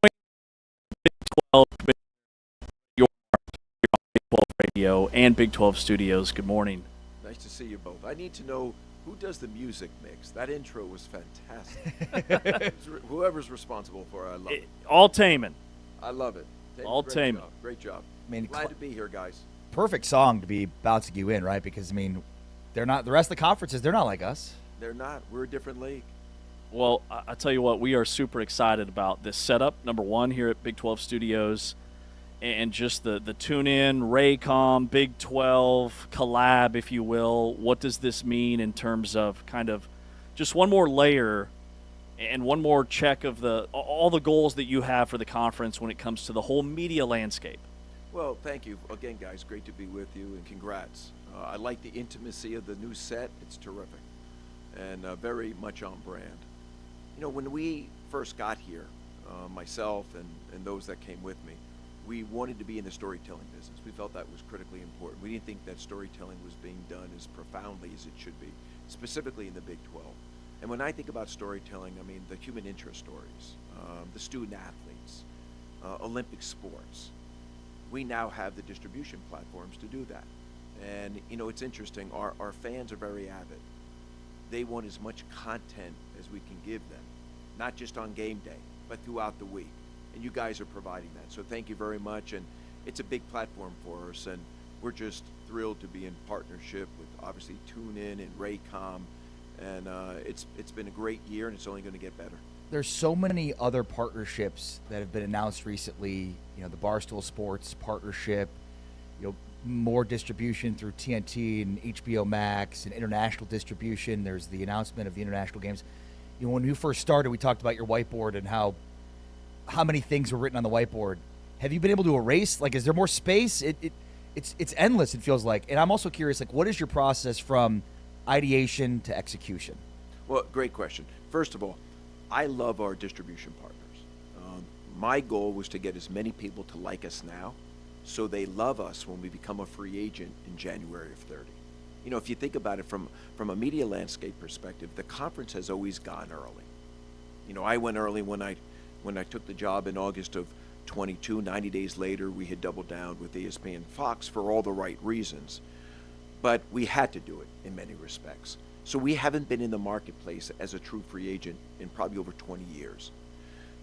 Big 12, your Big 12 Radio and Big 12 Studios. Good morning. Nice to see you both. I need to know who does the music mix. That intro was fantastic. Whoever's responsible for it, I love it. All Taman. I love it. All Taman. Great job. I mean, Glad to be here, guys. perfect song to be bouncing you in, right? Because, I mean, they're not the rest of the conferences. They're not like us. They're not. We're a different league. Well, I tell you what, we are super excited about this setup, number one, here at Big 12 Studios, and just the tune-in, Raycom, Big 12, collab, if you will. What does this mean in terms of kind of just one more layer and one more check of all the goals that you have for the conference when it comes to the whole media landscape? Well, thank you. Again, guys, great to be with you, and congrats. I like the intimacy of the new set. It's terrific and very much on brand. You know, when we first got here, myself and those that came with me, we wanted to be in the storytelling business. We felt that was critically important. We didn't think that storytelling was being done as profoundly as it should be, specifically in the Big 12. And when I think about storytelling, I mean the human interest stories, the student athletes, Olympic sports. We now have the distribution platforms to do that. And, you know, it's interesting. Our fans are very avid. They want as much content as we can give them, not just on game day, but throughout the week. And you guys are providing that. So thank you very much. And it's a big platform for us. And we're just thrilled to be in partnership with, obviously, TuneIn and Raycom. And it's been a great year, and it's only going to get better. There's so many other partnerships that have been announced recently. You know, the Barstool Sports partnership, you know, more distribution through TNT and HBO Max and international distribution. There's the announcement of the international games. You know, when you first started, we talked about your whiteboard and how many things were written on the whiteboard. Have you been able to erase? Like, is there more space? It's endless, it feels like. And I'm also curious, like, what is your process from ideation to execution? Well, great question. First of all, I love our distribution partners. My goal was to get as many people to like us now so they love us when we become a free agent in January of 30. You know, if you think about it from a media landscape perspective, the conference has always gone early. You know, I went early when I took the job in August of 22. 90 days later, we had doubled down with ESPN Fox for all the right reasons. But we had to do it in many respects. So we haven't been in the marketplace as a true free agent in probably over 20 years.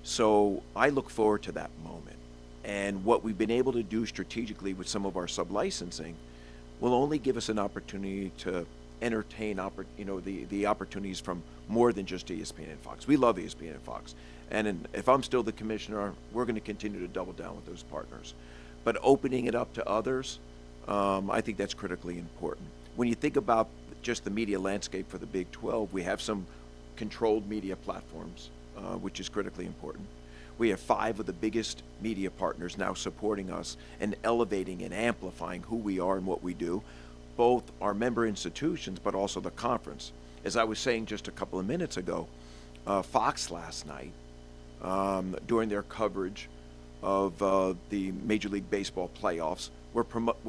So I look forward to that moment. And what we've been able to do strategically with some of our sub-licensing will only give us an opportunity to entertain the opportunities from more than just ESPN and Fox. We love ESPN and Fox. And if I'm still the commissioner, we're going to continue to double down with those partners. But opening it up to others, I think that's critically important. When you think about just the media landscape for the Big 12, we have some controlled media platforms, which is critically important. We have 5 of the biggest media partners now supporting us and elevating and amplifying who we are and what we do, both our member institutions, but also the conference. As I was saying just a couple of minutes ago, Fox last night, during their coverage of the Major League Baseball playoffs,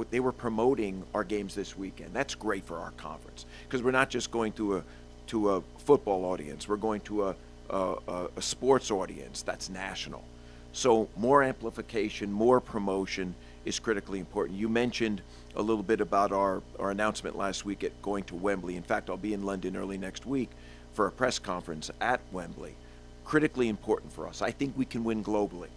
they were promoting our games this weekend. That's great for our conference because we're not just going to a football audience. We're going to a sports audience that's national. So more amplification, more promotion is critically important. You mentioned a little bit about our announcement last week at going to Wembley. In fact, I'll be in London early next week for a press conference at Wembley. Critically important for us. I think we can win globally.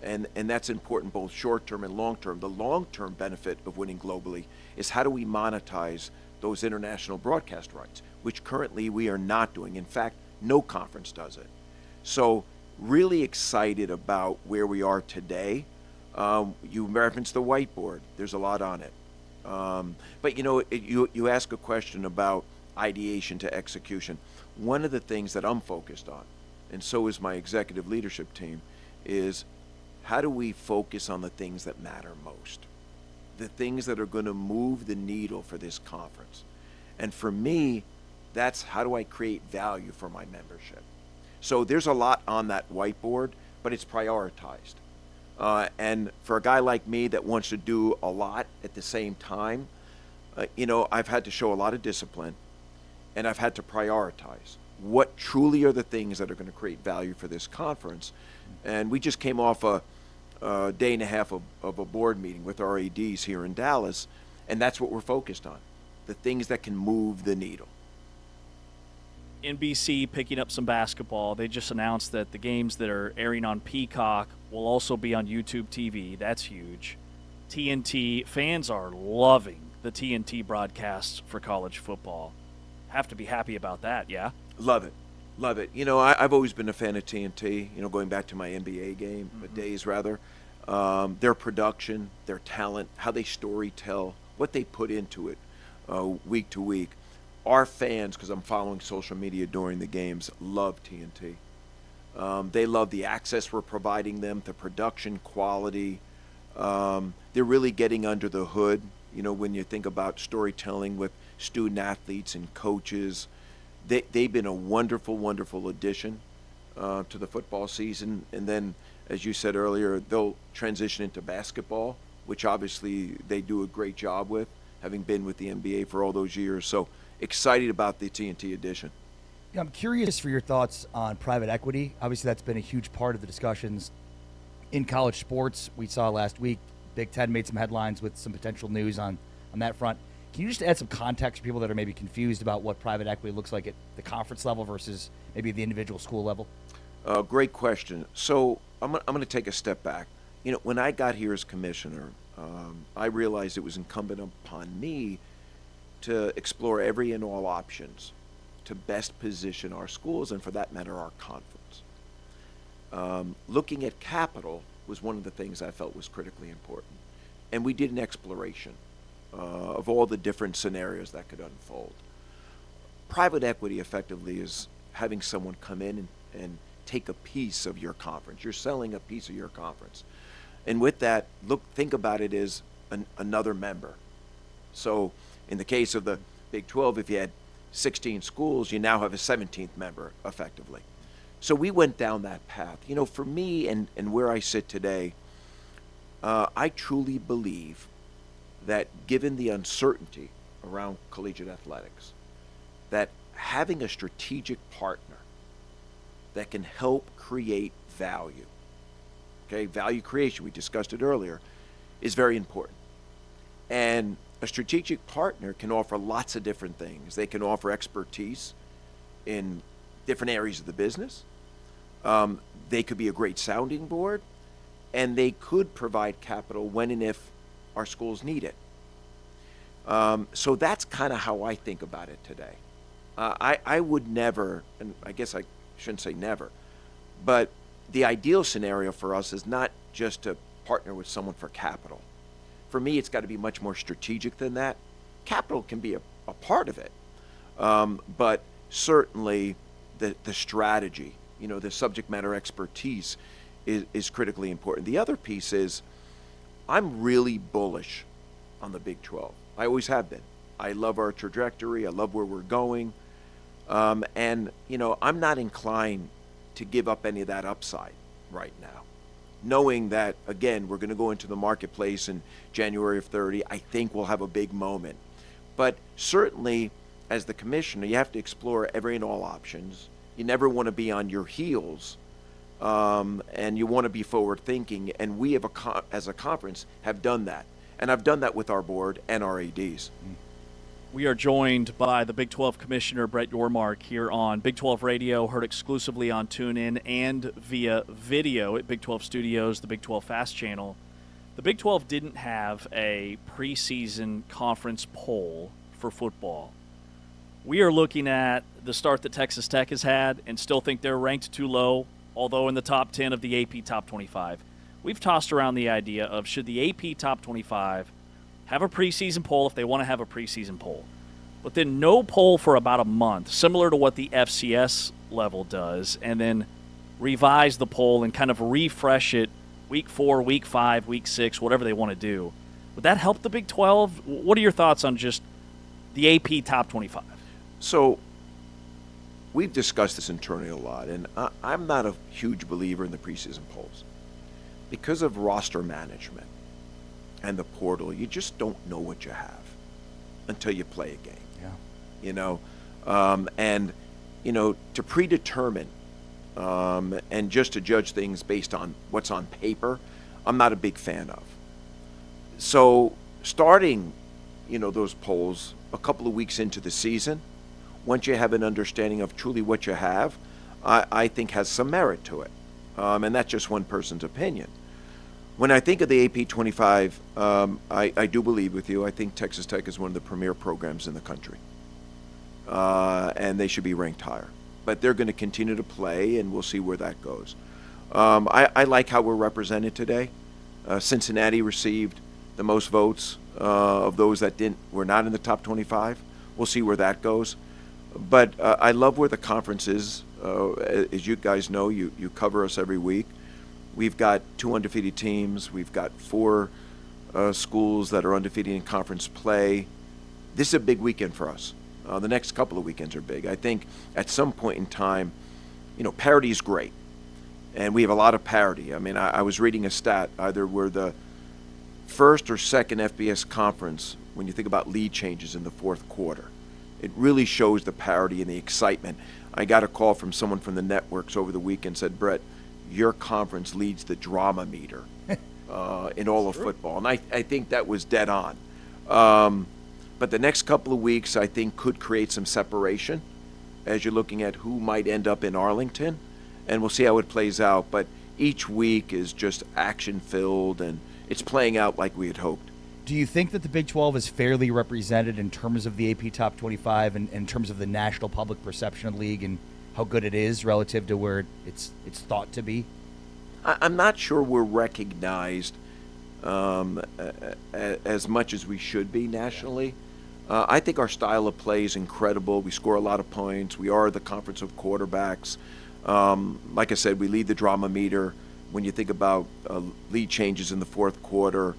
And that's important both short-term and long-term. The long-term benefit of winning globally is how do we monetize those international broadcast rights, which currently we are not doing. In fact, no conference does it. So really excited about where we are today. You referenced the whiteboard. There's a lot on it. But, you know, you ask a question about ideation to execution. One of the things that I'm focused on, and so is my executive leadership team, is how do we focus on the things that matter most? The things that are going to move the needle for this conference. And for me, that's how do I create value for my membership? So there's a lot on that whiteboard, but it's prioritized. And for a guy like me that wants to do a lot at the same time, you know, I've had to show a lot of discipline. and I've had to prioritize what truly are the things that are going to create value for this conference. And we just came off a day and a half of a board meeting with our ADs here in Dallas, and that's what we're focused on, the things that can move the needle. NBC picking up some basketball. They just announced that the games that are airing on Peacock will also be on YouTube TV. That's huge. TNT, fans are loving the TNT broadcasts for college football. Have to be happy about that, yeah? Love it. Love it. You know, I've always been a fan of TNT, you know, going back to my NBA days rather. Their production, their talent, how they story tell, what they put into it week to week. Our fans, because I'm following social media during the games, love TNT. They love the access we're providing them, the production quality. They're really getting under the hood, you know, when you think about storytelling with student athletes and coaches. They've been a wonderful, wonderful addition to the football season. And then, as you said earlier, they'll transition into basketball, which obviously they do a great job with, having been with the NBA for all those years. So excited about the TNT addition. I'm curious for your thoughts on private equity. Obviously, that's been a huge part of the discussions in college sports. We saw last week, Big Ten made some headlines with some potential news on that front. Can you just add some context for people that are maybe confused about what private equity looks like at the conference level versus maybe the individual school level? Great question. So I'm going to take a step back. You know, when I got here as commissioner, I realized it was incumbent upon me to explore every and all options to best position our schools and, for that matter, our conference. Looking at capital was one of the things I felt was critically important. And we did an exploration of all the different scenarios that could unfold. Private equity effectively is having someone come in and take a piece of your conference. You're selling a piece of your conference. And with that, think about it as another member. So in the case of the Big 12, if you had 16 schools, you now have a 17th member effectively. So we went down that path. You know, for me and where I sit today, I truly believe that given the uncertainty around collegiate athletics, that having a strategic partner that can help create value, okay, value creation, we discussed it earlier, is very important. And a strategic partner can offer lots of different things. They can offer expertise in different areas of the business. They could be a great sounding board, and they could provide capital when and if our schools need it. So that's kind of how I think about it today. I would never, and I guess I shouldn't say never, but the ideal scenario for us is not just to partner with someone for capital. For me, it's got to be much more strategic than that. Capital can be a part of it, but certainly the strategy, you know, the subject matter expertise is critically important. The other piece is I'm really bullish on the Big 12. I always have been. I love our trajectory. I love where we're going. And, you know, I'm not inclined to give up any of that upside right now, knowing that, again, we're going to go into the marketplace in January of 30. I think we'll have a big moment. But certainly, as the commissioner, you have to explore every and all options. You never want to be on your heels, and you want to be forward-thinking. And we, as a conference, have done that. And I've done that with our board and our ADs. We are joined by the Big 12 Commissioner, Brett Yormark, here on Big 12 Radio, heard exclusively on TuneIn and via video at Big 12 Studios, the Big 12 Fast Channel. The Big 12 didn't have a preseason conference poll for football. We are looking at the start that Texas Tech has had and still think they're ranked too low, although in the top 10 of the AP Top 25. We've tossed around the idea of should the AP Top 25 have a preseason poll if they want to have a preseason poll, but then no poll for about a month, similar to what the FCS level does, and then revise the poll and kind of refresh it week 4, week 5, week 6, whatever they want to do. Would that help the Big 12? What are your thoughts on just the AP Top 25? So we've discussed this internally a lot, and I'm not a huge believer in the preseason polls. Because of roster management and the portal, you just don't know what you have until you play a game. Yeah. You know, And, to predetermine and just to judge things based on what's on paper, I'm not a big fan of. So starting, those polls a couple of weeks into the season, once you have an understanding of truly what you have, I think has some merit to it. And that's just one person's opinion. When I think of the AP 25, I do believe with you. I think Texas Tech is one of the premier programs in the country. And they should be ranked higher. But they're going to continue to play, and we'll see where that goes. I like how we're represented today. Cincinnati received the most votes of those that were not in the top 25. We'll see where that goes. But I love where the conference is. As you guys know, you cover us every week. We've got 2 undefeated teams. We've got 4 schools that are undefeated in conference play. This is a big weekend for us. The next couple of weekends are big. I think at some point in time, parity is great. And we have a lot of parity. I mean, I was reading a stat, either we're the first or second FBS conference when you think about lead changes in the fourth quarter. It really shows the parity and the excitement. I got a call from someone from the networks over the weekend, said, Brett, your conference leads the drama meter in all of football. And I think that was dead on. But the next couple of weeks, I think, could create some separation as you're looking at who might end up in Arlington. And we'll see how it plays out. But each week is just action-filled, and it's playing out like we had hoped. Do you think that the Big 12 is fairly represented in terms of the AP Top 25 and in terms of the national public perception of the league and how good it is relative to where it's thought to be? I'm not sure we're recognized as much as we should be nationally. I think our style of play is incredible. We score a lot of points. We are the conference of quarterbacks. Like I said, we lead the drama meter. When you think about lead changes in the fourth quarter,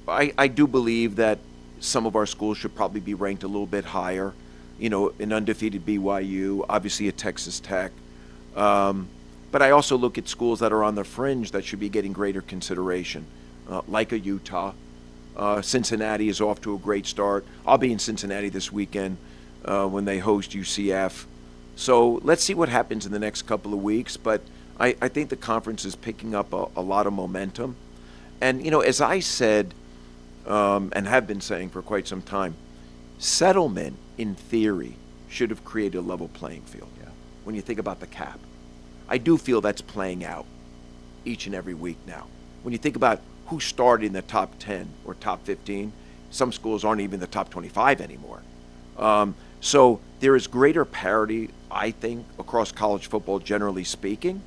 I do believe that some of our schools should probably be ranked a little bit higher. An undefeated BYU, obviously a Texas Tech. But I also look at schools that are on the fringe that should be getting greater consideration, like a Utah. Cincinnati is off to a great start. I'll be in Cincinnati this weekend when they host UCF. So let's see what happens in the next couple of weeks. But I think the conference is picking up a lot of momentum. And, as I said and have been saying for quite some time, settlement, in theory, should have created a level playing field. Yeah. When you think about the cap. I do feel that's playing out each and every week now. When you think about who started in the top 10 or top 15, some schools aren't even the top 25 anymore. So there is greater parity, I think, across college football, generally speaking.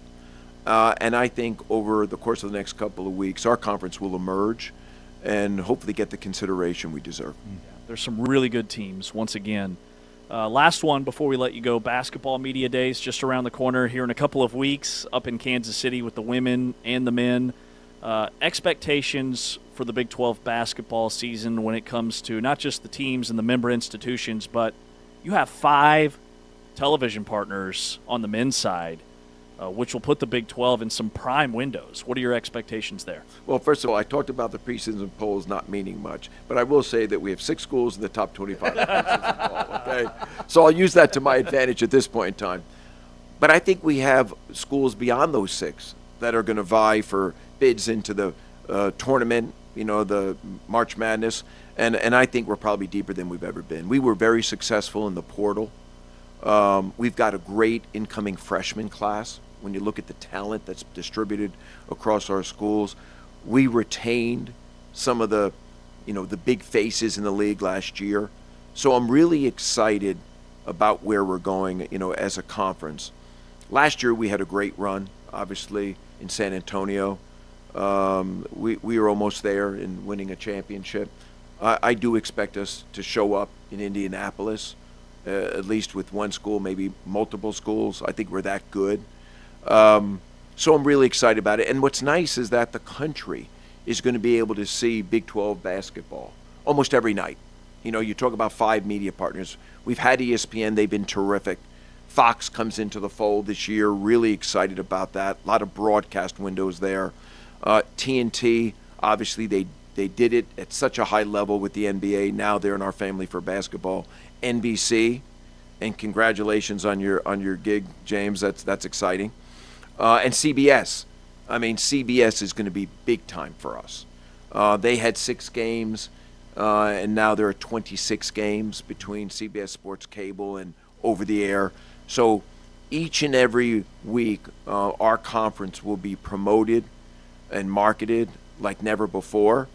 And I think over the course of the next couple of weeks, our conference will emerge and hopefully get the consideration we deserve. There's some really good teams, once again. Last one before we let you go, basketball media days just around the corner here in a couple of weeks up in Kansas City with the women and the men. Expectations for the Big 12 basketball season when it comes to not just the teams and the member institutions, but you have 5 television partners on the men's side, which will put the Big 12 in some prime windows. What are your expectations there? Well, first of all, I talked about the preseason polls not meaning much, but I will say that we have 6 schools in the top 25 preseason poll, okay? So I'll use that to my advantage at this point in time. But I think we have schools beyond those 6 that are going to vie for bids into the tournament, the March Madness, and I think we're probably deeper than we've ever been. We were very successful in the portal. We've got a great incoming freshman class. When you look at the talent that's distributed across our schools, we retained some of the big faces in the league last year. So I'm really excited about where we're going, as a conference. Last year we had a great run, obviously, in San Antonio. We were almost there in winning a championship. I do expect us to show up in Indianapolis, at least with one school, maybe multiple schools. I think we're that good. So I'm really excited about it. And what's nice is that the country is going to be able to see Big 12 basketball almost every night. You talk about 5 media partners. We've had ESPN. They've been terrific. Fox comes into the fold this year. Really excited about that. A lot of broadcast windows there. TNT, obviously, they They did it at such a high level with the NBA. Now they're in our family for basketball. NBC, and congratulations on your gig, James. That's exciting. And CBS. I mean, CBS is going to be big time for us. They had 6 games, and now there are 26 games between CBS Sports Cable and over the air. So each and every week, our conference will be promoted and marketed like never before.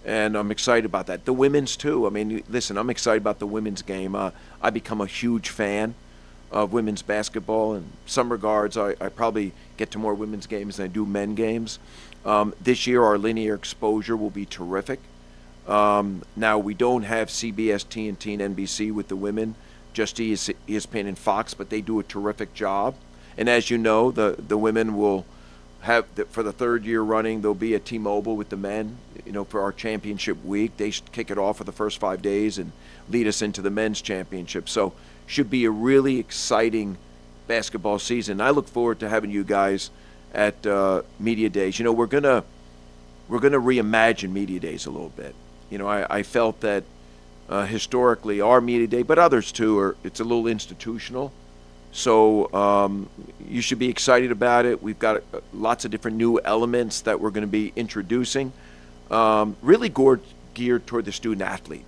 And I'm excited about that. The women's too. I mean, listen, I'm excited about the women's game. I become a huge fan of women's basketball. In some regards, I probably get to more women's games than I do men games. This year, our linear exposure will be terrific. Now, we don't have CBS, TNT, and NBC with the women, just ESPN and Fox, but they do a terrific job. And as you know, the women will have, for the 3rd year running, there'll be a T-Mobile with the men, for our championship week. They kick it off for the first 5 days and lead us into the men's championship. So should be a really exciting basketball season. I look forward to having you guys at Media Days. We're gonna reimagine Media Days a little bit. I felt that historically our Media Day, but others too, it's a little institutional. So you should be excited about it. We've got lots of different new elements that we're going to be introducing, really geared toward the student athlete.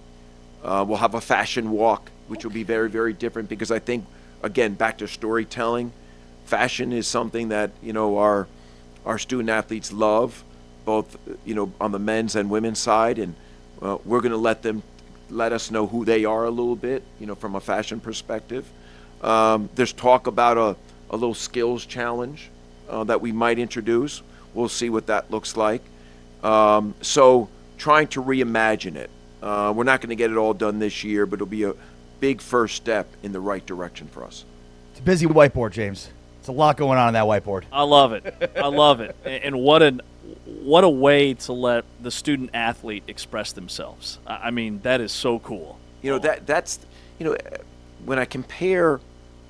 We'll have a fashion walk, which will be very, very different because I think, again, back to storytelling, fashion is something that our student athletes love, both on the men's and women's side, and we're going to let us know who they are a little bit, from a fashion perspective. There's talk about a little skills challenge that we might introduce. We'll see what that looks like. So trying to reimagine it. We're not going to get it all done this year, but it'll be a big first step in the right direction for us. It's a busy whiteboard, James. It's a lot going on that whiteboard. I love it. I love it. And what a way to let the student athlete express themselves. I mean, that is so cool. That's when I compare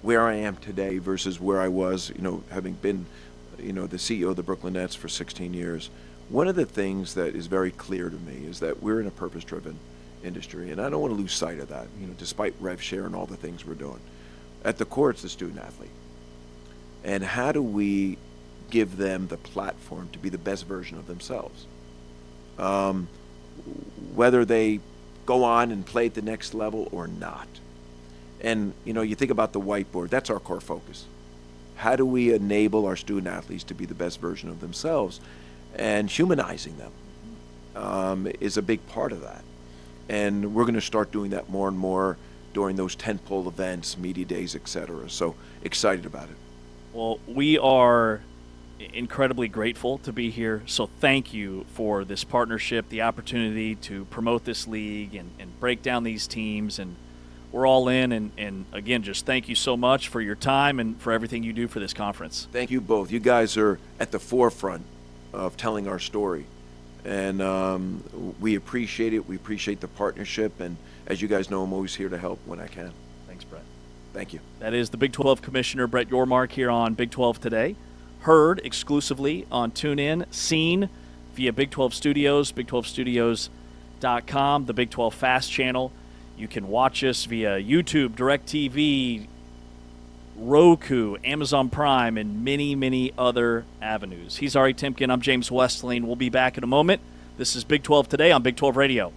where I am today versus where I was, having been, the CEO of the Brooklyn Nets for 16 years, one of the things that is very clear to me is that we're in a purpose-driven industry, and I don't want to lose sight of that, despite rev share and all the things we're doing. At the core, it's the student athlete. And how do we give them the platform to be the best version of themselves? Whether they go on and play at the next level or not. And, you think about the whiteboard, that's our core focus. How do we enable our student athletes to be the best version of themselves? And humanizing them is a big part of that. And we're going to start doing that more and more during those tentpole events, media days, etc. So excited about it. Well, we are incredibly grateful to be here. So thank you for this partnership, the opportunity to promote this league and break down these teams. And we're all in. And again, just thank you so much for your time and for everything you do for this conference. Thank you both. You guys are at the forefront of telling our story. And we appreciate it. We appreciate the partnership. And as you guys know, I'm always here to help when I can. Thanks, Brett. Thank you. That is the Big 12 Commissioner, Brett Yormark, here on Big 12 Today. Heard exclusively on TuneIn, seen via Big 12 Studios, big12studios.com, the Big 12 Fast channel. You can watch us via YouTube, DirecTV, Roku, Amazon Prime, and many, many other avenues. He's Ari Timken. I'm James Westling. We'll be back in a moment. This is Big 12 Today on Big 12 Radio.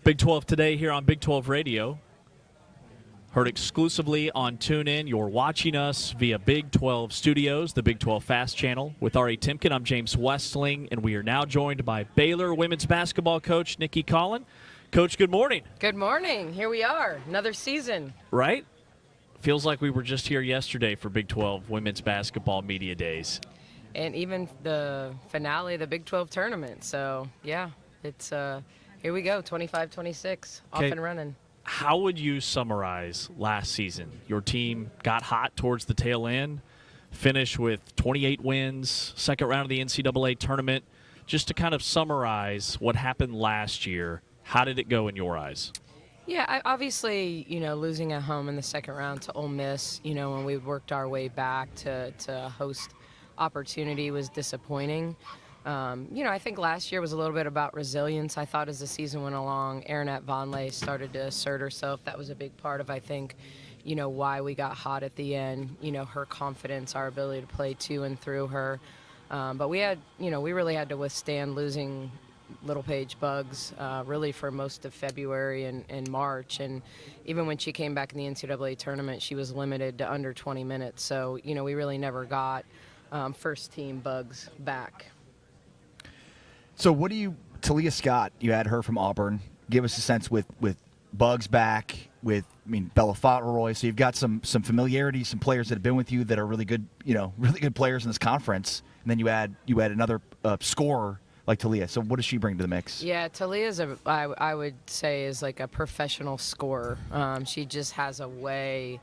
Big 12 today here on Big 12 Radio. Heard exclusively on TuneIn. You're watching us via Big 12 Studios, the Big 12 Fast Channel. With Ari Timken, I'm James Westling, and we are now joined by Baylor women's basketball coach Nicki Collen. Coach, good morning. Good morning. Here we are, another season. Right? Feels like we were just here yesterday for Big 12 women's basketball media days. And even the finale of the Big 12 tournament. So, yeah, it's here we go, 25-26, off and running. How would you summarize last season? Your team got hot towards the tail end, finished with 28 wins, second round of the NCAA tournament. Just to kind of summarize what happened last year, how did it go in your eyes? Yeah, obviously, losing at home in the second round to Ole Miss, when we worked our way back to host opportunity was disappointing. I think last year was a little bit about resilience. I thought as the season went along, Aaronette Vonleh started to assert herself. That was a big part of, I think, why we got hot at the end. Her confidence, our ability to play to and through her. But we had, we really had to withstand losing Little Paige Bugs really for most of February and March. And even when she came back in the NCAA tournament, she was limited to under 20 minutes. So, we really never got first team Bugs back. So what do you, Talia Scott, you had her from Auburn. Give us a sense with Bugs back, Bella Fauntleroy. So you've got some familiarity, some players that have been with you that are really good, really good players in this conference. And then you add another scorer like Talia. So what does she bring to the mix? Yeah, Talia's I would say is like a professional scorer. She just has a way.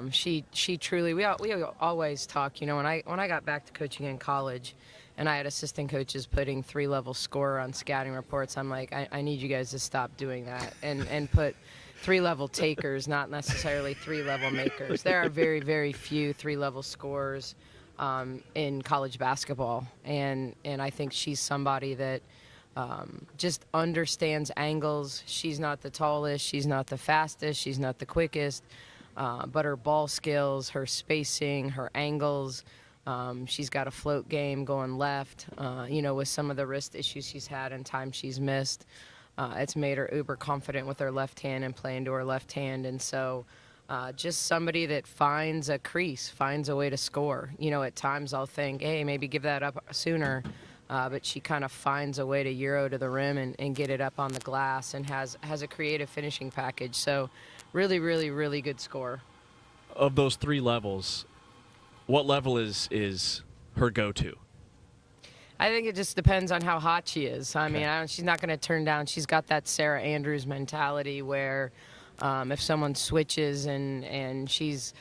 She truly. We always talk. When I got back to coaching in college, and I had assistant coaches putting 3-level scorer on scouting reports, I'm like, I need you guys to stop doing that and put 3-level takers, not necessarily 3-level makers. There are very, very few 3-level scorers in college basketball, and I think she's somebody that just understands angles. She's not the tallest, she's not the fastest, she's not the quickest, but her ball skills, her spacing, her angles. She's got a float game going left, with some of the wrist issues she's had and time she's missed. It's made her uber confident with her left hand and playing to her left hand. And so just somebody that finds a crease, finds a way to score. At times I'll think, hey, maybe give that up sooner. But she kind of finds a way to Euro to the rim and get it up on the glass and has a creative finishing package. So really, really, really good score. Of those 3 levels, what level is her go-to? I think it just depends on how hot she is. I mean, she's not going to turn down. She's got that Sarah Andrews mentality where if someone switches and she's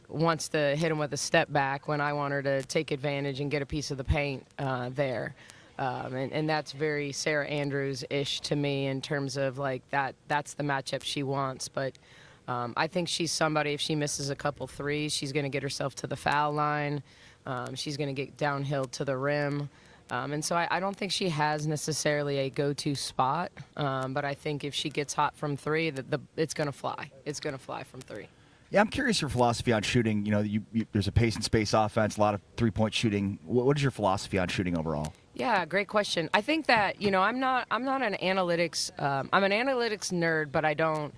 wants to hit him with a step back, when I want her to take advantage and get a piece of the paint there. And that's very Sarah Andrews-ish to me in terms of like that's the matchup she wants. But I think she's somebody, if she misses a couple threes, she's going to get herself to the foul line. She's going to get downhill to the rim. And so I don't think she has necessarily a go-to spot. But I think if she gets hot from 3, it's going to fly. It's going to fly from 3. Yeah, I'm curious your philosophy on shooting. There's a pace and space offense, a lot of three-point shooting. What is your philosophy on shooting overall? Yeah, great question. I think that I'm not an analytics. I'm an analytics nerd, but I don't.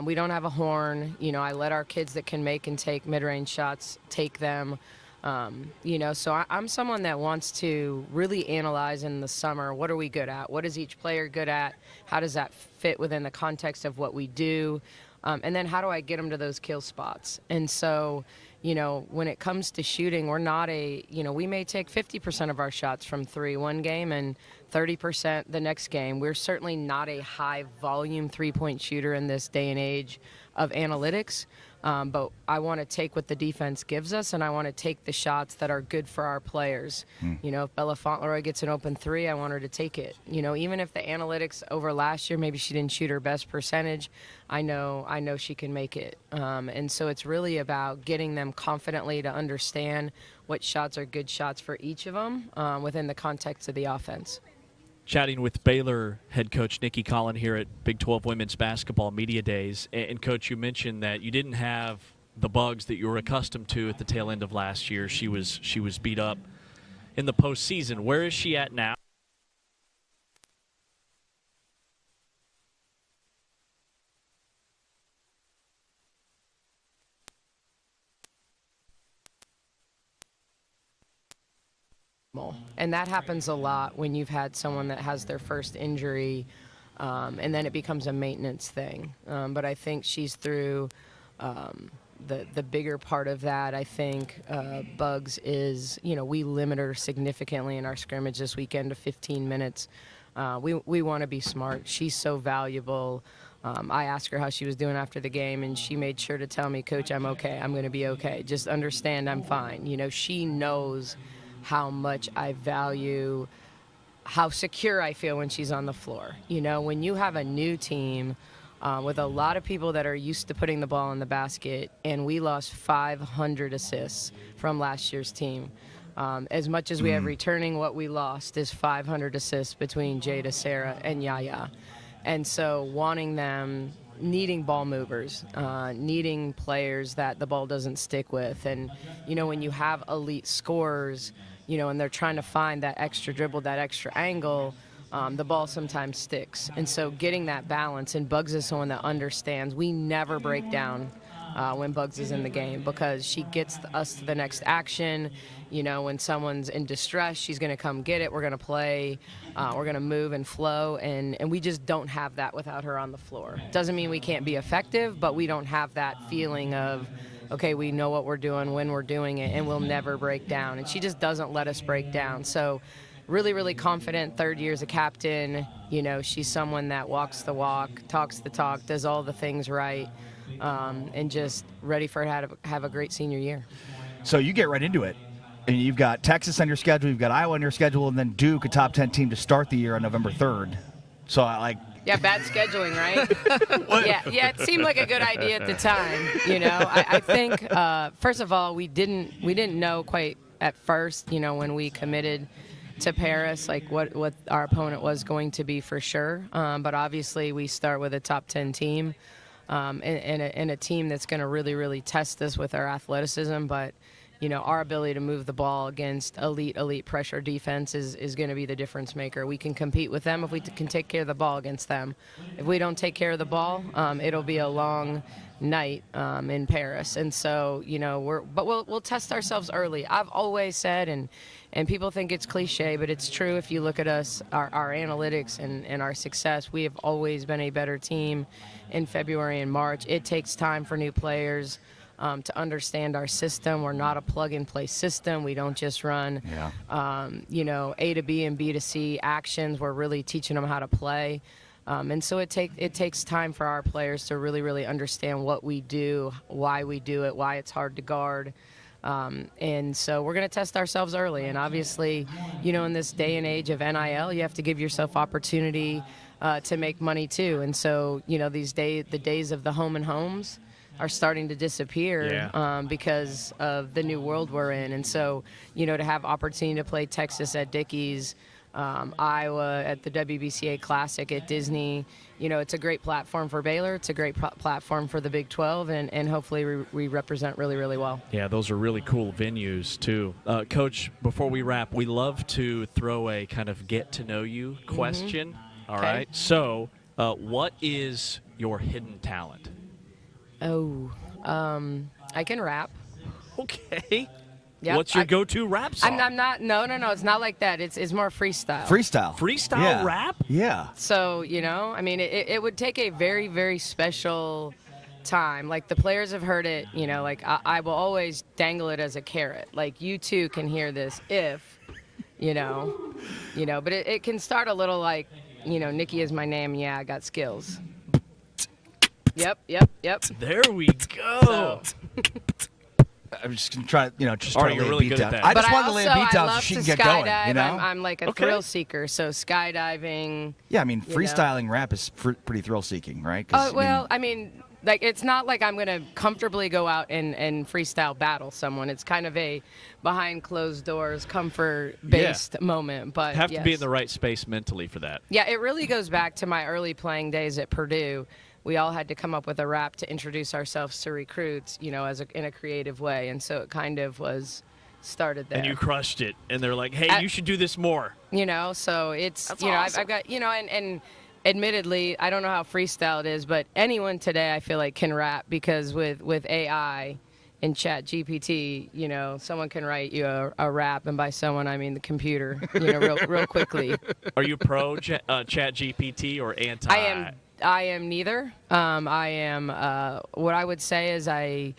We don't have a horn. I let our kids that can make and take mid-range shots take them. So I'm someone that wants to really analyze in the summer. What are we good at? What is each player good at? How does that fit within the context of what we do? And then how do I get them to those kill spots? And so, when it comes to shooting, we're not we may take 50% of our shots from 3 one game and 30% the next game. We're certainly not a high volume 3-point shooter in this day and age of analytics. But I want to take what the defense gives us, and I want to take the shots that are good for our players. If Bella Fauntleroy gets an open 3, I want her to take it. Even if the analytics over last year, maybe she didn't shoot her best percentage, I know she can make it. And so it's really about getting them confidently to understand what shots are good shots for each of them within the context of the offense. Chatting with Baylor head coach Nicki Collen here at Big 12 Women's Basketball Media Days. And, Coach, you mentioned that you didn't have the Bugs that you were accustomed to at the tail end of last year. She was beat up in the postseason. Where is she at now? And that happens a lot when you've had someone that has their first injury, and then it becomes a maintenance thing. But I think she's through the bigger part of that. I think Bugs is, we limit her significantly in our scrimmage this weekend to 15 minutes. We want to be smart. She's so valuable. I asked her how she was doing after the game, and she made sure to tell me, Coach, I'm okay. I'm going to be okay. Just understand I'm fine. She knows how much I value how secure I feel when she's on the floor. When you have a new team with a lot of people that are used to putting the ball in the basket, and we lost 500 assists from last year's team. As much as we have returning, what we lost is 500 assists between Jada, Sarah, and Yaya. And so wanting them, needing ball movers, needing players that the ball doesn't stick with. And, when you have elite scorers, and they're trying to find that extra dribble, that extra angle, the ball sometimes sticks. And so getting that balance, and Bugs is someone that understands. We never break down when Bugs is in the game, because she gets us to the next action. When someone's in distress, she's going to come get it. We're going to play. We're going to move and flow. And we just don't have that without her on the floor. Doesn't mean we can't be effective, but we don't have that feeling of, okay, we know what we're doing, when we're doing it, and we'll never break down. And she just doesn't let us break down. So really, really confident, third year as a captain. She's someone that walks the walk, talks the talk, does all the things right, and just ready for her to have a great senior year. So you get right into it. And you've got Texas on your schedule, you've got Iowa on your schedule, and then Duke, a top 10 team to start the year on November 3rd. So Yeah, bad scheduling, right? Yeah, it seemed like a good idea at the time. I think first of all, we didn't know quite at first, when we committed to Paris, like what our opponent was going to be for sure. But obviously, we start with a top 10 team, and a team that's going to really, really test us with our athleticism. But our ability to move the ball against elite pressure defense is going to be the difference maker. We can compete with them if we can take care of the ball against them. If we don't take care of the ball, it'll be a long night in Paris. And so, we'll test ourselves early. I've always said, and people think it's cliche, but it's true. If you look at us, our analytics and our success, we have always been a better team in February and March. It takes time for new players to understand our system. We're not a plug-and-play system. We don't just run, A to B and B to C actions. We're really teaching them how to play. And so it takes time for our players to really, really understand what we do, why we do it, why it's hard to guard. And so we're going to test ourselves early. And obviously, in this day and age of NIL, you have to give yourself opportunity to make money too. And so, the days of the home and homes are starting to disappear because of the new world we're in. And so, to have opportunity to play Texas at Dickies, Iowa at the WBCA Classic at Disney, it's a great platform for Baylor. It's a great platform for the Big 12, and hopefully we represent really, really well. Yeah, those are really cool venues, too. Coach, before we wrap, we love to throw a kind of get-to-know-you question. All right. So what is your hidden talent? Oh, I can rap. Okay. Yep, What's your go-to rap song? I'm not. No. It's not like that. It's more freestyle. Freestyle rap? Yeah. So it would take a very, very special time. Like the players have heard it. Like I will always dangle it as a carrot. Like you too can hear this if, But it can start a little like, Nikki is my name. Yeah, I got skills. Yep. There we go. I'm just gonna try, just All try right, to you're lay really a beat good at down. that. I just But wanted to lay a beat down so love she to can get going. skydive. I'm like a Okay. thrill seeker, so skydiving. Yeah, I mean, freestyling rap is pretty thrill-seeking, right? 'Cause, Like it's not like I'm gonna comfortably go out and freestyle battle someone. It's kind of a behind closed doors, comfort-based moment. But Have to be yes. in the right space mentally for that. Yeah, it really goes back to my early playing days at Purdue. We all had to come up with a rap to introduce ourselves to recruits, in a creative way, and so it kind of was started there. And you crushed it. And they're like, hey, you should do this more. So it's That's I've awesome. got and admittedly, I don't know how freestyle it is, but anyone today I feel like can rap because with AI, in Chat GPT, you know, someone can write you a rap, and by someone I mean the computer, you know, real quickly. Are you pro Chat GPT or anti? I am neither. I am. What I would say is I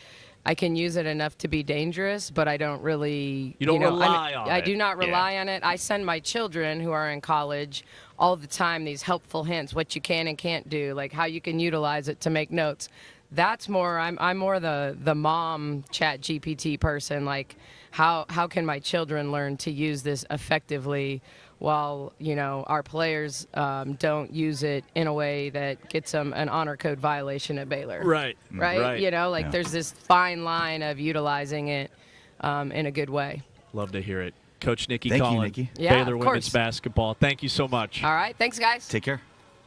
can use it enough to be dangerous, but I don't really. You don't rely on it. I do not rely Yeah. on it. I send my children who are in college all the time these helpful hints, what you can and can't do, like how you can utilize it to make notes. That's more. I'm more the mom Chat GPT person. Like how can my children learn to use this effectively? While, you know, our players don't use it in a way that gets them an honor code violation at Baylor. Right. Right? You know, like Yeah. there's this fine line of utilizing it in a good way. Love to hear it. Coach Nikki Thank you, Collin, Nikki. Yeah, Baylor of women's course. basketball. Thank you so much. All right. Thanks, guys. Take care.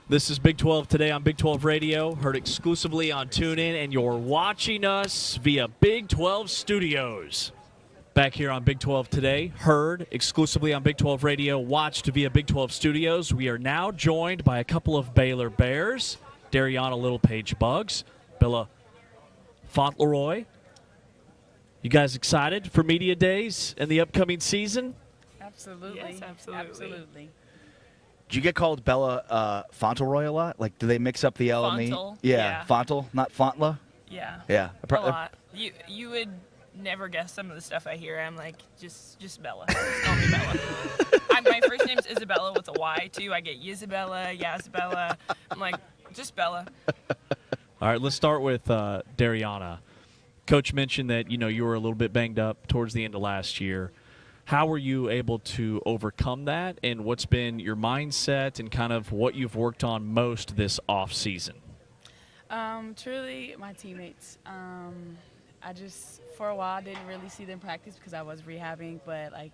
This is Big 12 Today on Big 12 Radio, heard exclusively on TuneIn, and you're watching us via Big 12 Studios. Back here on Big 12 Today, heard exclusively on Big 12 Radio, watched via Big 12 Studios. We are now joined by a couple of Baylor Bears, Dariana Littlepage Bugs, Bella Fauntleroy. You guys excited for Media Days and the upcoming season? Absolutely. Yes, absolutely. Do you get called Bella Fauntleroy a lot? Like, do they mix up the L and the Fontel, Yeah, yeah. Fontel, not Fontla. Yeah. Yeah, A lot. You would never guess some of the stuff I hear. I'm like, just Bella. Just call me Bella. My first name's Isabella with a Y too. I get Yisabella, Yazbella. I'm like, just Bella. All right, let's start with Dariana. Coach mentioned that, you know, you were a little bit banged up towards the end of last year. How were you able to overcome that, and what's been your mindset and kind of what you've worked on most this off season? Truly, my teammates. I just, for a while, didn't really see them practice because I was rehabbing, but like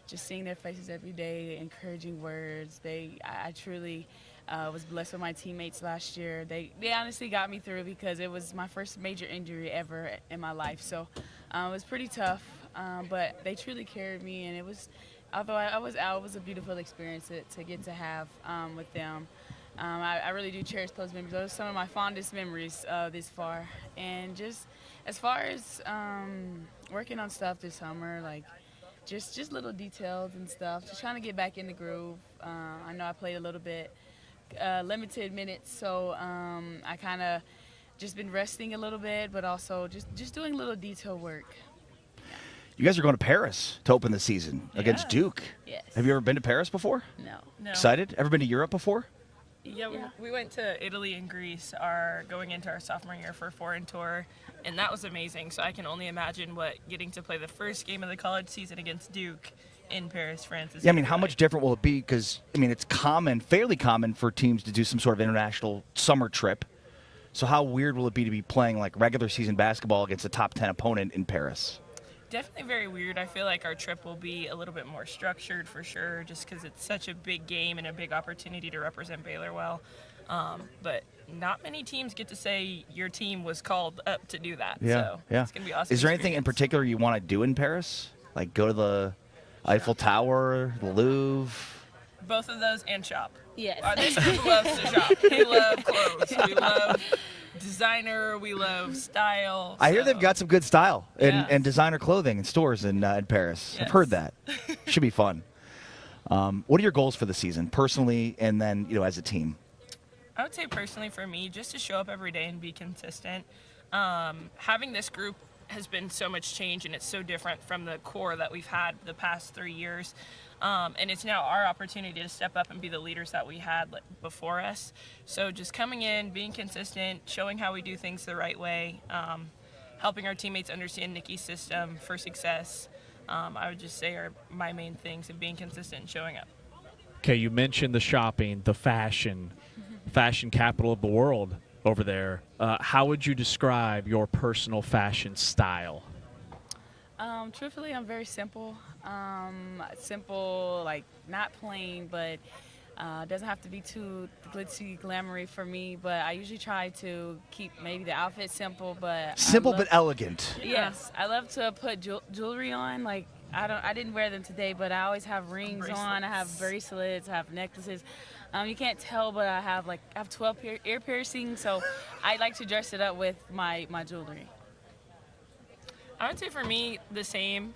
just seeing their faces every day, encouraging words. I truly was blessed with my teammates last year. They honestly got me through because it was my first major injury ever in my life. So it was pretty tough, but they truly carried me, and it was, although I was out, it was a beautiful experience to get to have with them. I really do cherish those memories. Those are some of my fondest memories this far. And just as far as working on stuff this summer, like just little details and stuff, just trying to get back in the groove. I know I played a little bit, limited minutes, so I kind of just been resting a little bit, but also just doing little detail work. You guys are going to Paris to open the season against Yeah. Duke. Yes. Have you ever been to Paris before? No. No. Excited? Ever been to Europe before? Yeah, we went to Italy and Greece going into our sophomore year for a foreign tour, and that was amazing. So I can only imagine what getting to play the first game of the college season against Duke in Paris, France is Yeah, I gonna mean, be how much like. different will it be? Because, I mean, it's fairly common for teams to do some sort of international summer trip. So how weird will it be to be playing like regular season basketball against a top 10 opponent in Paris? Definitely very weird. I feel like our trip will be a little bit more structured for sure, just because it's such a big game and a big opportunity to represent Baylor well. But not many teams get to say your team was called up to do that. So it's going to be awesome. Is there anything in experience. particular you want to do in Paris? Like go to the Eiffel Tower, the Louvre? Both of those and shop. Yes. This group loves to shop. We love clothes. We love designer. We love style. I hear so- they've got some good style Yeah. and designer clothing in stores in Paris. I've Yes. heard that. Should be fun. What are your goals for the season, personally, and then as a team? I would say personally for me, just to show up every day and be consistent. Having this group has been so much change, and it's so different from the core that we've had the past 3 years. And it's now our opportunity to step up and be the leaders that we had before us. So just coming in, being consistent, showing how we do things the right way, helping our teammates understand Nikki's system for success, I would just say are my main things, and being consistent and showing up. Okay, you mentioned the shopping, the fashion capital of the world over there. How would you describe your personal fashion style? Truthfully, I'm very simple. Simple, like not plain, but doesn't have to be too glitzy, glamoury for me. But I usually try to keep maybe the outfit simple, but Simple I but elegant. yes, I love to put jewelry on. Like I didn't wear them today, but I always have rings on. I have bracelets. I have necklaces. You can't tell, but I have 12 ear piercings, so I like to dress it up with my jewelry. I would say for me, the same.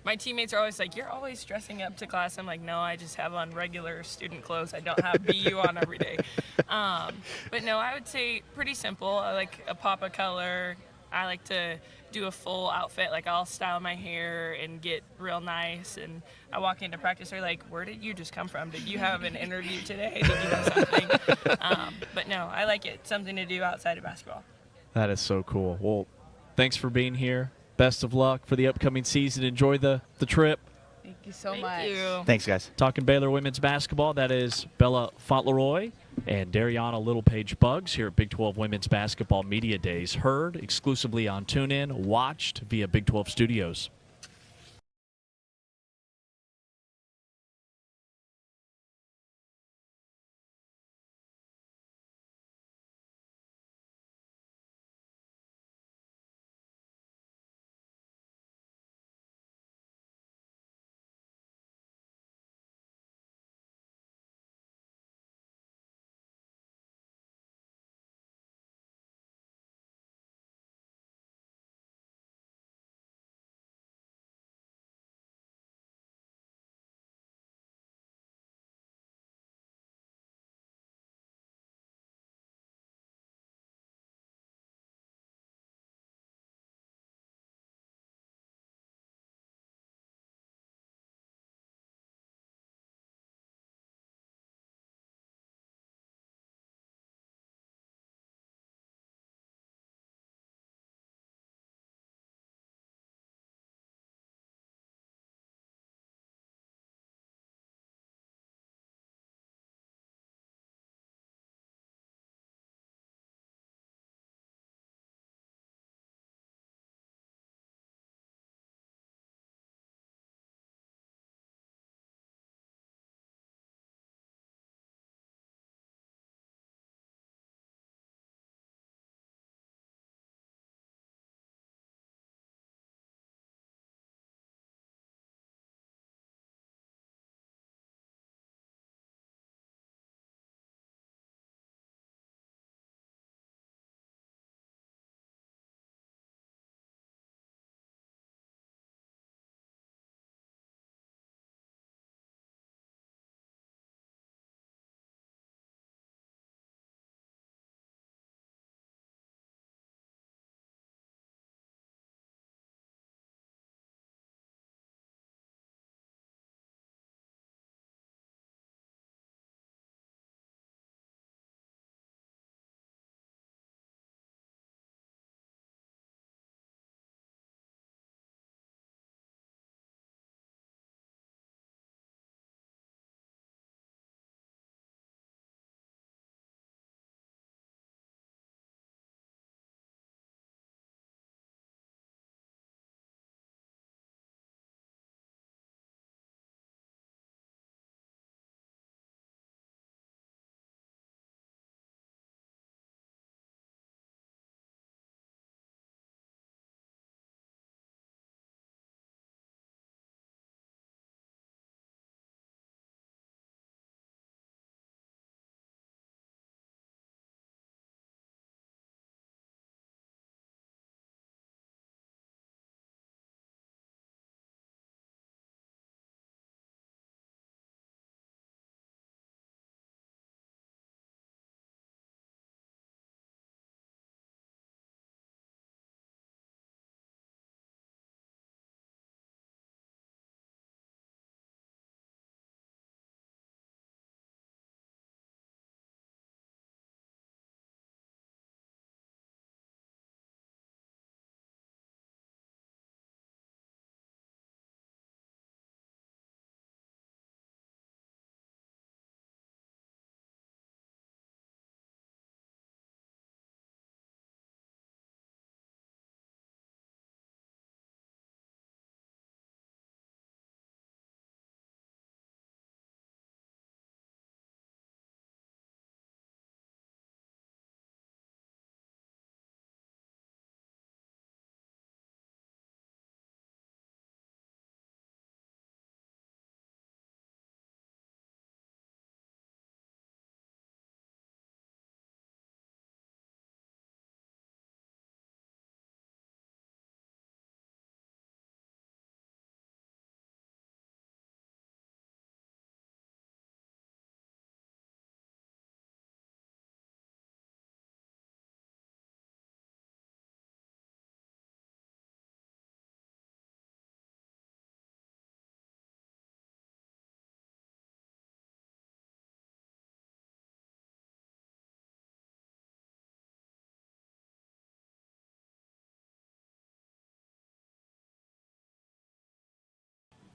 My teammates are always like, "You're always dressing up to class." I'm like, "No, I just have on regular student clothes. I don't have BU on every day." But no, I would say pretty simple. I like a pop of color. I like to do a full outfit. Like I'll style my hair and get real nice. And I walk into practice, they're like, "Where did you just come from? Did you have an interview today? Did you have something?" But no, I like it. Something to do outside of basketball. That is so cool. Well, thanks for being here. Best of luck for the upcoming season. Enjoy the trip. Thank you so Thank much. you. Thanks, guys. Talking Baylor women's basketball, that is Bella Fauntleroy and Dariana Littlepage Buggs here at Big 12 Women's Basketball Media Days. Heard exclusively on TuneIn, watched via Big 12 Studios.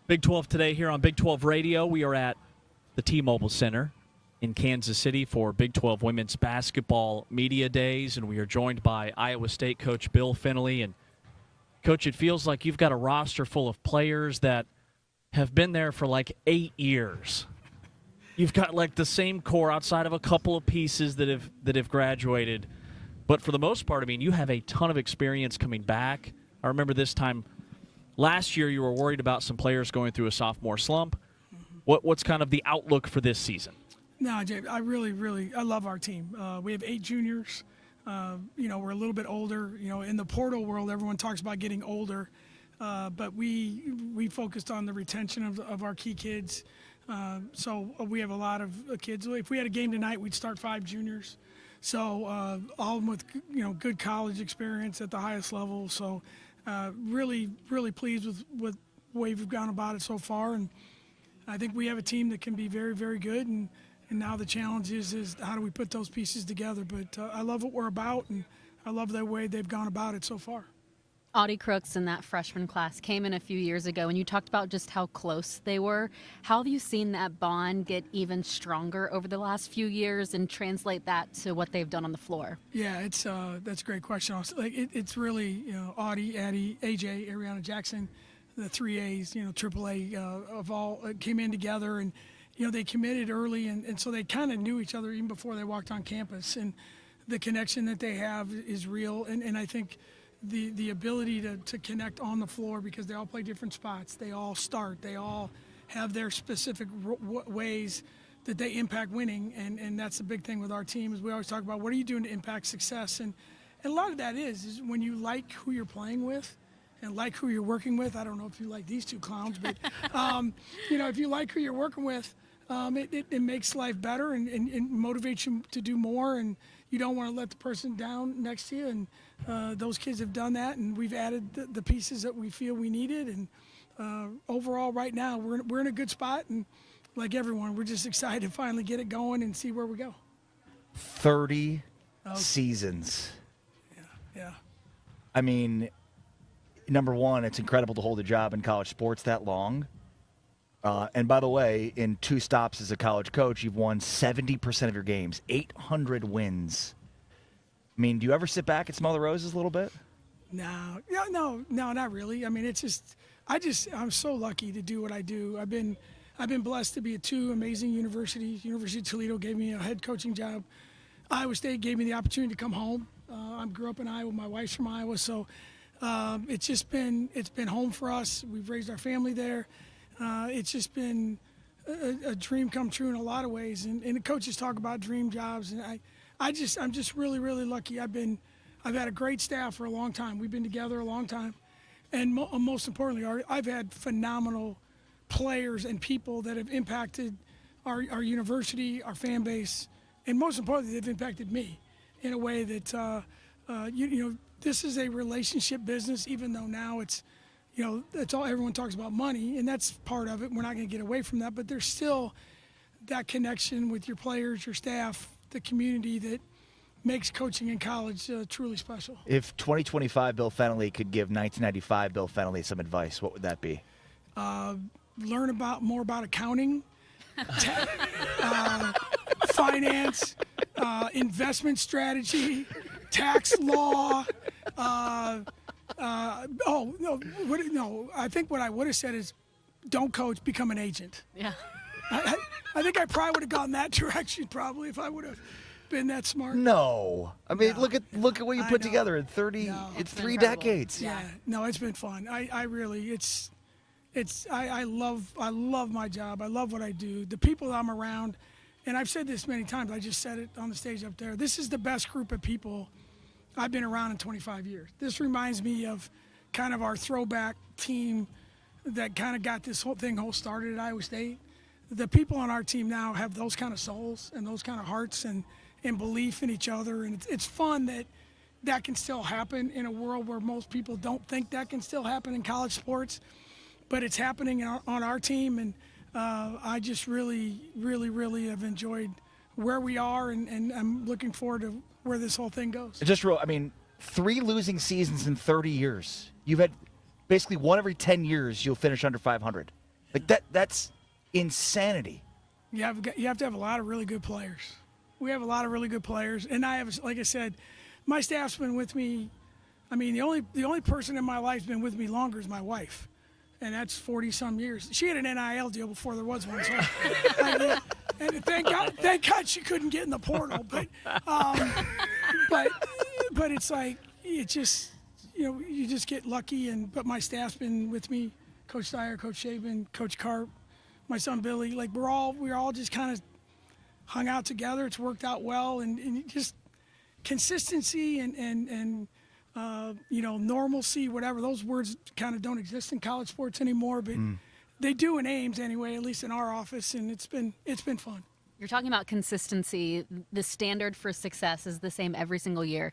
Big 12 today here on Big 12 Radio. We are at the T-Mobile Center in Kansas City for Big 12 Women's Basketball Media Days, and we are joined by Iowa State coach Bill Fennelly. And, Coach, it feels like you've got a roster full of players that have been there for like 8 years. You've got like the same core outside of a couple of pieces that have graduated. But for the most part, I mean, you have a ton of experience coming back. I remember this time last year you were worried about some players going through a sophomore slump. What's kind of the outlook for this season? No, James, I really love our team. We have 8 juniors. We're a little bit older. In the portal world, everyone talks about getting older, but we focused on the retention of our key kids. So we have a lot of kids. If we had a game tonight, we'd start 5 juniors. So all of them with good college experience at the highest level. So really pleased with the way we've gone about it so far, and I think we have a team that can be very, very good. And now the challenge is how do we put those pieces together? But I love what we're about, and I love the way they've gone about it so far. Audie Crooks in that freshman class came in a few years ago, and you talked about just how close they were. How have you seen that bond get even stronger over the last few years and translate that to what they've done on the floor? Yeah, that's a great question. It's really Audie, Addie, AJ, Ariana Jackson, the 3As, AAA of all came in together, and they committed early, and so they kind of knew each other even before they walked on campus, and the connection that they have is real, and I think the ability to connect on the floor, because they all play different spots, they all start, they all have their specific ways that they impact winning, and that's the big thing with our team is we always talk about what are you doing to impact success, and a lot of that is when you like who you're playing with and like who you're working with. I don't know if you like these two clowns, but if you like who you're working with, it makes life better and motivates you to do more, and you don't want to let the person down next to you, and those kids have done that, and we've added the pieces that we feel we needed, and overall right now we're in a good spot, and like everyone, we're just excited to finally get it going and see where we go. 30 seasons. Yeah. I mean, number one, it's incredible to hold a job in college sports that long. And by the way, in 2 stops as a college coach, you've won 70% of your games, 800 wins. I mean, do you ever sit back and smell the roses a little bit? No, not really. I mean, I'm so lucky to do what I do. I've been blessed to be at 2 amazing universities. University of Toledo gave me a head coaching job. Iowa State gave me the opportunity to come home. I grew up in Iowa. My wife's from Iowa, so it's been home for us. We've raised our family there. It's just been a dream come true in a lot of ways. And the coaches talk about dream jobs, and I'm just really, really lucky. I've had a great staff for a long time. We've been together a long time, and most importantly, I've had phenomenal players and people that have impacted our university, our fan base, and most importantly, they've impacted me in a way that this is a relationship business. Even though now it's all everyone talks about money, and that's part of it. We're not going to get away from that, but there's still that connection with your players, your staff, the community that makes coaching in college truly special. If 2025 Bill Fennelly could give 1995 Bill Fennelly some advice, what would that be? Learn more about accounting, finance, investment strategy, tax law. I think what I would have said is don't coach, become an agent. Yeah. I think I probably would have gone that direction probably if I would have been that smart. No. I mean, No. look at what you put together in 30 No. it's It's been 3 incredible. decades. Yeah. No, it's been fun. I love my job. I love what I do. The people I'm around, and I've said this many times, I just said it on the stage up there. This is the best group of people I've been around in 25 years. This reminds me of kind of our throwback team that kind of got this whole thing started at Iowa State. The people on our team now have those kind of souls and those kind of hearts and belief in each other. And it's fun that can still happen in a world where most people don't think that can still happen in college sports. But it's happening on our team, and I just really, really, really have enjoyed where we are, and I'm looking forward to where this whole thing goes. Just 3 losing seasons in 30 years. You've had basically one every 10 years you'll finish under 500. Like that's insanity. You have to have a lot of really good players. We have a lot of really good players, and I have, like I said, my staff's been with me. I mean, the only person in my life's been with me longer is my wife, and that's 40-some years. She had an NIL deal before there was one, so and thank God she couldn't get in the portal. But it's like it just you just get lucky. But my staff's been with me, Coach Dyer, Coach Shaven, Coach Carp, my son Billy. Like we're all just kind of hung out together. It's worked out well, and just consistency and normalcy, whatever. Those words kind of don't exist in college sports anymore, but they do in Ames anyway, at least in our office, and it's been fun. You're talking about consistency. The standard for success is the same every single year.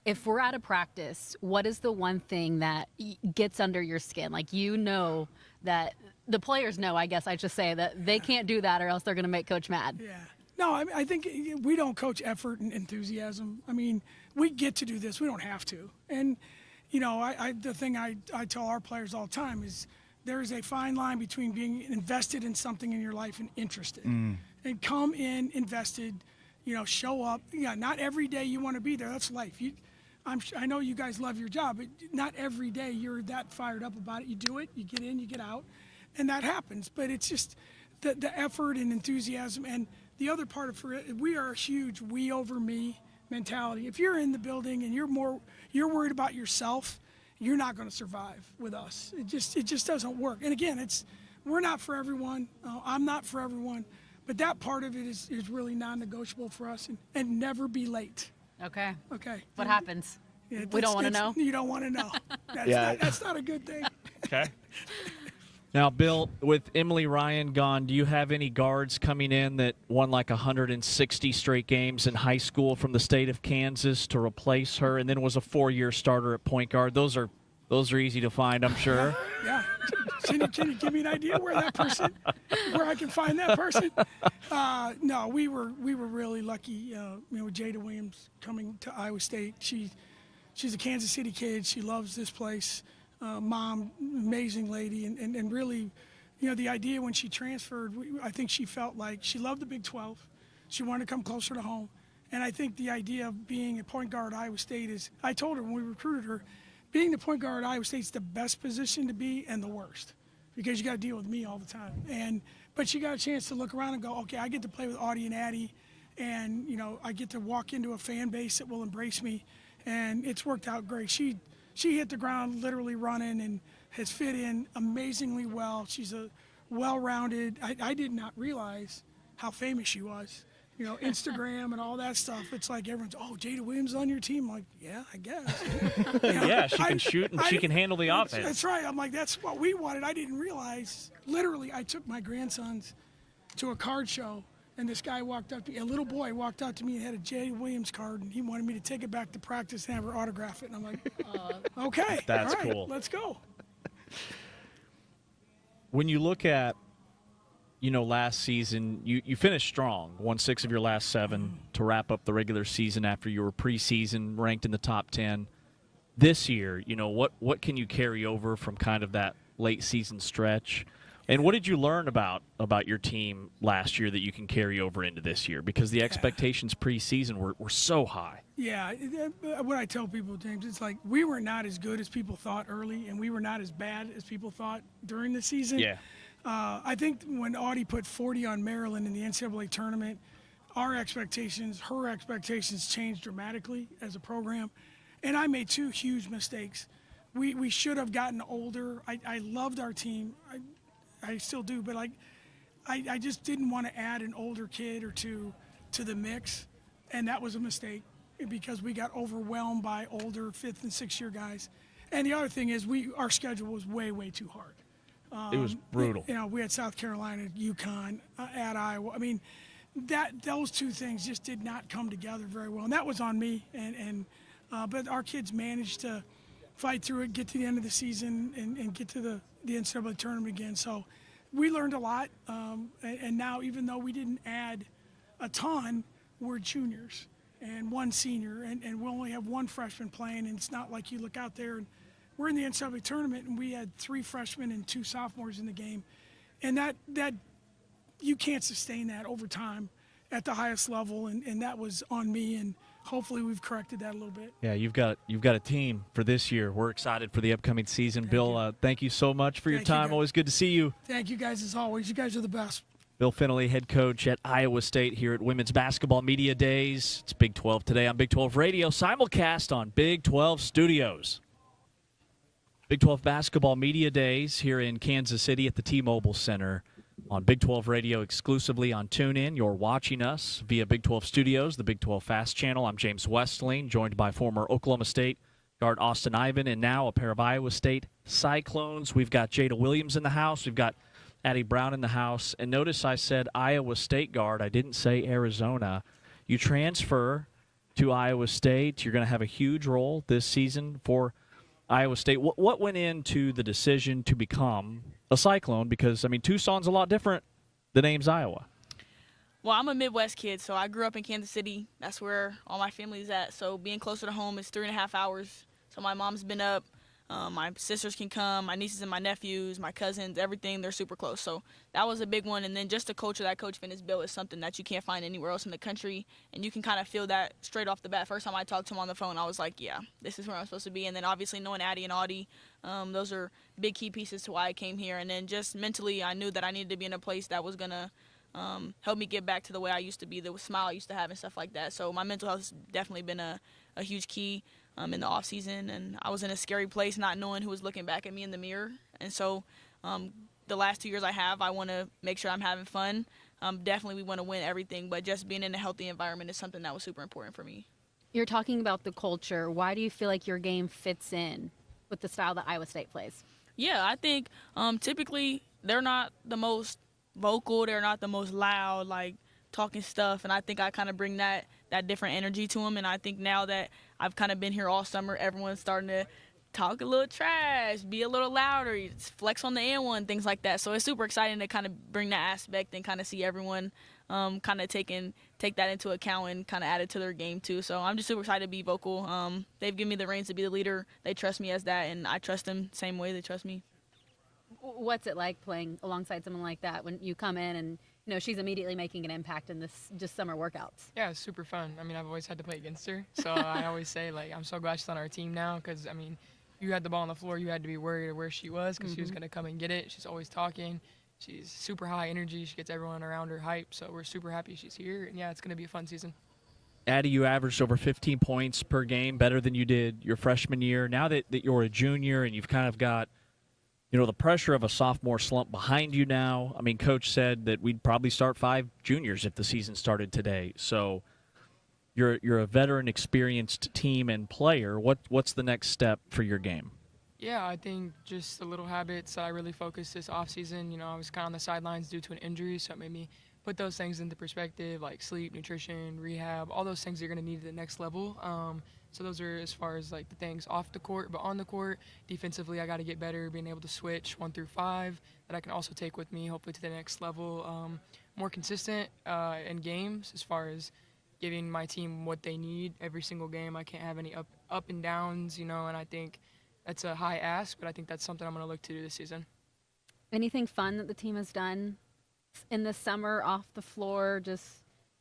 If we're at a practice, what is the one thing that gets under your skin? Like, that the players know, I guess I should say, that they can't do that or else they're going to make Coach mad. Yeah. No, I think we don't coach effort and enthusiasm. I mean, we get to do this. We don't have to. And, the thing I tell our players all the time is there is a fine line between being invested in something in your life and interested. And come in invested, show up. Yeah, not every day you want to be there. That's life. I know you guys love your job, but not every day you're that fired up about it. You do it, you get in, you get out, and that happens. But it's just the effort and enthusiasm. And the other part of it, we are a huge we over me mentality. If you're in the building and you're worried about yourself, you're not going to survive with us. It just doesn't work. And again, we're not for everyone. I'm not for everyone, but that part of it is really non-negotiable for us. And never be late. Okay. Okay. What happens? Yeah, we don't want to know. You don't want to know. That's not a good thing. Okay. Now, Bill, with Emily Ryan gone, do you have any guards coming in that won like 160 straight games in high school from the state of Kansas to replace her, and then was a 4-year starter at point guard? Those are easy to find, I'm sure. Yeah. Can you give me an idea where I can find that person? No, we were really lucky. With Jada Williams coming to Iowa State. She's a Kansas City kid. She loves this place. Mom, amazing lady, and really, the idea when she transferred, I think she felt like she loved the Big 12. She wanted to come closer to home, and I think the idea of being a point guard at Iowa State is, I told her when we recruited her, being the point guard at Iowa State is the best position to be and the worst, because you got to deal with me all the time. But she got a chance to look around and go, okay, I get to play with Audie and Addie, and I get to walk into a fan base that will embrace me, and it's worked out great. She hit the ground literally running and has fit in amazingly well. She's a well-rounded. I did not realize how famous she was. Instagram and all that stuff. It's like everyone's, oh, Jada Williams on your team. I'm like, yeah, I guess. Yeah, she can shoot and she can handle the offense. That's right. I'm like, that's what we wanted. I didn't realize. Literally, I took my grandsons to a card show, and this guy walked up to me, a little boy walked up to me and had a Jada Williams card, and he wanted me to take it back to practice and have her autograph it. And I'm like, okay, that's all right, cool. Let's go. When you look at, last season, you finished strong, won 6 of your last 7 to wrap up the regular season after you were preseason ranked in the top 10. This year, what can you carry over from kind of that late season stretch? And what did you learn about your team last year that you can carry over into this year? Because the expectations preseason were so high. Yeah, what I tell people, James, it's like we were not as good as people thought early, and we were not as bad as people thought during the season. Yeah. I think when Audie put 40 on Maryland in the NCAA tournament, her expectations changed dramatically as a program. And I made 2 huge mistakes. We should have gotten older. I loved our team. I still do, but I just didn't want to add an older kid or two to the mix, and that was a mistake because we got overwhelmed by older 5th and 6th year guys. And the other thing is our schedule was way too hard. It was brutal. We had South Carolina, UConn, at Iowa. I mean, those 2 things just did not come together very well, and that was on me. But our kids managed to fight through it, get to the end of the season, and get to the NCAA tournament again. So we learned a lot, and now even though we didn't add a ton, we're juniors and 1 senior, and we only have 1 freshman playing, and it's not like you look out there and we're in the NCAA tournament, and we had 3 freshmen and 2 sophomores in the game. and that you can't sustain that over time at the highest level, and that was on me, and hopefully we've corrected that a little bit. Yeah, you've got a team for this year. We're excited for the upcoming season. Bill, thank you so much for your Thank you, time. guys. Always good to see you. Thank you guys as always. You guys are the best. Bill Finley, head coach at Iowa State here at Women's Basketball Media Days. It's Big 12 today on Big 12 Radio, simulcast on Big 12 Studios. Big 12 Basketball Media Days here in Kansas City at the T-Mobile Center on Big 12 Radio exclusively on TuneIn. You're watching us via Big 12 Studios, the Big 12 Fast Channel. I'm James Westling, joined by former Oklahoma State guard Austin Ivan, and now a pair of Iowa State Cyclones. We've got Jada Williams in the house. We've got Addie Brown in the house. And notice I said Iowa State guard. I didn't say Arizona. You transfer to Iowa State. You're going to have a huge role this season for Iowa State. What went into the decision to become a Cyclone? Because, I mean, Tucson's a lot different than Ames, Iowa. Well, I'm a Midwest kid, so I grew up in Kansas City. That's where all my family's at. So being closer to home is 3.5 hours. So my mom's been up. My sisters can come, my nieces and my nephews, my cousins, everything, they're super close. So that was a big one. And then just the culture that Coach Finn has built is something that you can't find anywhere else in the country. And you can kind of feel that straight off the bat. First time I talked to him on the phone, I was like, yeah, this is where I'm supposed to be. And then obviously knowing Addie and Audie, those are big key pieces to why I came here. And then just mentally, I knew that I needed to be in a place that was going to help me get back to the way I used to be, the smile I used to have and stuff like that. So my mental health has definitely been a huge key in the off season, and I was in a scary place not knowing who was looking back at me in the mirror. And so the last 2 years I want to make sure I'm having fun. Definitely we want to win everything, but just being in a healthy environment is something that was super important for me. You're talking about the culture. Why do you feel like your game fits in with the style that Iowa State plays? Yeah, I think typically they're not the most vocal, they're not the most loud, like talking stuff, and I think I kind of bring that different energy to them. And I think now that I've kind of been here all summer, everyone's starting to talk a little trash, be a little louder, flex on the N1, things like that. So it's super exciting to kind of bring that aspect and kind of see everyone kind of take that into account and kind of add it to their game too. So I'm just super excited to be vocal. They've given me the reins to be the leader. They trust me as that, and I trust them same way they trust me. What's it like playing alongside someone like that when you come in and she's immediately making an impact in this just summer workouts? Yeah, it's super fun. I mean, I've always had to play against her, so I always say, like, I'm so glad she's on our team now because, I mean, you had the ball on the floor, you had to be worried of where she was because she was going to come and get it. She's always talking. She's super high energy. She gets everyone around her hype, so we're super happy she's here. And, yeah, it's going to be a fun season. Addie, you averaged over 15 points per game, better than you did your freshman year. Now that you're a junior and you've kind of got the pressure of a sophomore slump behind you now. I mean, Coach said that we'd probably start 5 juniors if the season started today. So you're a veteran, experienced team and player. What's the next step for your game? Yeah, I think just the little habits I really focused this offseason. I was kind of on the sidelines due to an injury, so it made me put those things into perspective, like sleep, nutrition, rehab, all those things you're going to need at the next level. So those are as far as like the things off the court, but on the court, defensively, I got to get better, being able to switch 1 through 5 that I can also take with me, hopefully to the next level. More consistent in games as far as giving my team what they need every single game. I can't have any up and downs, and I think that's a high ask, but I think that's something I'm going to look to do this season. Anything fun that the team has done in the summer off the floor, just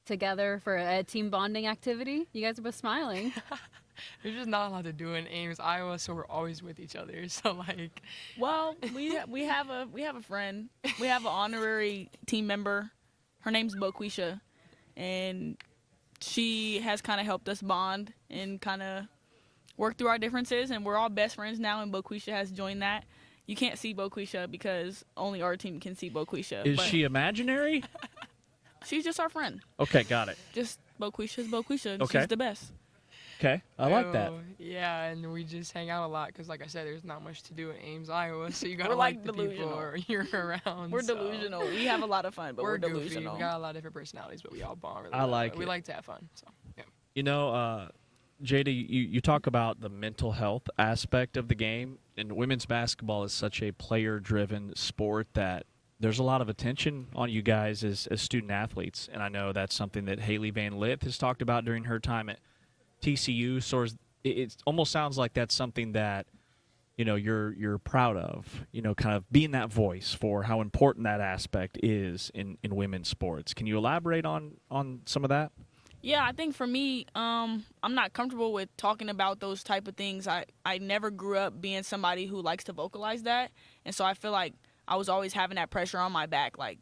together for a team bonding activity? You guys are both smiling. There's just not a lot to do in Ames, Iowa, so we're always with each other. So like, well, we have a friend. We have an honorary team member. Her name's Boquisha, and she has kind of helped us bond and kind of work through our differences. And we're all best friends now, and Boquisha has joined that. You can't see Boquisha because only our team can see Boquisha. Is she imaginary? She's just our friend. Okay, got it. Just Boquisha's Boquisha. Okay. She's the best. Okay, I like that. Yeah, and we just hang out a lot because, like I said, there's not much to do in Ames, Iowa, so you got to We're like like the delusional. people you're around. We're so. delusional. We have a lot of fun, but we're goofy. delusional. We got a lot of different personalities, but we all bond really I well. like We it. like to have fun. So, yeah. Jada, you talk about the mental health aspect of the game, and women's basketball is such a player-driven sport that there's a lot of attention on you guys as student athletes, and I know that's something that Haley Van Lith has talked about during her time at TCU. So it almost sounds like that's something that you're proud of, kind of being that voice for how important that aspect is in women's sports. Can you elaborate on some of that? Yeah, I think for me, I'm not comfortable with talking about those type of things. I never grew up being somebody who likes to vocalize that, and so I feel like I was always having that pressure on my back. Like,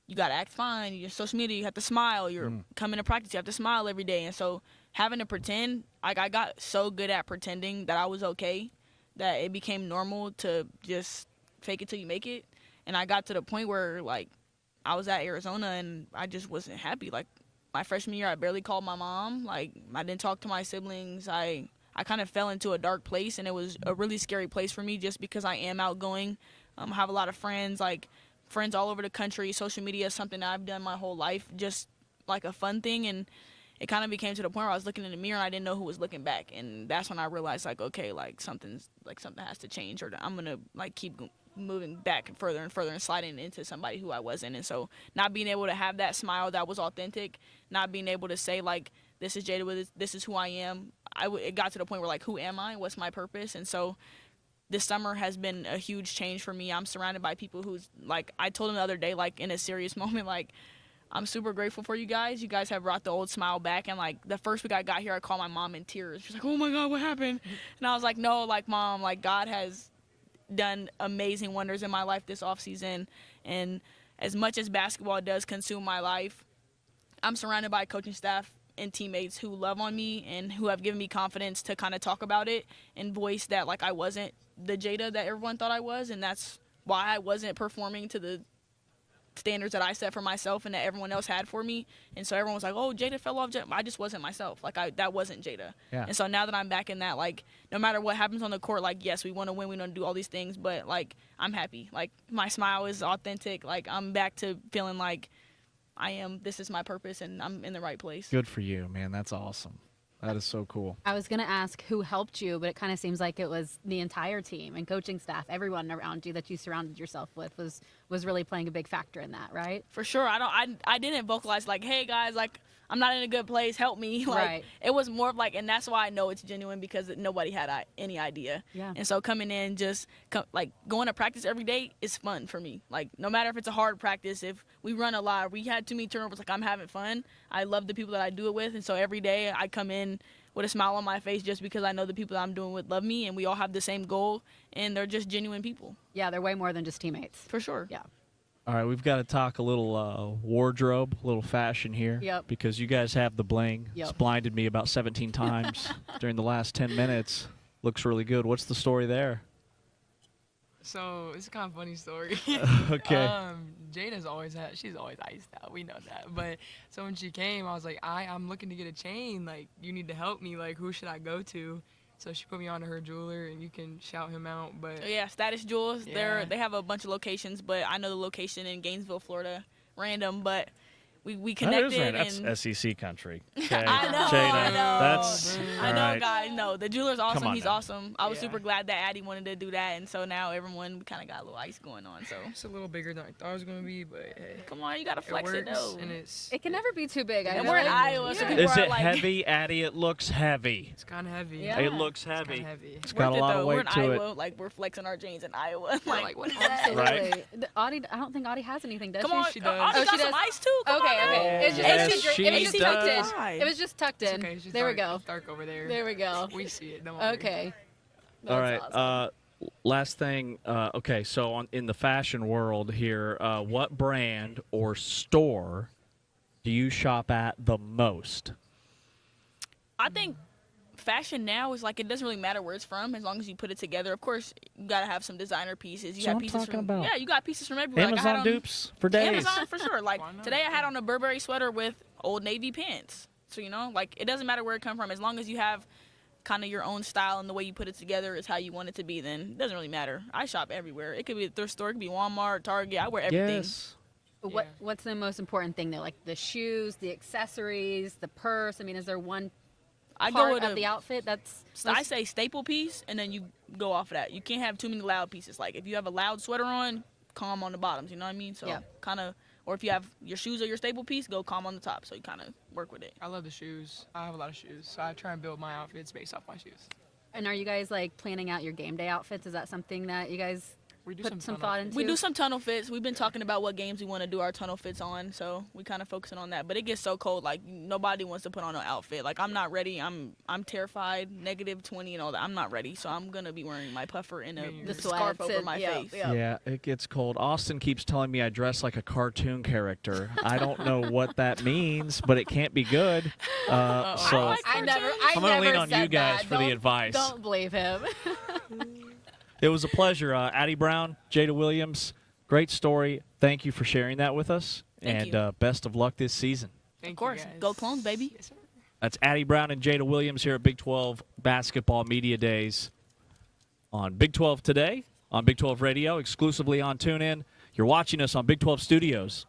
you got to act fine. Your social media, you have to smile. You're coming to practice, you have to smile every day. And so having to pretend, like, I got so good at pretending that I was okay that it became normal to just fake it till you make it. And I got to the point where, like, I was at Arizona and I just wasn't happy. Like, my freshman year, I barely called my mom. Like, I didn't talk to my siblings. I kind of fell into a dark place, and it was a really scary place for me just because I am outgoing. I have a lot of friends, like friends all over the country. Social media is something that I've done my whole life, just like a fun thing. And it kind of became to the point where I was looking in the mirror and I didn't know who was looking back. And that's when I realized, like, okay, like something has to change, or I'm going to like keep moving back and further and sliding into somebody who I wasn't. And so not being able to have that smile that was authentic, not being able to say, like, this is Jada, this is who I am. It got to the point where, like, who am I? What's my purpose? And so this summer has been a huge change for me. I'm surrounded by people who's, like, I told them the other day, like, in a serious moment, like, I'm super grateful for you guys. You guys have brought the old smile back. And, like, the first week I got here, I called my mom in tears. She's like, oh, my God, what happened? And I was like, no, like, Mom, like, God has done amazing wonders in my life this offseason. And as much as basketball does consume my life, I'm surrounded by coaching staff and teammates who love on me and who have given me confidence to kind of talk about it and voice that, like, I wasn't the Jada that everyone thought I was, and that's why I wasn't performing to the standards that I set for myself and that everyone else had for me. And so everyone was like, oh, Jada fell off. I just wasn't myself. Like, that wasn't Jada. Yeah. And so now that I'm back in that, like, no matter what happens on the court, like, yes, we want to win, we want to do all these things, but, like, I'm happy. Like, my smile is authentic. Like, I'm back to feeling like this is my purpose and I'm in the right place. Good for you, man. That's awesome. That is so cool. I was going to ask who helped you, but it kind of seems like it was the entire team and coaching staff, everyone around you that you surrounded yourself with was really playing a big factor in that, right? For sure. I didn't vocalize, like, hey, guys, like, I'm not in a good place, help me. Like, right. It was more of like, and that's why I know it's genuine, because nobody had any idea. Yeah. And so coming in, like, going to practice every day is fun for me. Like, no matter if it's a hard practice, if we run a lot, we had too many turnovers, like, I'm having fun. I love the people that I do it with. And so every day I come in with a smile on my face just because I know the people that I'm doing with love me and we all have the same goal and they're just genuine people. Yeah, they're way more than just teammates. For sure. Yeah. All right, we've got to talk a little wardrobe, a little fashion here. Yep. Because you guys have the bling. Yep. It's blinded me about 17 times during the last 10 minutes. Looks really good. What's the story there? So it's a kind of funny story. Okay. Jada's she's always iced out. We know that. But so when she came, I was like, I'm looking to get a chain. Like, you need to help me. Like, who should I go to? So she put me on to her jeweler, and you can shout him out. But Yeah, Status Jewels. Yeah. They have a bunch of locations, but I know the location in Gainesville, Florida. Random, but we connected. That's SEC country. I know, Jada, I know. That's I know, all right. guys. No, the jeweler's awesome. on He's now. awesome. I was Yeah. super glad that Addie wanted to do that, and so now we kind of got a little ice going on. So it's a little bigger than I thought it was going to be, but hey. come on, you gotta It flex it works, though. and it's It can never be too big. I And feel we're in like. Iowa, so Yeah. people Is are it like, heavy, Addie? It looks heavy. kind of heavy. Yeah. It looks It's heavy. kind of heavy. It's Worth got a it, lot though. of We're weight in to Iowa, it. like we're flexing our jeans in Iowa. We're like, what? Absolutely. Audie, I don't think Audie has anything, does Come she? on, She does. Audie Oh, got she some does? ice too. Come Okay, on, okay. man. It's just, Yes, it was just, she it was just tucked does. in. It was just tucked It's in. okay. It's just There we dark. go. It's dark over there. There we go. We see it. Don't worry. Okay. All That's right. awesome. Last thing. Okay, so in the fashion world here, what brand or store do you shop at the most? I think fashion now is like, it doesn't really matter where it's from as long as you put it together. Of course, you gotta have some designer pieces. You That's got what I'm pieces talking from about. yeah, you got pieces from everywhere. Like, I had Amazon on- dupes for days. Amazon for sure. Like Why not? today, I had on a Burberry sweater with Old Navy pants. So like it doesn't matter where it come from as long as you have kind of your own style and the way you put it together is how you want it to be. Then it doesn't really matter. I shop everywhere. It could be a thrift store, it could be Walmart, Target. I wear everything. Yes. What's the most important thing though? Like the shoes, the accessories, the purse. I mean, is there one I part go with of the outfit that's? I say staple piece, and then you go off of that. You can't have too many loud pieces. Like if you have a loud sweater on, calm on the bottoms. You know what I mean? So Yeah. kind of, or if you have your shoes are your staple piece, go calm on the top. So you kind of work with it. I love the shoes. I have a lot of shoes, so I try and build my outfits based off my shoes. And are you guys like planning out your game day outfits? Is that something that you guys We do put some tunnel thought fits. into? We do some tunnel fits. We've been talking about what games we want to do our tunnel fits on, so we kind of focusing on that. But it gets so cold, like nobody wants to put on an outfit. Like I'm not ready. I'm terrified. -20 and all that. I'm not ready, so I'm gonna be wearing my puffer and a The scarf sweats over and- my yeah, face. yeah. Yeah, it gets cold. Austin keeps telling me I dress like a cartoon character. I don't know what that means, but it can't be good. So I never. I I'm gonna never lean on said you guys that. for the Don't- advice. Don't believe him. it was a pleasure. Addie Brown, Jada Williams, great story. Thank you for sharing that with us. Thank and best of luck this season. Thank Of course, you guys. go Clones, baby. Yes, sir. That's Addie Brown and Jada Williams here at Big 12 Basketball Media Days on Big 12 Today, on Big 12 Radio, exclusively on TuneIn. You're watching us on Big 12 Studios.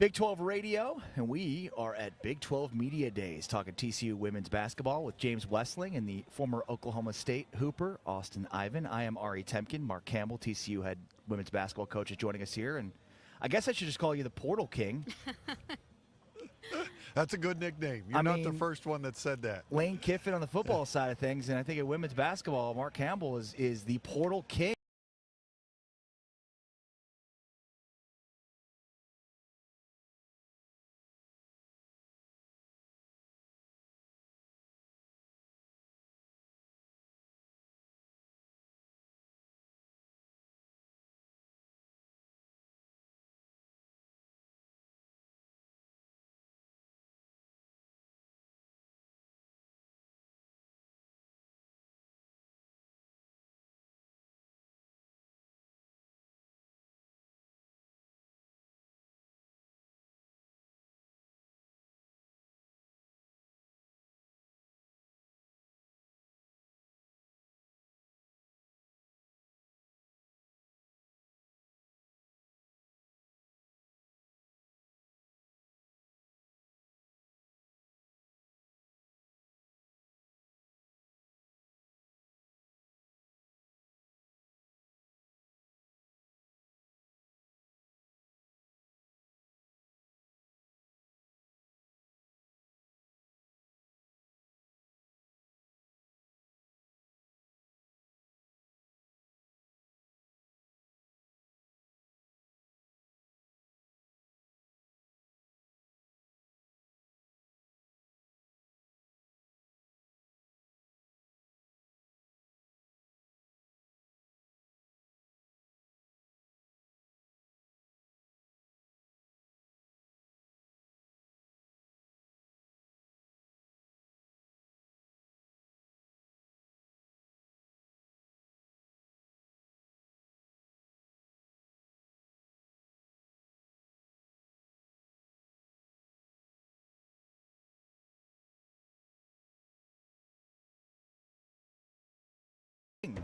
Big 12 Radio, and we are at Big 12 Media Days talking TCU women's basketball with James Westling and the former Oklahoma State Hooper, Austin Ivan. I am Ari Temkin. Mark Campbell, TCU head women's basketball coach, is joining us here. And I guess I should just call you the Portal King. That's a good nickname. You're not the first one that said that. Lane Kiffin on the football side of things, and I think in women's basketball, Mark Campbell is the Portal King.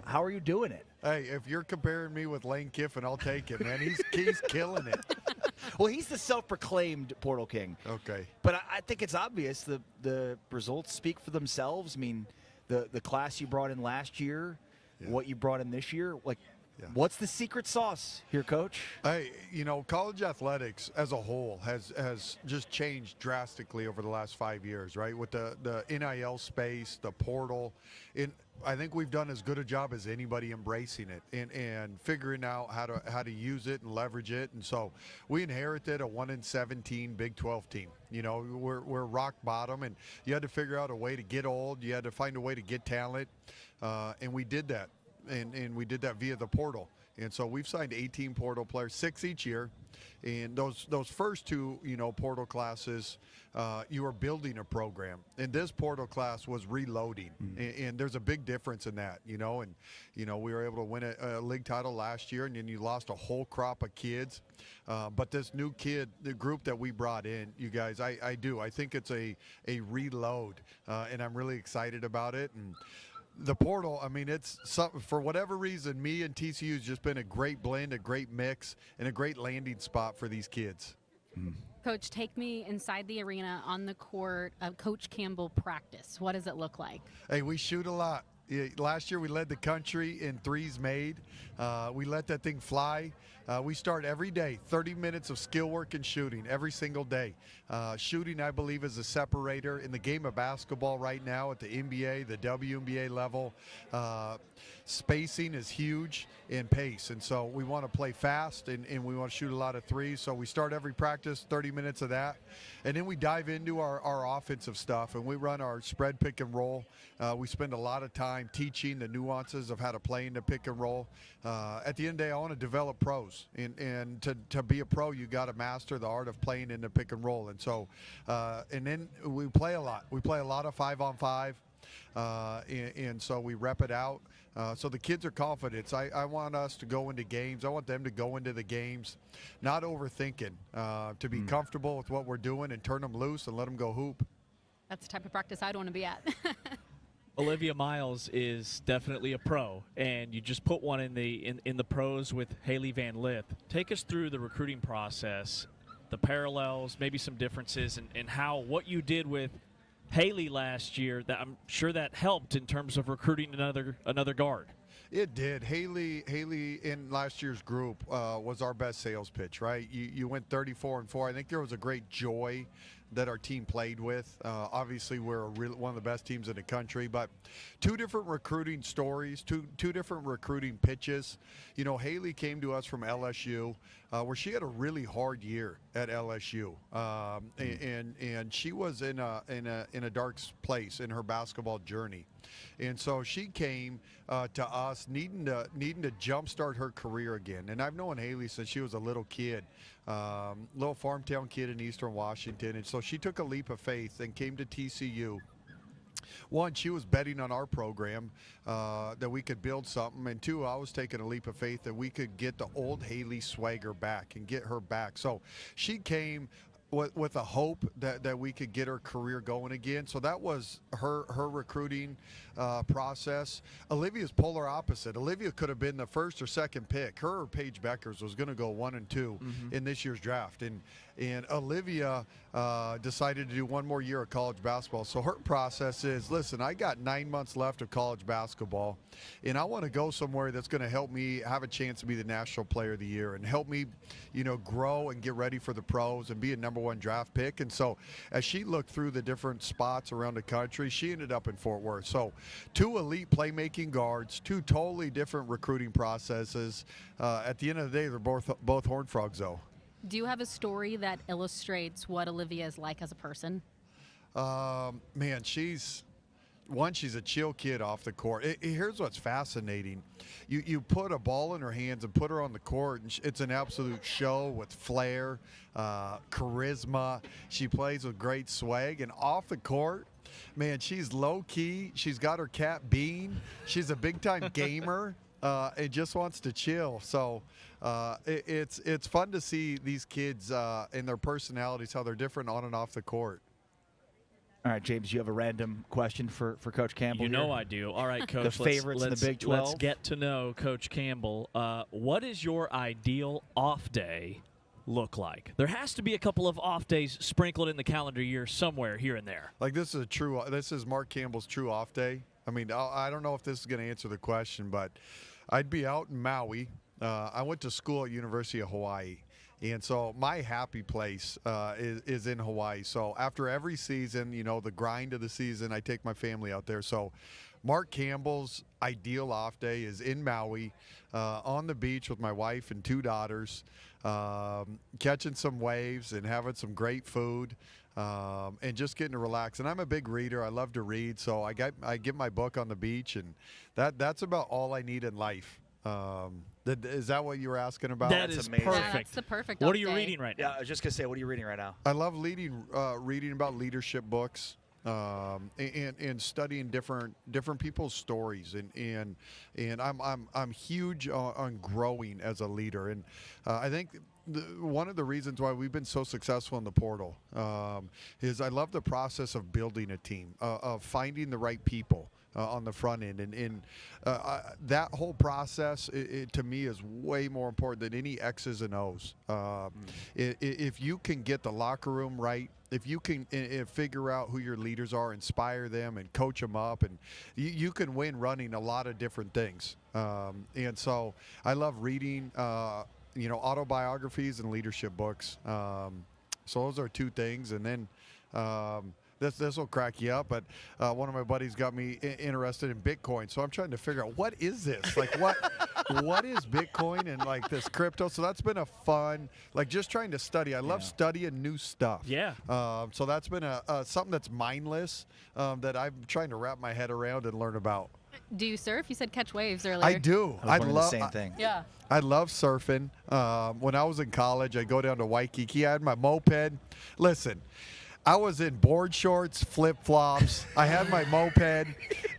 How are you doing it? Hey, if you're comparing me with Lane Kiffin, I'll take it, man. He's killing it. Well, he's the self-proclaimed Portal King. Okay. But I think it's obvious the results speak for themselves. I mean, the class you brought in last year, what you brought in this year, like, what's the secret sauce here, Coach? Hey, college athletics as a whole has just changed drastically over the last 5 years, right? With the NIL space, the portal. I think we've done as good a job as anybody embracing it and figuring out how to use it and leverage it. And so we inherited a 1-17 Big 12 team. We're rock bottom, and you had to figure out a way to get old. You had to find a way to get talent, and we did that. And we did that via the portal. And so we've signed 18 portal players, 6 each year. And those first two, portal classes, you were building a program. And this portal class was reloading. And there's a big difference in that, And, we were able to win a league title last year, and then you lost a whole crop of kids. But this new the group that we brought in, you guys, I think it's a reload. And I'm really excited about it. And the portal, I mean, it's something, for whatever reason, me and TCU has just been a great blend, a great mix, and a great landing spot for these kids. Coach, take me inside the arena on the court of Coach Campbell practice. What does it look like? Hey, we shoot a lot. Last year we led the country in threes made. We let that thing fly. We start every day, 30 minutes of skill work and shooting every single day. Shooting, I believe, is a separator in the game of basketball right now at the NBA, the WNBA level. Spacing is huge in pace, and so we want to play fast and we want to shoot a lot of threes. So we start every practice, 30 minutes of that, and then we dive into our offensive stuff, and we run our spread pick and roll. We spend a lot of time teaching the nuances of how to play in the pick and roll. At the end of the day, I want to develop pros, and to be a pro, you got to master the art of playing in the pick and roll. And so, and then we play a lot. We play a lot of 5-on-5. And so we rep it out. So the kids are confident. I want us to go into games. I want them to go into the games, not overthinking, to be comfortable with what we're doing and turn them loose and let them go hoop. That's the type of practice I'd want to be at. Olivia Miles is definitely a pro, and you just put one in the pros with Haley Van Lith. Take us through the recruiting process the parallels, maybe some differences, and how what you did with Haley last year, that I'm sure that helped in terms of recruiting another guard. It did. Haley in last year's group was our best sales pitch, right? You went 34-4. I think there was a great joy that our team played with. Obviously, we're one of the best teams in the country, but two different recruiting stories, two different recruiting pitches. You know, Haley came to us from LSU, where she had a really hard year at LSU, and she was in a dark place in her basketball journey. And so she came to us needing to jumpstart her career again. And I've known Haley since she was a little kid, little farm town kid in Eastern Washington. And so she took a leap of faith and came to TCU. One, she was betting on our program that we could build something. And two, I was taking a leap of faith that we could get the old Haley swagger back and get her back. So she came with a hope that we could get her career going again. So that was her recruiting process. Olivia's polar opposite. Olivia could have been the first or second pick. Her or Paige Beckers was going to go 1 and 2 in this year's draft. And Olivia decided to do one more year of college basketball. So her process is, listen, I got 9 months left of college basketball, and I want to go somewhere that's going to help me have a chance to be the National Player of the Year and help me, grow and get ready for the pros and be a number 1 draft pick. And so as she looked through the different spots around the country, she ended up in Fort Worth. So 2 elite playmaking guards, 2 totally different recruiting processes. At the end of the day, they're both Horned Frogs, though. Do you have a story that illustrates what Olivia is like as a person? Man, she's a chill kid off the court. Here's what's fascinating. You put a ball in her hands and put her on the court, and it's an absolute show with flair, charisma. She plays with great swag. And off the court, man, she's low-key. She's got her cat Bean. She's a big-time gamer. And just wants to chill. So it's fun to see these kids and their personalities, how they're different on and off the court. All right, James, you have a random question for Coach Campbell? You know I do. All right, Coach. The favorites in the Big 12? Let's get to know Coach Campbell. What is your ideal off day look like? There has to be a couple of off days sprinkled in the calendar year somewhere here and there. Like this is Mark Campbell's true off day. I mean, I don't know if this is going to answer the question, but I'd be out in Maui. I went to school at University of Hawaii. And so my happy place is in Hawaii. So after every season, the grind of the season, I take my family out there. So Mark Campbell's ideal off day is in Maui, on the beach with my wife and 2 daughters, catching some waves and having some great food. And just getting to relax. And I'm a big reader. I love to read, so I get my book on the beach, and that's about all I need in life. Is that what you were asking about? That is amazing. perfect. Yeah, that's the perfect What off are you day. reading right now? Yeah, I was just going to say, what are you reading right now? I love reading about leadership books. And studying different people's stories, and I'm huge on growing as a leader, and I think one of the reasons why we've been so successful in the portal is I love the process of building a team, of finding the right people on the front end, and that whole process to me is way more important than any X's and O's. If you can get the locker room right, if you can figure out who your leaders are, inspire them, and coach them up, and you can win running a lot of different things. And so I love reading, autobiographies and leadership books. So those are 2 things. And then this will crack you up, but one of my buddies got me interested in Bitcoin. So I'm trying to figure out, what is this? Like, what is Bitcoin and like this crypto? So that's been a fun, like just trying to study. I love studying new stuff. Yeah. So that's been something that's mindless that I'm trying to wrap my head around and learn about. Do you surf? You said catch waves earlier. I do. I love the same thing. Yeah. I love surfing. When I was in college, I'd go down to Waikiki. I had my moped. Listen, I was in board shorts, flip-flops. I had my moped,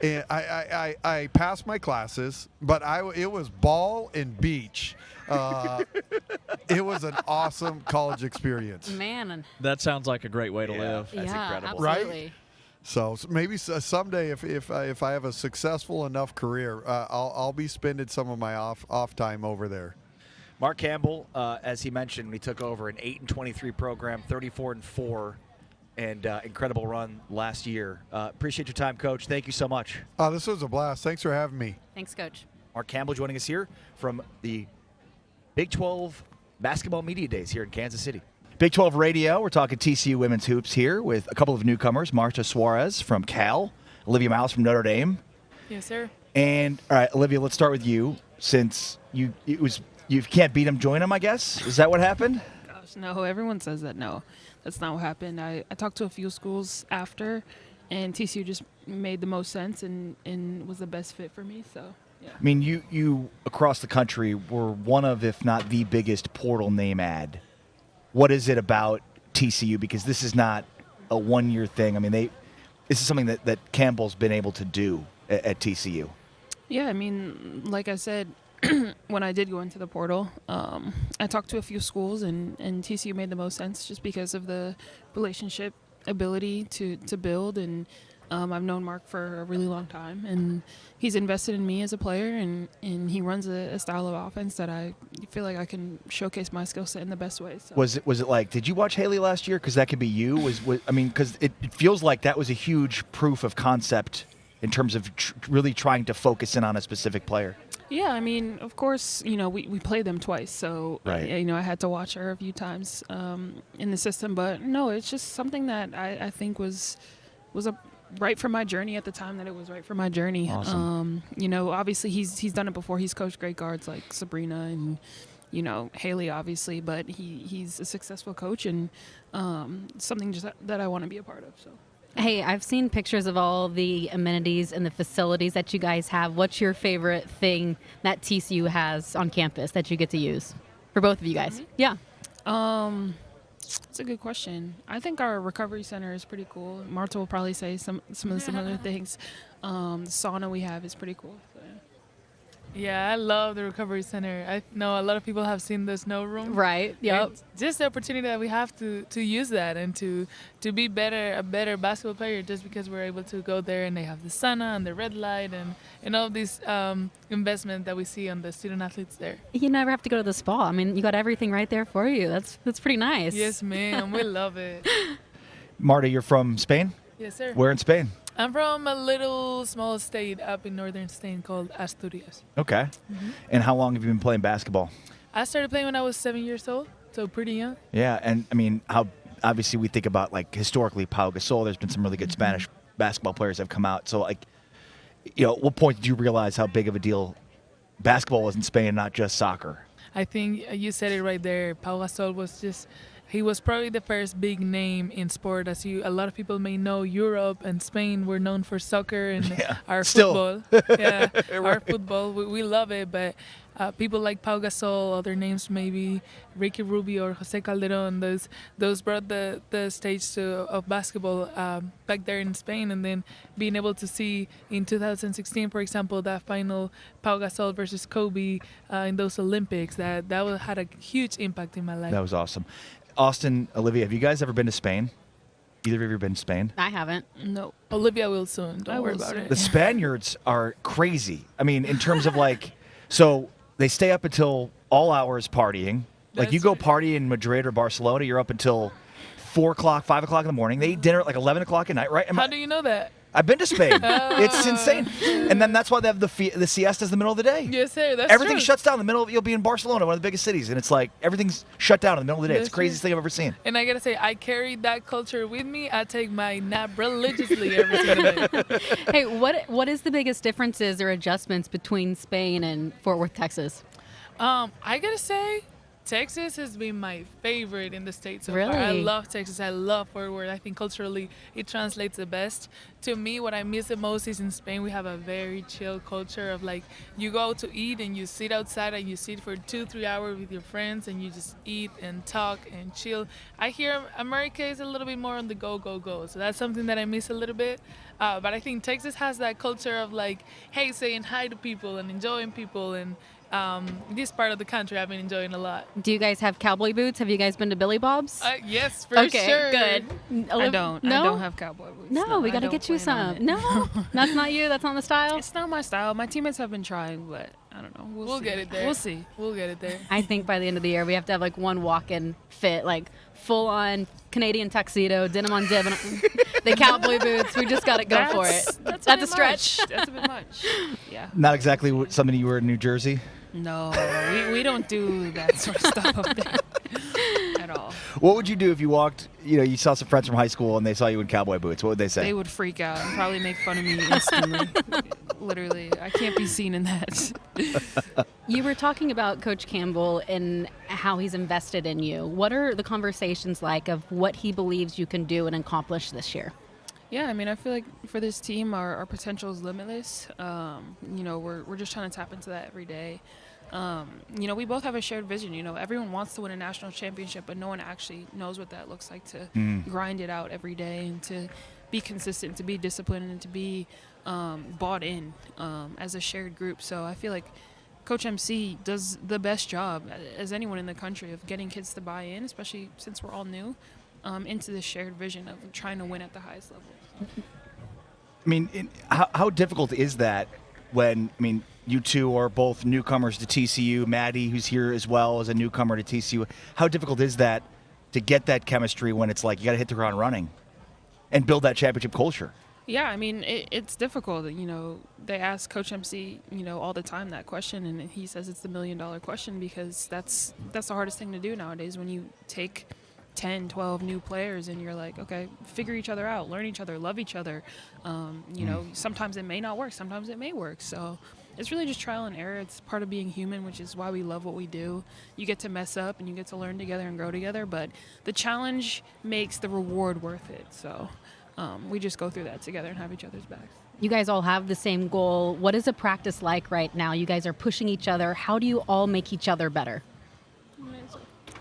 and I passed my classes, but it was ball and beach. It was an awesome college experience. Man. That sounds like a great way to live. That's incredible. Absolutely. Right? So maybe someday, if I have a successful enough career, I'll be spending some of my off time over there. Mark Campbell, as he mentioned, when he took over an 8-23 program, 34-4, and incredible run last year. Appreciate your time, Coach. Thank you so much. This was a blast. Thanks for having me. Thanks, Coach. Mark Campbell joining us here from the Big 12 Basketball Media Days here in Kansas City. Big 12 Radio, we're talking TCU women's hoops here with a couple of newcomers, Marta Suarez from Cal, Olivia Miles from Notre Dame. Yes, sir. And, all right, Olivia, let's start with you. Since you can't beat them, join them, I guess? Is that what happened? Gosh, no, everyone says that. No, that's not what happened. I talked to a few schools after, and TCU just made the most sense and was the best fit for me, so... Yeah. I mean, you across the country were one of, if not the biggest portal name ad. What is it about TCU? Because this is not a one-year thing. I mean, this is something that Campbell's been able to do at TCU. Yeah, I mean, like I said, when I did go into the portal, I talked to a few schools, and TCU made the most sense just because of the relationship ability to build. And I've known Mark for a really long time, and he's invested in me as a player, and he runs a style of offense that I feel like I can showcase my skill set in the best way. So. Was it like, did you watch Haley last year? Because that could be you. I mean, because it feels like that was a huge proof of concept in terms of really trying to focus in on a specific player. Yeah, I mean, of course, we played them twice, so right. I had to watch her a few times in the system, but no, it's just something that I think was right for my journey at the time that it was right for my journey. Awesome. Obviously he's done it before. He's coached great guards like Sabrina and Haley, obviously, but he's a successful coach and something just that I want to be a part of. So. Hey, I've seen pictures of all the amenities and the facilities that you guys have. What's your favorite thing that TCU has on campus that you get to use for both of you guys? Mm-hmm. Yeah. That's a good question. I think our recovery center is pretty cool. Marta will probably say some of the similar things. The sauna we have is pretty cool. So, yeah. Yeah, I love the recovery center. I know a lot of people have seen the snow room. Right. Yep. And just the opportunity that we have to use that and to be a better basketball player just because we're able to go there and they have the sauna and the red light and all these investment that we see on the student athletes there. You never have to go to the spa. I mean, you got everything right there for you. That's pretty nice. Yes, ma'am. We love it. Marta, you're from Spain? Yes, sir. Where in Spain? I'm from a little small state up in northern Spain called Asturias. Okay. Mm-hmm. And how long have you been playing basketball? I started playing when I was 7 years old, so pretty young. Yeah, and I mean, how obviously we think about like historically Pau Gasol. There's been some really good Spanish basketball players that have come out. So like, at what point did you realize how big of a deal basketball was in Spain, not just soccer? I think you said it right there. Pau Gasol he was probably the first big name in sport. As a lot of people may know, Europe and Spain were known for soccer and our football. Yeah, our football. We love it, but people like Pau Gasol, other names maybe Ricky Rubio or Jose Calderon, those brought the stage of basketball back there in Spain. And then being able to see in 2016, for example, that final Pau Gasol versus Kobe in those Olympics, that had a huge impact in my life. That was awesome. Austin, Olivia, have you guys ever been to Spain? Either of you ever been to Spain? I haven't. No. Olivia will soon. Don't worry about it. The Spaniards are crazy. I mean, in terms of like, so they stay up until all hours partying. Like you go party in Madrid or Barcelona, you're up until 4 o'clock, 5 o'clock in the morning. They eat dinner at like 11 o'clock at night, right? How do you know that? I've been to Spain. It's insane. And then that's why they have the siestas in the middle of the day. Yes, sir. That's Everything true. shuts down in the middle. You'll be in Barcelona, one of the biggest cities, and it's like everything's shut down in the middle of the day. It's the craziest thing I've ever seen. And I gotta say, I carried that culture with me. I take my nap religiously every single day. Hey, what is the biggest differences or adjustments between Spain and Fort Worth, Texas? I gotta say, Texas has been my favorite in the States so Really? far. I love Texas. I love Fort Worth. I think culturally it translates the best. To me, what I miss the most is in Spain we have a very chill culture of like you go out to eat and you sit outside and you sit for 2-3 hours with your friends and you just eat and talk and chill. I hear America is a little bit more on the go. So that's something that I miss a little bit. But I think Texas has that culture of like, hey, saying hi to people and enjoying people, and this part of the country I've been enjoying a lot. Do you guys have cowboy boots? Have you guys been to Billy Bob's? Yes, for okay, sure. Good. I don't. No? I don't have cowboy boots. No, we got to get you some. No, that's not you. That's not the style. It's not my style. My teammates have been trying, but I don't know. We'll get it there. We'll see. We'll get it there. I think by the end of the year we have to have like one walk-in fit, like full-on Canadian tuxedo, denim on denim, the cowboy boots. We just got to go for it. That's a stretch. That's a bit much. Yeah. Not exactly something you were in New Jersey. No, we don't do that sort of stuff up there at all. What would you do if you walked, you saw some friends from high school and they saw you in cowboy boots? What would they say? They would freak out and probably make fun of me instantly. Literally, I can't be seen in that. You were talking about Coach Campbell and how he's invested in you. What are the conversations like of what he believes you can do and accomplish this year? Yeah, I mean, I feel like for this team, our potential is limitless. We're just trying to tap into that every day. We both have a shared vision. Everyone wants to win a national championship, but no one actually knows what that looks like to grind it out every day and to be consistent, to be disciplined, and to be bought in as a shared group. So I feel like Coach MC does the best job as anyone in the country of getting kids to buy in, especially since we're all new, into this shared vision of trying to win at the highest level. I mean, how difficult is that when, you two are both newcomers to TCU. Maddie, who's here as well, is a newcomer to TCU. How difficult is that to get that chemistry when it's like you got to hit the ground running and build that championship culture? Yeah, I mean, it's difficult. They ask Coach MC, all the time that question, and he says it's the $1 million question because that's the hardest thing to do nowadays when you take 10, 12 new players and you're like, okay, figure each other out, learn each other, love each other. Sometimes it may not work, sometimes it may work. So it's really just trial and error. It's part of being human, which is why we love what we do. You get to mess up and you get to learn together and grow together, but the challenge makes the reward worth it. So we just go through that together and have each other's backs. You guys all have the same goal. What is a practice like right now? You guys are pushing each other. How do you all make each other better?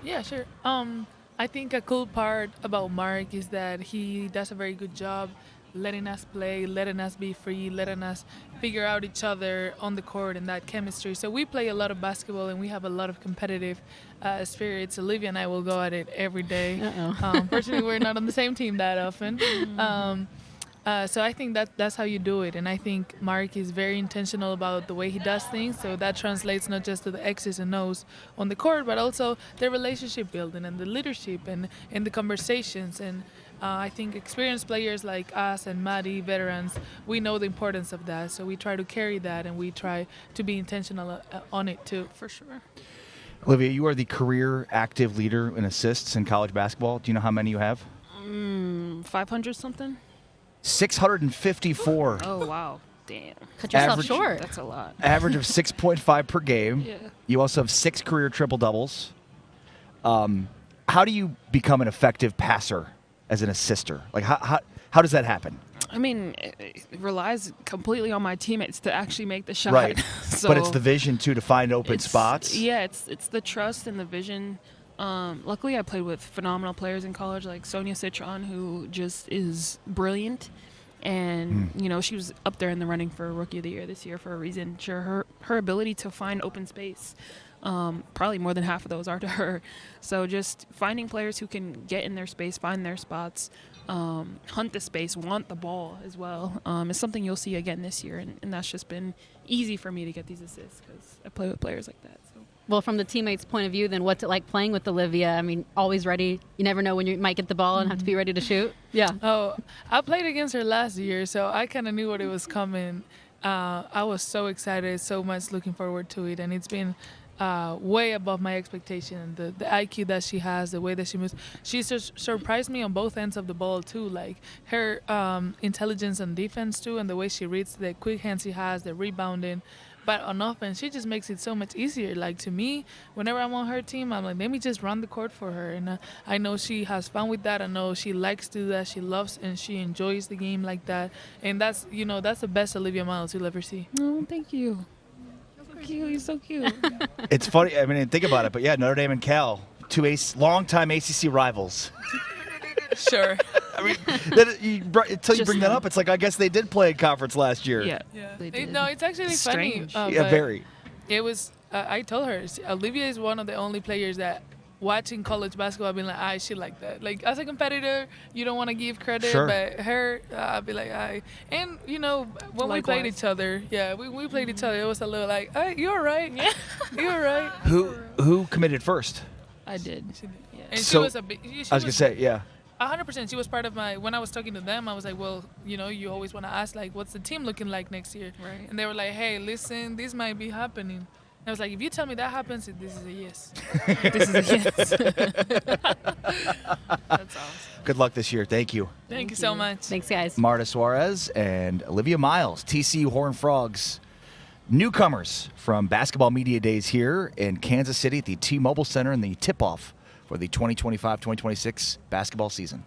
Yeah, sure. I think a cool part about Mark is that he does a very good job letting us play, letting us be free, letting us figure out each other on the court and that chemistry. So we play a lot of basketball and we have a lot of competitive spirits. Olivia and I will go at it every day. Fortunately, we're not on the same team that often. So I think that's how you do it. And I think Mark is very intentional about the way he does things. So that translates not just to the X's and O's on the court, but also the relationship building and the leadership and the conversations. And I think experienced players like us and Maddie, veterans, we know the importance of that. So we try to carry that and we try to be intentional on it too, for sure. Olivia, you are the career active leader in assists in college basketball. Do you know how many you have? 500 something. 654. Oh, wow. Damn. Cut yourself short. That's a lot. Average of 6.5 per game. Yeah. You also have 6 career triple-doubles. How do you become an effective passer as an assister? Like, how does that happen? I mean, it relies completely on my teammates to actually make the shot. Right. So but it's the vision, too, to find open spots. Yeah, it's the trust and the vision. Luckily, I played with phenomenal players in college like Sonia Citron, who just is brilliant. And, she was up there in the running for Rookie of the Year this year for a reason. Sure, her ability to find open space, probably more than half of those are to her. So just finding players who can get in their space, find their spots, hunt the space, want the ball as well, is something you'll see again this year. And that's just been easy for me to get these assists because I play with players like that. So. Well, from the teammates' point of view, then what's it like playing with Olivia? I mean, always ready. You never know when you might get the ball and have to be ready to shoot. Yeah. Oh, I played against her last year, so I kind of knew what it was coming. I was so excited, so much looking forward to it, and it's been way above my expectation. The IQ that she has, the way that she moves. She surprised me on both ends of the ball, too. Like, her intelligence on defense, too, and the way she reads, the quick hands she has, the rebounding. But on offense, she just makes it so much easier. Like, to me, whenever I'm on her team, I'm like, let me just run the court for her. And I know she has fun with that. I know she likes to do that. She loves and she enjoys the game like that. And that's the best Olivia Miles you'll ever see. Oh, thank you. So cute. You're so cute. It's funny. I mean, think about it. But, yeah, Notre Dame and Cal, 2 longtime ACC rivals. Sure. I mean, until you bring that up, it's like, I guess they did play in conference last year. Yeah. They did. No, it's actually Strange. funny. Yeah, very. It was, I told her, Olivia is one of the only players that watching college basketball, being like, she like that. Like, as a competitor, you don't want to give credit, Sure. but her, I'd be like, And, you know, when we played Likewise. each other, we played each other, it was a little like, you're right. Yeah. You're right. Who committed first? I did. Yeah. And So, she was a big, I was gonna say, yeah. 100%. She was part of when I was talking to them, I was like, well, you know, you always want to ask, like, what's the team looking like next year? Right. And they were like, hey, listen, this might be happening. And I was like, if you tell me that happens, this is a yes. This is a yes. That's awesome. Good luck this year. Thank you. Thank you so much. Thanks, guys. Marta Suarez and Olivia Miles, TCU Horned Frogs, newcomers from Basketball Media Days here in Kansas City at the T-Mobile Center in the tip-off for the 2025-2026 basketball season.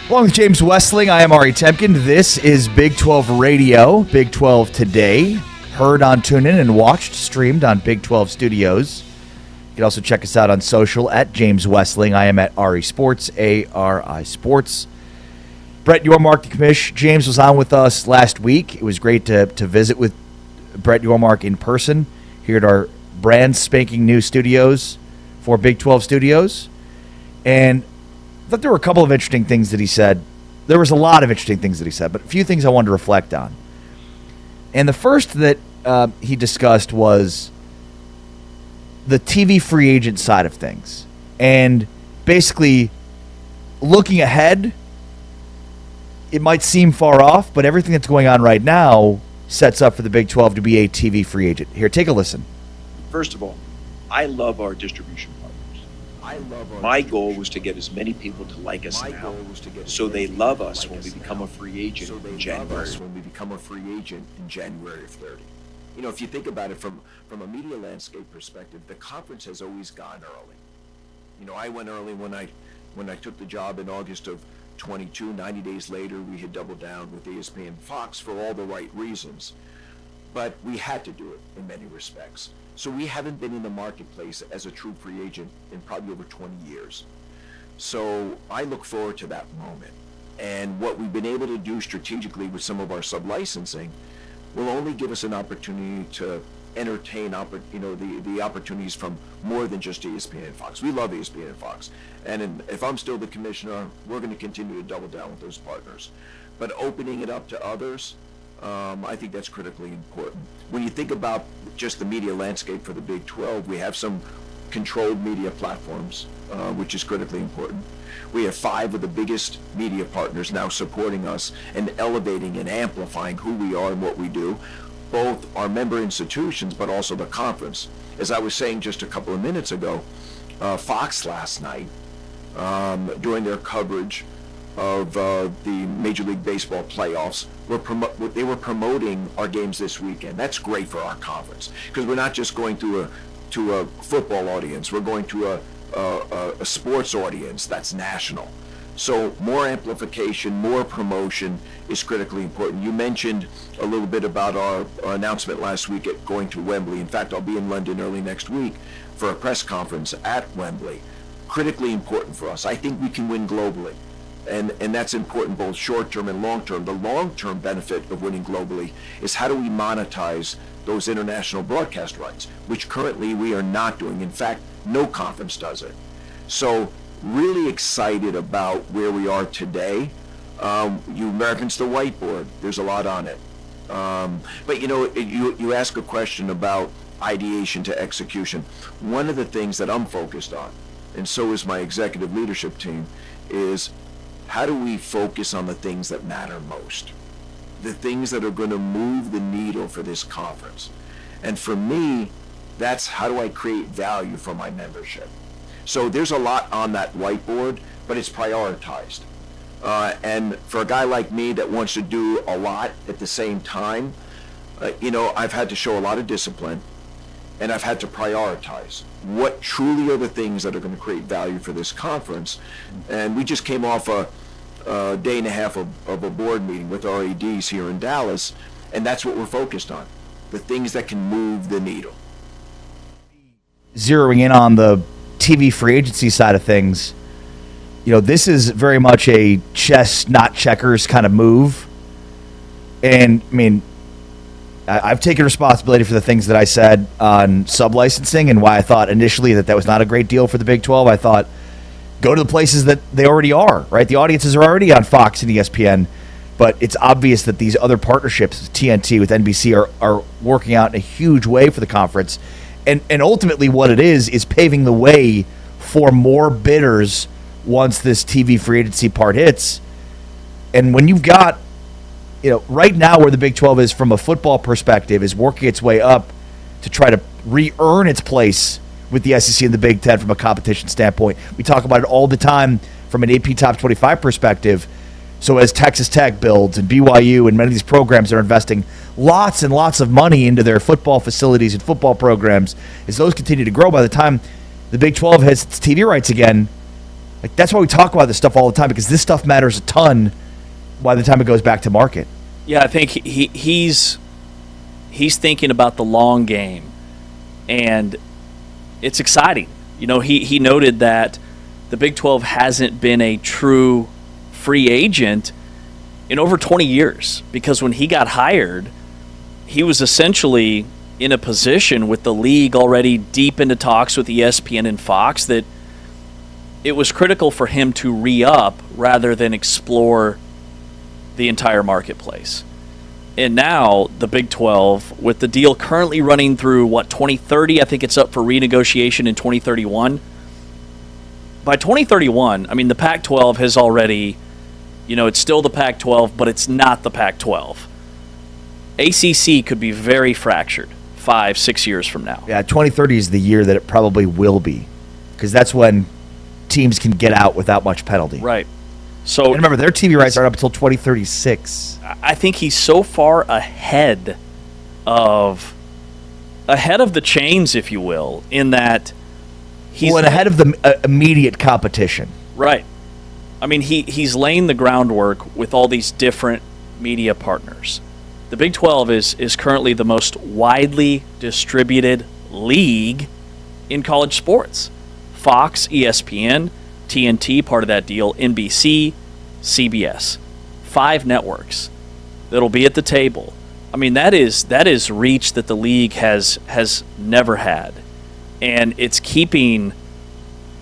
Along with James Westling, I am Ari Temkin. This is Big 12 Radio, Big 12 Today. Heard on TuneIn and watched, streamed on Big 12 Studios. You can also check us out on social at James Westling. I am at Ari Sports, A-R-I Sports. Brett Yormark, the commish. James was on with us last week. It was great to visit with Brett Yormark in person here at our brand spanking new studios for Big 12 Studios. And I thought there were a couple of interesting things that he said. There was a lot of interesting things that he said, but a few things I wanted to reflect on. And the first that he discussed was the TV free agent side of things. And basically, looking ahead, it might seem far off, but everything that's going on right now sets up for the Big 12 to be a TV free agent. Here, take a listen. First of all, I love our distribution partners. My goal was to get as many people to like us now, so they love us when we become a free agent in January. Of 30. You know, if you think about it from a media landscape perspective, the conference has always gone early. You know, I went early when I took the job in August of 22. 90 days later, we had doubled down with ESPN and Fox for all the right reasons. But we had to do it in many respects. So we haven't been in the marketplace as a true free agent in probably over 20 years. So I look forward to that moment. And what we've been able to do strategically with some of our sub-licensing will only give us an opportunity to entertain the opportunities from more than just ESPN and Fox. We love ESPN and Fox. And if I'm still the commissioner, we're going to continue to double down with those partners. But opening it up to others, I think that's critically important. When you think about just the media landscape for the Big 12, we have some controlled media platforms, which is critically important. We have 5 of the biggest media partners now supporting us and elevating and amplifying who we are and what we do, both our member institutions, but also the conference. As I was saying just a couple of minutes ago, Fox last night, during their coverage of the Major League Baseball playoffs, they were promoting our games this weekend. That's great for our conference, because we're not just going to a football audience, we're going to a sports audience that's national. So more amplification, more promotion is critically important. You mentioned a little bit about our announcement last week at going to Wembley. In fact, I'll be in London early next week for a press conference at Wembley. Critically important for us. I think we can win globally. And that's important both short-term and long-term. The long-term benefit of winning globally is how do we monetize those international broadcast rights, which currently we are not doing. In fact, no conference does it. So really excited about where we are today. You Americans, the whiteboard, there's a lot on it. But you ask a question about ideation to execution. One of the things that I'm focused on, and so is my executive leadership team, is how do we focus on the things that matter most? The things that are going to move the needle for this conference. And for me, that's how do I create value for my membership? So there's a lot on that whiteboard, but it's prioritized. And for a guy like me that wants to do a lot at the same time, I've had to show a lot of discipline, and I've had to prioritize what truly are the things that are going to create value for this conference. And we just came off a day and a half of a board meeting with our ADs here in Dallas, and that's what we're focused on, the things that can move the needle. Zeroing in on the TV free agency side of things, this is very much a chess, not checkers kind of move. And, I mean, I've taken responsibility for the things that I said on sub-licensing and why I thought initially that was not a great deal for the Big 12. I thought, go to the places that they already are, right? The audiences are already on Fox and ESPN, but it's obvious that these other partnerships, with TNT, with NBC, are working out in a huge way for the conference. And ultimately what it is paving the way for more bidders once this TV free agency part hits. And when you've got, right now where the Big 12 is from a football perspective is working its way up to try to re-earn its place with the SEC and the Big 10 from a competition standpoint. We talk about it all the time from an AP Top 25 perspective. So as Texas Tech builds and BYU and many of these programs are investing lots and lots of money into their football facilities and football programs, as those continue to grow, by the time the Big 12 has its TV rights again, Like, that's why we talk about this stuff all the time, because this stuff matters a ton by the time it goes back to market. Yeah, I think he's thinking about the long game, and it's exciting. You know, he noted that the Big 12 hasn't been a true free agent in over 20 years, because when he got hired, he was essentially in a position with the league already deep into talks with ESPN and Fox that it was critical for him to re-up rather than explore the entire marketplace. And now the Big 12, with the deal currently running through, 2030? I think it's up for renegotiation in 2031. By 2031, I mean, the Pac-12 has already, it's still the Pac-12, but it's not the Pac-12. ACC could be very fractured 5-6 years from now. Yeah, 2030 is the year that it probably will be, because that's when teams can get out without much penalty. Right. So and remember, their TV rights aren't up until 2036. I think he's so far ahead of the chains, if you will, in that he's ahead of the immediate competition. Right. I mean, he's laying the groundwork with all these different media partners. The Big 12 is currently the most widely distributed league in college sports. Fox, ESPN, TNT, part of that deal, NBC, CBS. 5 networks that'll be at the table. I mean, that is reach that the league has never had. And it's keeping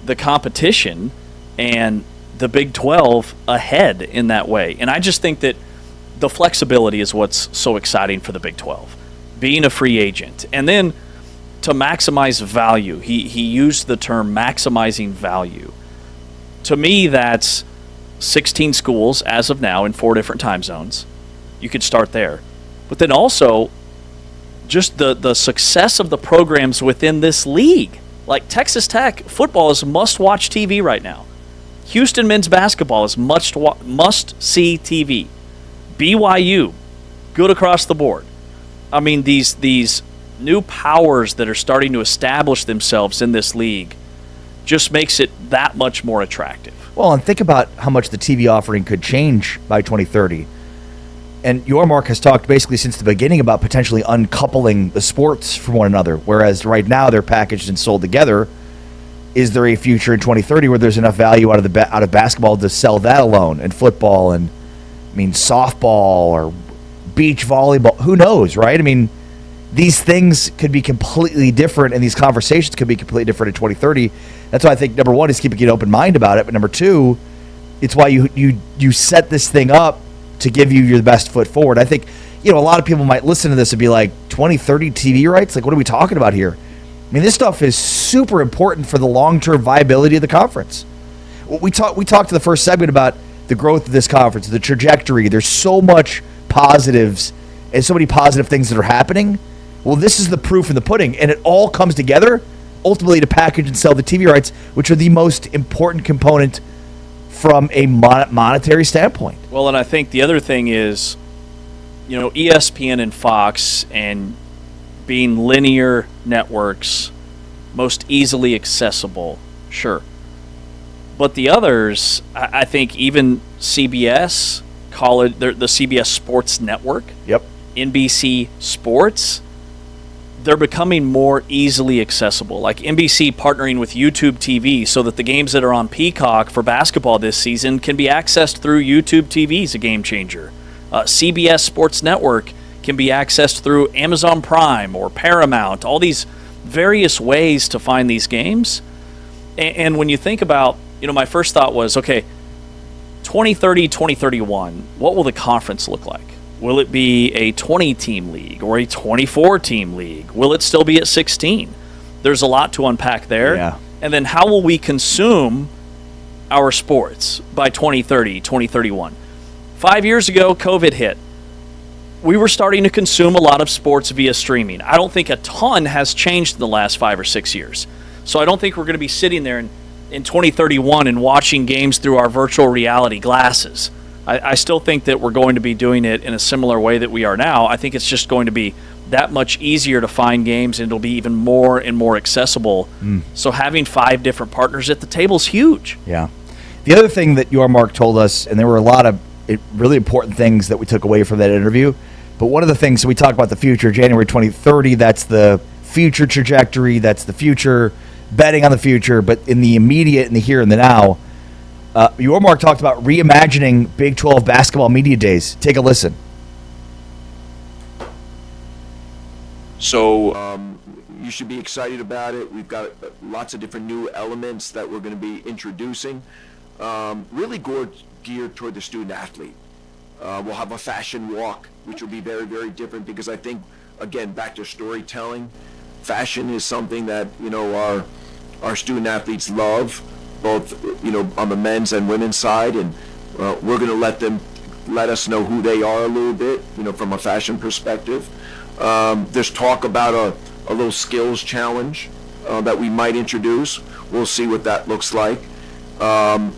the competition and the Big 12 ahead in that way. And I just think that the flexibility is what's so exciting for the Big 12. Being a free agent. And then to maximize value. He used the term maximizing value. To me, that's 16 schools as of now in 4 different time zones. You could start there. But then also just the success of the programs within this league. Like Texas Tech football is must-watch TV right now. Houston men's basketball is must-see TV. BYU, good across the board. I mean, these new powers that are starting to establish themselves in this league just makes it that much more attractive. Well, and think about how much the TV offering could change by 2030. And Yormark has talked basically since the beginning about potentially uncoupling the sports from one another, whereas right now they're packaged and sold together. Is there a future in 2030 where there's enough value out of basketball to sell that alone, and football, and softball or beach volleyball? Who knows, right? I mean, these things could be completely different, and these conversations could be completely different in 2030. That's why I think number one is keeping an open mind about it, but number two, it's why you set this thing up to give you your best foot forward. I think, a lot of people might listen to this and be like, 2030 TV rights? Like, what are we talking about here? I mean, this stuff is super important for the long-term viability of the conference. We talked to the first segment about the growth of this conference, the trajectory. There's so much positives and so many positive things that are happening. Well, this is the proof in the pudding, and it all comes together ultimately to package and sell the TV rights, which are the most important component from a monetary standpoint. Well, and I think the other thing is, ESPN and Fox and being linear networks, most easily accessible, sure. But the others, I think even CBS, the CBS Sports Network, yep, NBC Sports, they're becoming more easily accessible. Like NBC partnering with YouTube TV so that the games that are on Peacock for basketball this season can be accessed through YouTube TV is a game changer. CBS Sports Network can be accessed through Amazon Prime or Paramount, all these various ways to find these games. And when you think about, my first thought was, okay, 2030, 2031, what will the conference look like? Will it be a 20-team league or a 24-team league? Will it still be at 16? There's a lot to unpack there. Yeah. And then how will we consume our sports by 2030, 2031? 5 years ago, COVID hit. We were starting to consume a lot of sports via streaming. I don't think a ton has changed in the last 5 or 6 years. So I don't think we're going to be sitting there in 2031 and watching games through our virtual reality glasses. I still think that we're going to be doing it in a similar way that we are now. I think it's just going to be that much easier to find games, and it'll be even more and more accessible. So having 5 different partners at the table is huge. Yeah. The other thing that Mark told us, and there were a lot of really important things that we took away from that interview, but one of the things, so we talk about the future, January 2030, that's the future trajectory, that's the future, betting on the future, but in the immediate, in the here and the now, Mark talked about reimagining Big 12 basketball media days. Take a listen. So you should be excited about it. We've got lots of different new elements that we're going to be introducing, really geared toward the student athlete. We'll have a fashion walk, which will be very, very different because I think, again, back to storytelling, fashion is something that, our student athletes love, both, on the men's and women's side, and we're going to let us know who they are a little bit, from a fashion perspective. There's talk about a little skills challenge that we might introduce. We'll see what that looks like.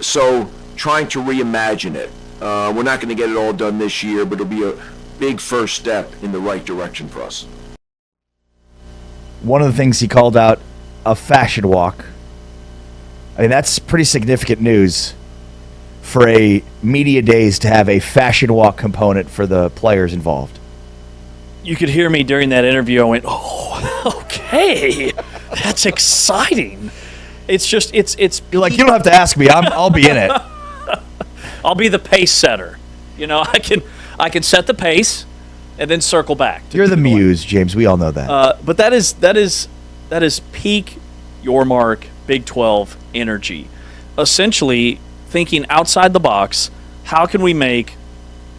So trying to reimagine it. We're not going to get it all done this year, but it'll be a big first step in the right direction for us. One of the things he called out, a fashion walk. I mean, that's pretty significant news for a media days to have a fashion walk component for the players involved. You could hear me during that interview. I went, oh, okay, that's exciting. It's just, it's. You're like, you don't have to ask me. I'll be in it. I'll be the pace setter. I can set the pace and then circle back. You're the muse, James. We all know that. But that is peak Mark Big 12 energy. Essentially thinking outside the box. How can we make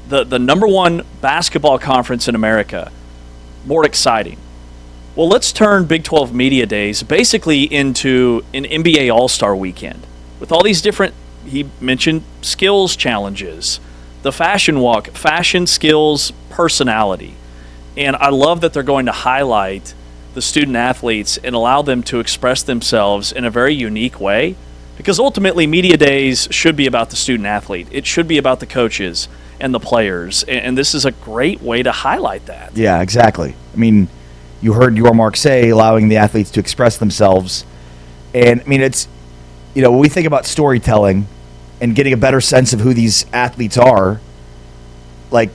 the number one basketball conference in America more exciting? Well, let's turn Big 12 Media Days basically into an NBA All-Star weekend with all these different, he mentioned skills challenges, the fashion walk, fashion, skills, personality. And I love that they're going to highlight the student athletes and allow them to express themselves in a very unique way, because ultimately Media Days should be about the student athlete. It should be about the coaches and the players, and this is a great way to highlight that. Yeah, exactly. I mean, you heard Mark say allowing the athletes to express themselves, and I mean, it's, when we think about storytelling and getting a better sense of who these athletes are, like,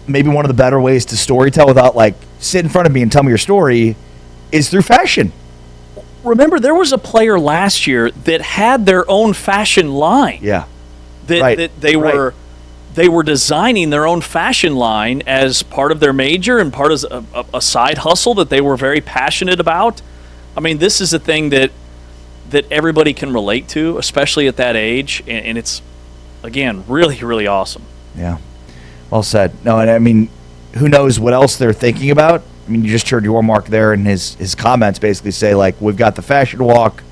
maybe one of the better ways to storytell without, like, sit in front of me and tell me your story is through fashion. Remember, there was a player last year that had their own fashion line. Yeah. That they were designing their own fashion line as part of their major and part of a side hustle that they were very passionate about. I mean, this is a thing that everybody can relate to, especially at that age, and it's, again, really, really awesome. Yeah. Well said. No, and I mean, who knows what else they're thinking about? I mean, you just heard Mark there in his comments basically say, like, we've got the fashion walk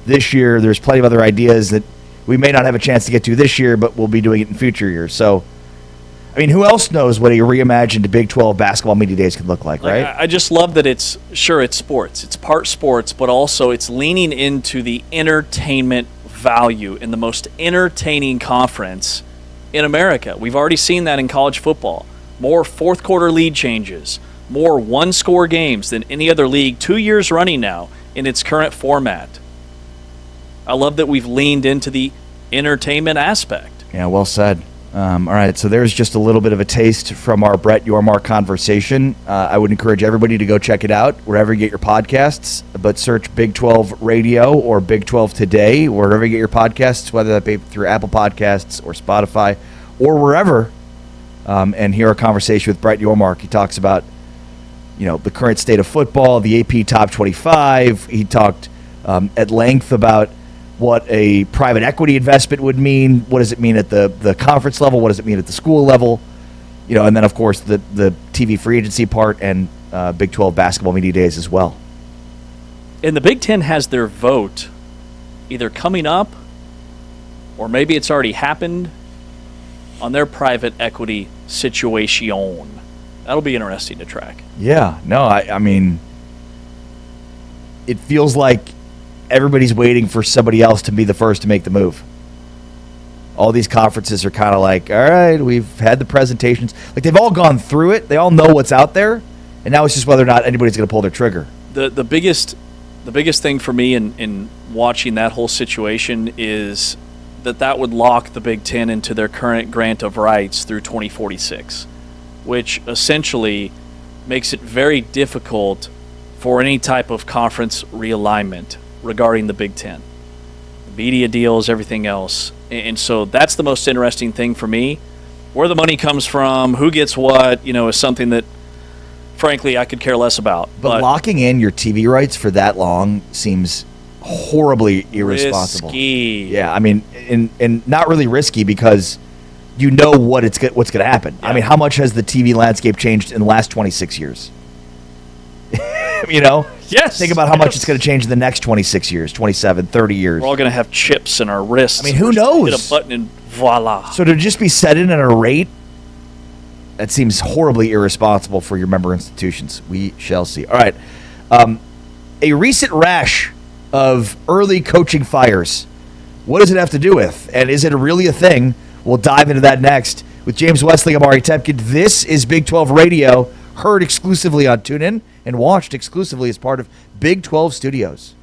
this year. There's plenty of other ideas that we may not have a chance to get to this year, but we'll be doing it in future years. So, I mean, who else knows what a reimagined Big 12 basketball media days could look like, right? I just love that it's sports. It's part sports, but also it's leaning into the entertainment value in the most entertaining conference in America. We've already seen that in college football. More fourth quarter lead changes, more one-score games than any other league 2 years running now in its current format. I love that we've leaned into the entertainment aspect. Yeah, well said. All right, so there's just a little bit of a taste from our Brett Yormark conversation. I would encourage everybody to go check it out wherever you get your podcasts, but search Big 12 Radio or Big 12 Today, wherever you get your podcasts, whether that be through Apple Podcasts or Spotify or wherever, and hear a conversation with Brett Yormark. He talks about, the current state of football, the AP Top 25. He talked at length about what a private equity investment would mean. What does it mean at the conference level? What does it mean at the school level? And then, of course, the TV free agency part and Big 12 basketball media days as well. And the Big Ten has their vote either coming up or maybe it's already happened on their private equity situation. That'll be interesting to track. Yeah. No, I mean, it feels like everybody's waiting for somebody else to be the first to make the move. All these conferences are kind of like, all right, we've had the presentations. Like, they've all gone through it. They all know what's out there. And now it's just whether or not anybody's going to pull their trigger. The biggest thing for me in watching that whole situation is that would lock the Big Ten into their current grant of rights through 2046, which essentially makes it very difficult for any type of conference realignment regarding the Big Ten. Media deals, everything else. And so that's the most interesting thing for me. Where the money comes from, who gets what, is something that, frankly, I could care less about. But locking in your TV rights for that long seems horribly irresponsible. Risky. Yeah, I mean, and not really risky because you know what's going to happen. Yeah. I mean, how much has the TV landscape changed in the last 26 years? Yes. Think about how much it's going to change in the next 26 years, 27, 30 years. We're all going to have chips in our wrists. I mean, who knows? Hit a button and voila. So to just be set in at a rate, that seems horribly irresponsible for your member institutions. We shall see. All right. A recent rash of early coaching fires. What does it have to do with? And is it really a thing? We'll dive into that next with James Wesley, Amari Temkin. This is Big 12 Radio, heard exclusively on TuneIn and watched exclusively as part of Big 12 Studios.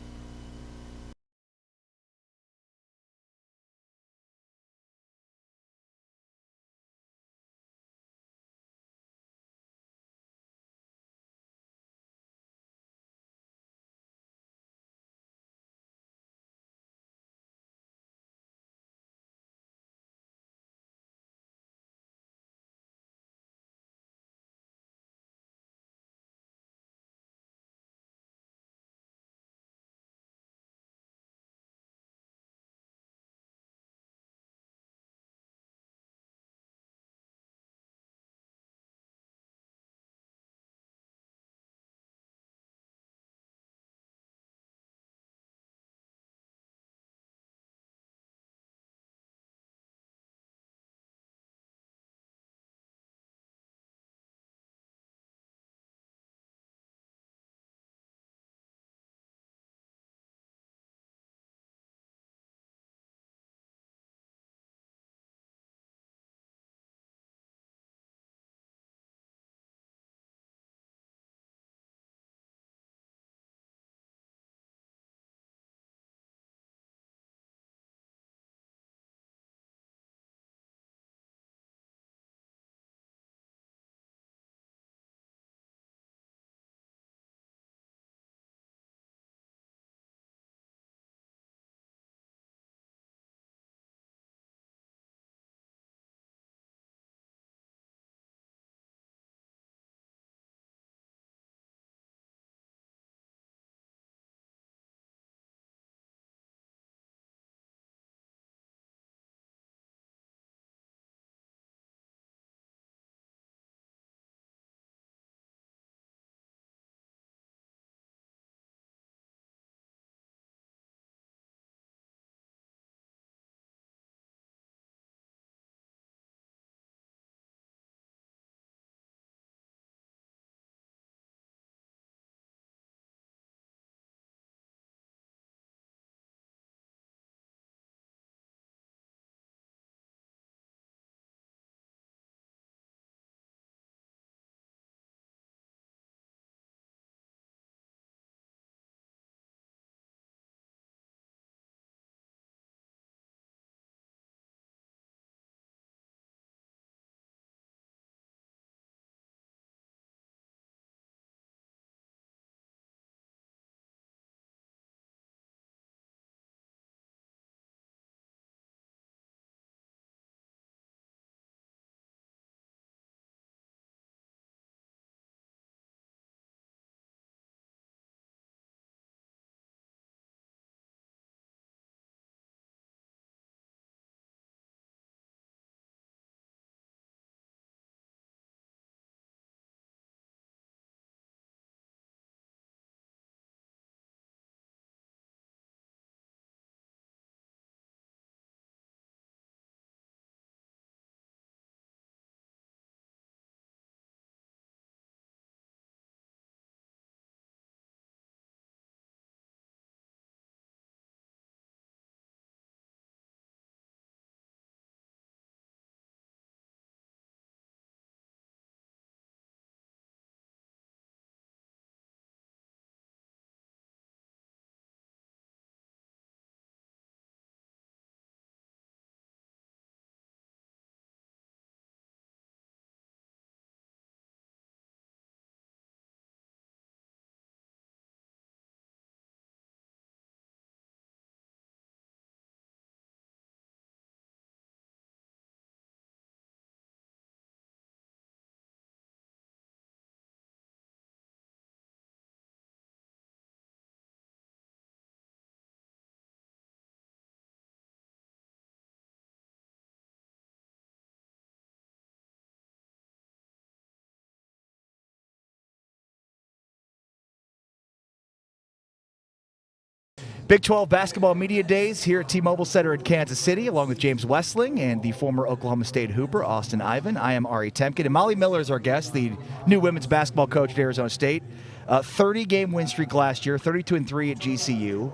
Big 12 Basketball Media Days here at T-Mobile Center in Kansas City, along with James Westling and the former Oklahoma State Hooper, Austin Ivan. I am Ari Temkin, and Molly Miller is our guest, the new women's basketball coach at Arizona State. 30-game win streak last year, 32-3 at GCU.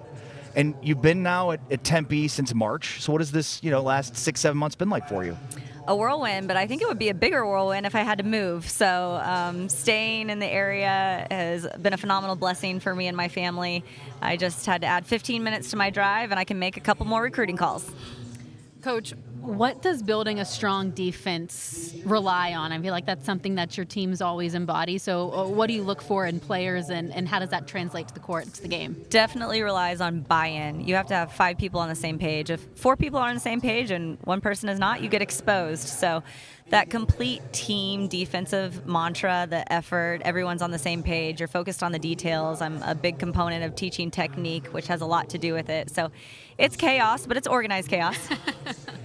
And you've been now at Tempe since March. So what has this, last 6-7 months been like for you? A whirlwind, but I think it would be a bigger whirlwind if I had to move. So staying in the area has been a phenomenal blessing for me and my family. I just had to add 15 minutes to my drive, and I can make a couple more recruiting calls. Coach, what does building a strong defense rely on? I feel like that's something that your teams always embody. So what do you look for in players, and how does that translate to the court, to the game? Definitely relies on buy-in. You have to have 5 people on the same page. If 4 people are on the same page and one person is not, you get exposed. So that complete team defensive mantra, the effort, everyone's on the same page. You're focused on the details. I'm a big component of teaching technique, which has a lot to do with it. So it's chaos, but it's organized chaos.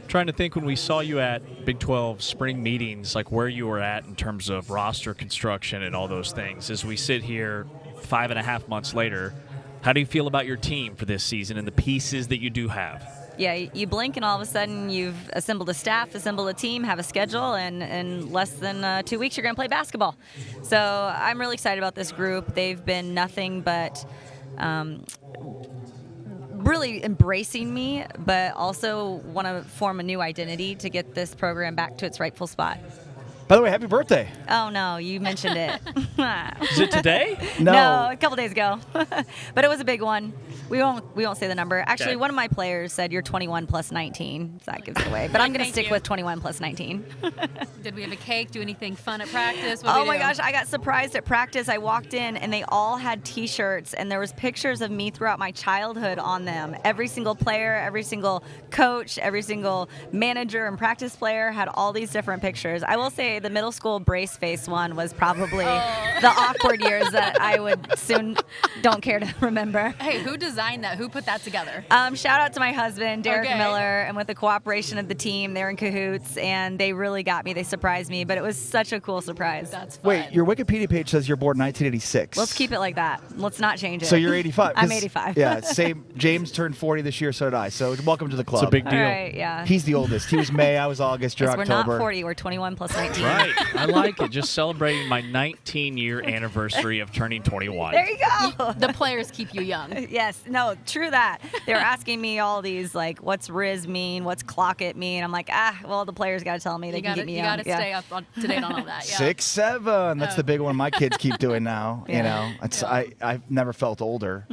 Trying to think when we saw you at Big 12 spring meetings, like where you were at in terms of roster construction and all those things. As we sit here 5.5 months later, how do you feel about your team for this season and the pieces that you do have? Yeah, you blink and all of a sudden you've assembled a staff, assembled a team, have a schedule, and in less than 2 weeks you're going to play basketball. So I'm really excited about this group. They've been nothing but really embracing me, but also want to form a new identity to get this program back to its rightful spot. By the way, happy birthday. Oh, no, you mentioned it. Is it today? No, a couple days ago. But it was a big one. We won't say the number. Actually, Okay. one of my players said you're 21 plus 19. So that gives it away. But I'm going to Thank stick you. with 21 plus 19. Did we have a cake? Do anything fun at practice? What did Oh we my do? gosh, I got surprised at practice. I walked in and they all had t-shirts and there was pictures of me throughout my childhood on them. Every single player, every single coach, every single manager and practice player had all these different pictures. I will say the middle school brace face one was probably the awkward years that I would soon don't care to remember. Hey, who designed that? Who put that together? Shout out to my husband, Derek Okay. Miller, and with the cooperation of the team, they're in cahoots, and they really got me. They surprised me, but it was such a cool surprise. That's fun. Wait, your Wikipedia page says you're born 1986. Let's keep it like that. Let's not change it. So you're 85. I'm 'cause- 85. Yeah, same. James turned 40 this year, so did I. So welcome to the club. It's a big All deal. right, yeah. He's the oldest. He was May, I was August, you're Yes, we're October. not 40. We're 21 plus 19. Right. I like it. Just celebrating my 19-year anniversary of turning 21. There you go. The players keep you young. Yes, no, true that. They were asking me all these, like, what's Riz mean? What's clock it mean? I'm like, well, the players got to tell me. They You can gotta, keep me you young. gotta Yeah. stay up to date on all that. Yeah. 6'7". That's the big one my kids keep doing now. You Yeah. know, I've never felt older.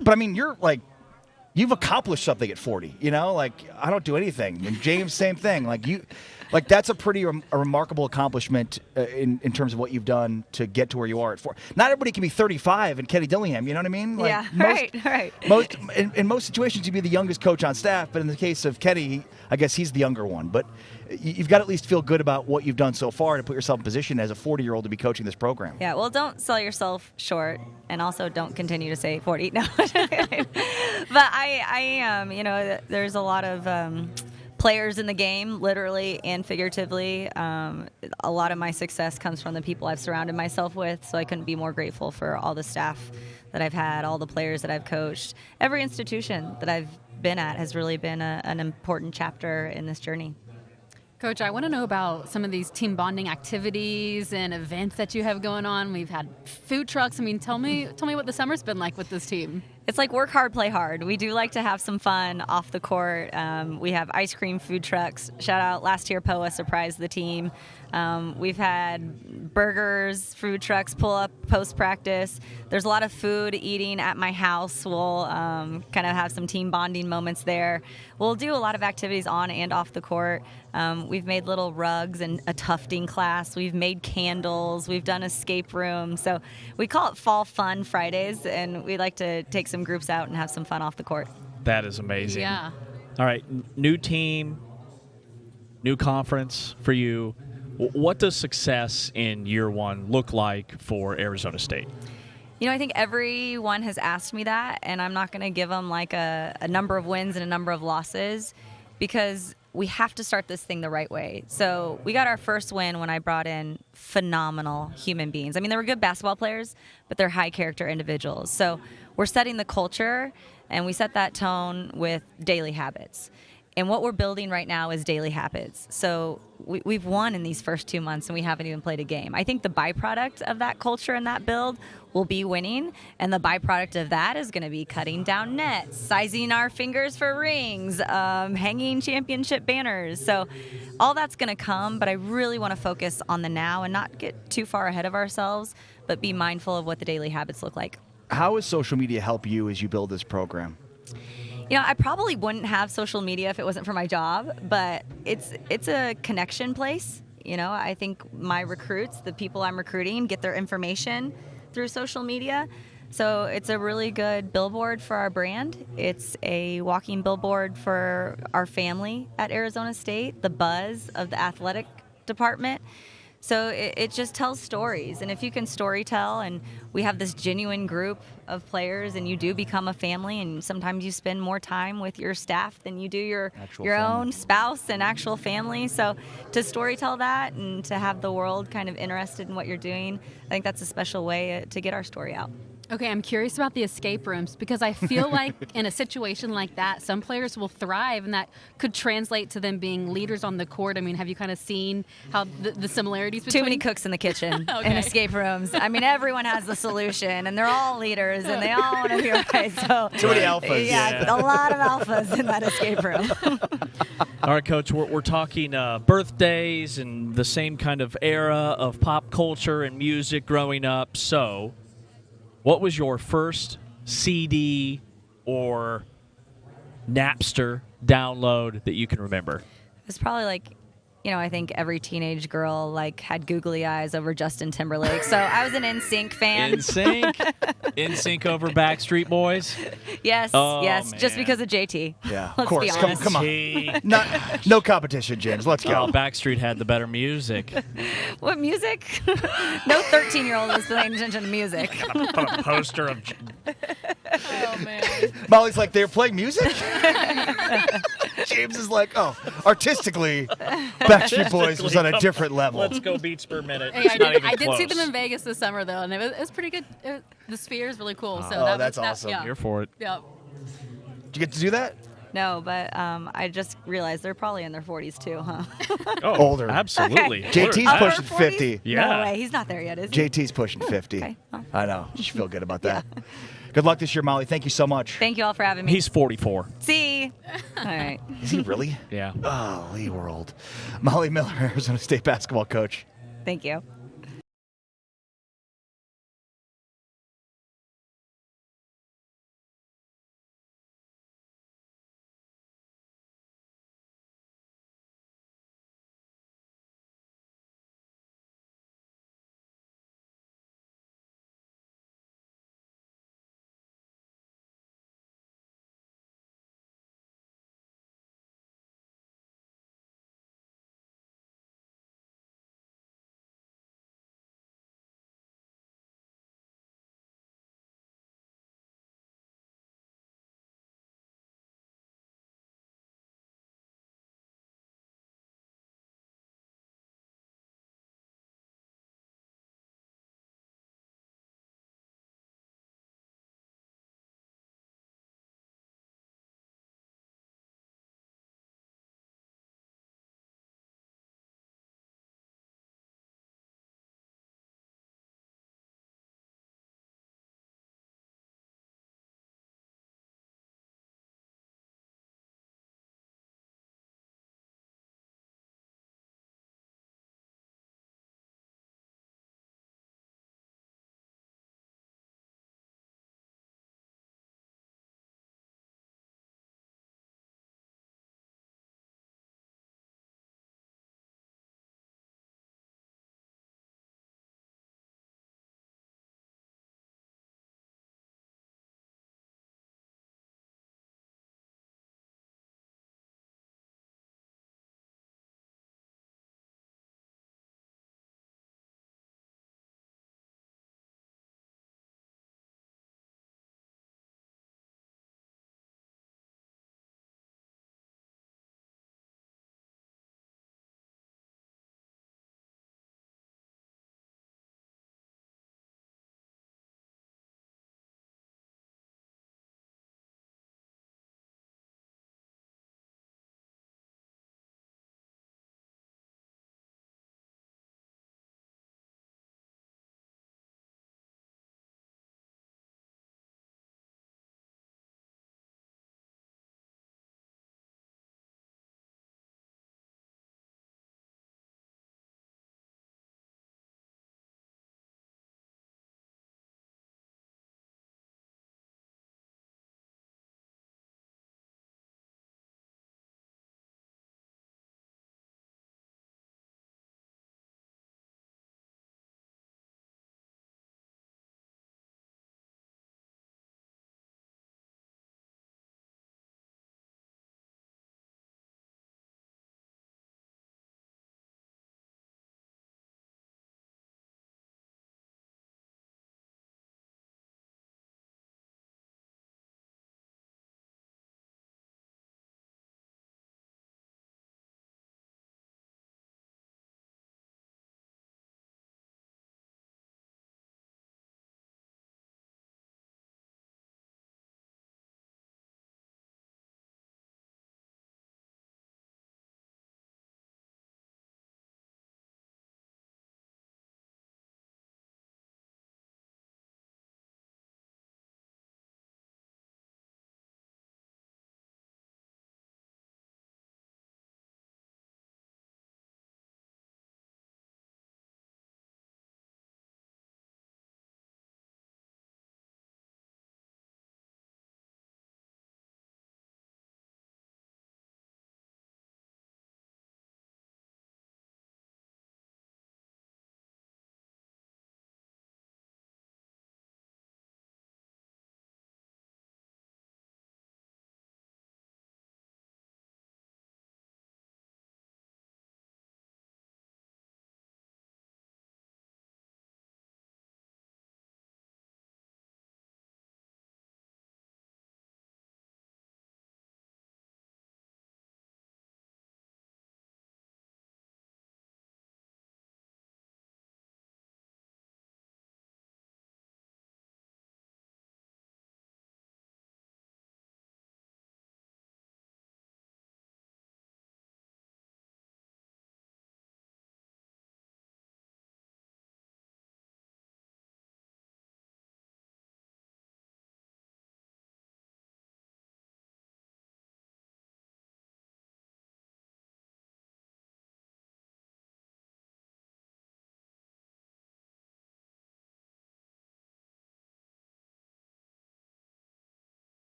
But I mean, you're like, you've accomplished something at 40. You know, like I don't do anything. And James, same thing. Like that's a pretty a remarkable accomplishment in terms of what you've done to get to where you are at 40. Not everybody can be 35 and Kenny Dillingham. You know what I mean? Like Yeah, right. Most in most situations, you'd be the youngest coach on staff, but in the case of Kenny, I guess he's the younger one. But you've got to at least feel good about what you've done so far to put yourself in position as a 40-year-old to be coaching this program. Yeah, well, don't sell yourself short, and also don't continue to say 40. No, but I am. You know, there's a lot of players in the game, literally and figuratively. A lot of my success comes from the people I've surrounded myself with, so I couldn't be more grateful for all the staff that I've had, all the players that I've coached. Every institution that I've been at has really been an important chapter in this journey. Coach, I want to know about some of these team bonding activities and events that you have going on. We've had food trucks. I mean, tell me what the summer's been like with this team. It's like work hard, play hard. We do like to have some fun off the court. We have ice cream food trucks. Shout out, last year POA surprised the team. We've had burgers, food trucks pull up post-practice. There's a lot of food eating at my house. We'll kind of have some team bonding moments there. We'll do a lot of activities on and off the court. We've made little rugs and a tufting class. We've made candles. We've done escape rooms. So we call it Fall Fun Fridays, and we like to take some groups out and have some fun off the court. That is amazing. Yeah. All right, new team, new conference for you. What does success in year one look like for Arizona State? You know, I think everyone has asked me that, and I'm not going to give them like a number of wins and a number of losses because we have to start this thing the right way. So we got our first win when I brought in phenomenal human beings. I mean, they were good basketball players, but they're high character individuals. So we're setting the culture And we set that tone with daily habits. And what we're building right now is daily habits. So we've won in these first 2 months and we haven't even played a game. I think the byproduct of that culture and that build will be winning. And the byproduct of that is going to be cutting down nets, sizing our fingers for rings, hanging championship banners. So all that's going to come, but I really want to focus on the now and not get too far ahead of ourselves, but be mindful of what the daily habits look like. How has social media helped you as you build this program? You know, I probably wouldn't have social media if it wasn't for my job, but it's a connection place. You know, I think my recruits, the people I'm recruiting, get their information through social media. So it's a really good billboard for our brand. It's a walking billboard for our family at Arizona State, the buzz of the athletic department. So it just tells stories. And if you can story tell, and we have this genuine group of players, and you do become a family, and sometimes you spend more time with your staff than you do your own spouse and actual family. So to story tell that and to have the world kind of interested in what you're doing, I think that's a special way to get our story out. Okay, I'm curious about the escape rooms because I feel like in a situation like that, some players will thrive, and that could translate to them being leaders on the court. I mean, have you kind of seen how the similarities between? Too many cooks in the kitchen Okay. in escape rooms. I mean, everyone has the solution, and they're all leaders, and they all want to be right. So Too many alphas. Yeah, a lot of alphas in that escape room. All right, Coach, we're talking birthdays and the same kind of era of pop culture and music growing up. So what was your first CD or Napster download that you can remember? It's probably like, you know, I think every teenage girl like had googly eyes over Justin Timberlake. So I was an NSYNC fan. NSYNC over Backstreet Boys? Yes, Oh, yes, just man. because of JT. Yeah, Let's of course. be Come, honest. come on. No competition, James. Let's go. Oh, Backstreet had the better music. What music? No 13-year-old is paying attention to music. Put a poster of Oh man. Molly's like, they're playing music? James is like, oh, artistically, Backstreet Boys was on a different level. Let's go beats per minute. Hey, It's not even I did see close. them in Vegas this summer though, and it was pretty good. The Sphere is really cool. So Oh, that's awesome. Yeah. Here for it. Yeah. Did you get to do that? No, but I just realized they're probably in their 40s too, huh? Oh, Older. Absolutely. JT's Upper pushing 40s? 50. Yeah. No way, he's not there yet, is he? JT's pushing 50. Okay, well. I know. You should feel good about that. Good luck this year, Molly. Thank you so much. Thank you all for having me. He's 44. See? All right. Is he really? Yeah. Oh, Lee World. Molly Miller, Arizona State basketball coach. Thank you.